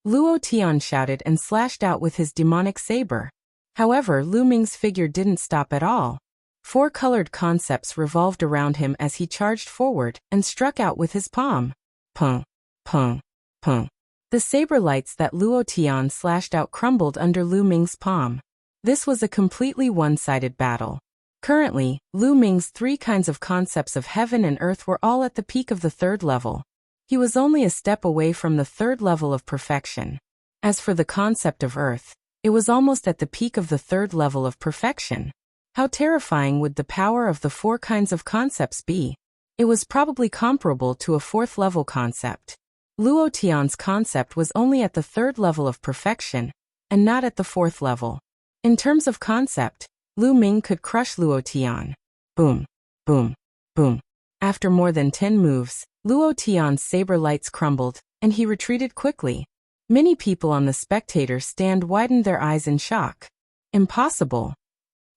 Luo Tian shouted and slashed out with his demonic saber. However, Lu Ming's figure didn't stop at all. 4 colored concepts revolved around him as he charged forward and struck out with his palm. Pung, pung, pung. The saber lights that Luo Tian slashed out crumbled under Lu Ming's palm. This was a completely one-sided battle. Currently, Lu Ming's 3 kinds of concepts of heaven and earth were all at the peak of the 3rd level. He was only a step away from the 3rd level of perfection. As for the concept of earth, it was almost at the peak of the 3rd level of perfection. How terrifying would the power of the 4 kinds of concepts be? It was probably comparable to a 4th level concept. Luo Tian's concept was only at the 3rd level of perfection, and not at the 4th level. In terms of concept, Lu Ming could crush Luo Tian. Boom, boom, boom. After more than 10 moves, Luo Tian's saber lights crumbled, and he retreated quickly. Many people on the spectator stand widened their eyes in shock. Impossible.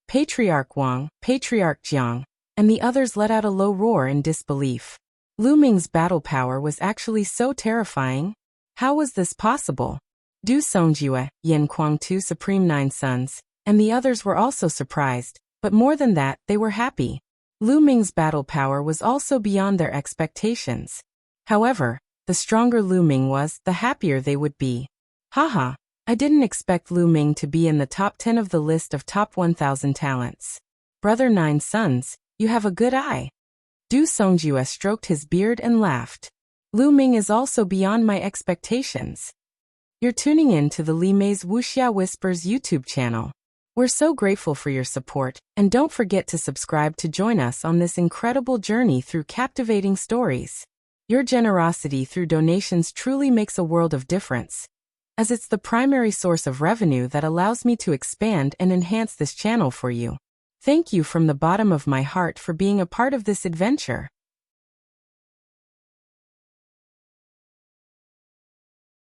Patriarch Wang, Patriarch Jiang, and the others let out a low roar in disbelief. Lu Ming's battle power was actually so terrifying. How was this possible? Du Songjue, Yin Kuang, 2 Supreme 9 Sons, and the others were also surprised, but more than that, they were happy. Lu Ming's battle power was also beyond their expectations. However, the stronger Lu Ming was, the happier they would be. Haha, I didn't expect Lu Ming to be in the top 10 of the list of top 1,000 talents. Brother 9 Sons, you have a good eye. Du Songjue stroked his beard and laughed. Lu Ming is also beyond my expectations. You're tuning in to the Li Mei's Wuxia Whispers YouTube channel. We're so grateful for your support, and don't forget to subscribe to join us on this incredible journey through captivating stories. Your generosity through donations truly makes a world of difference, as it's the primary source of revenue that allows me to expand and enhance this channel for you. Thank you from the bottom of my heart for being a part of this adventure.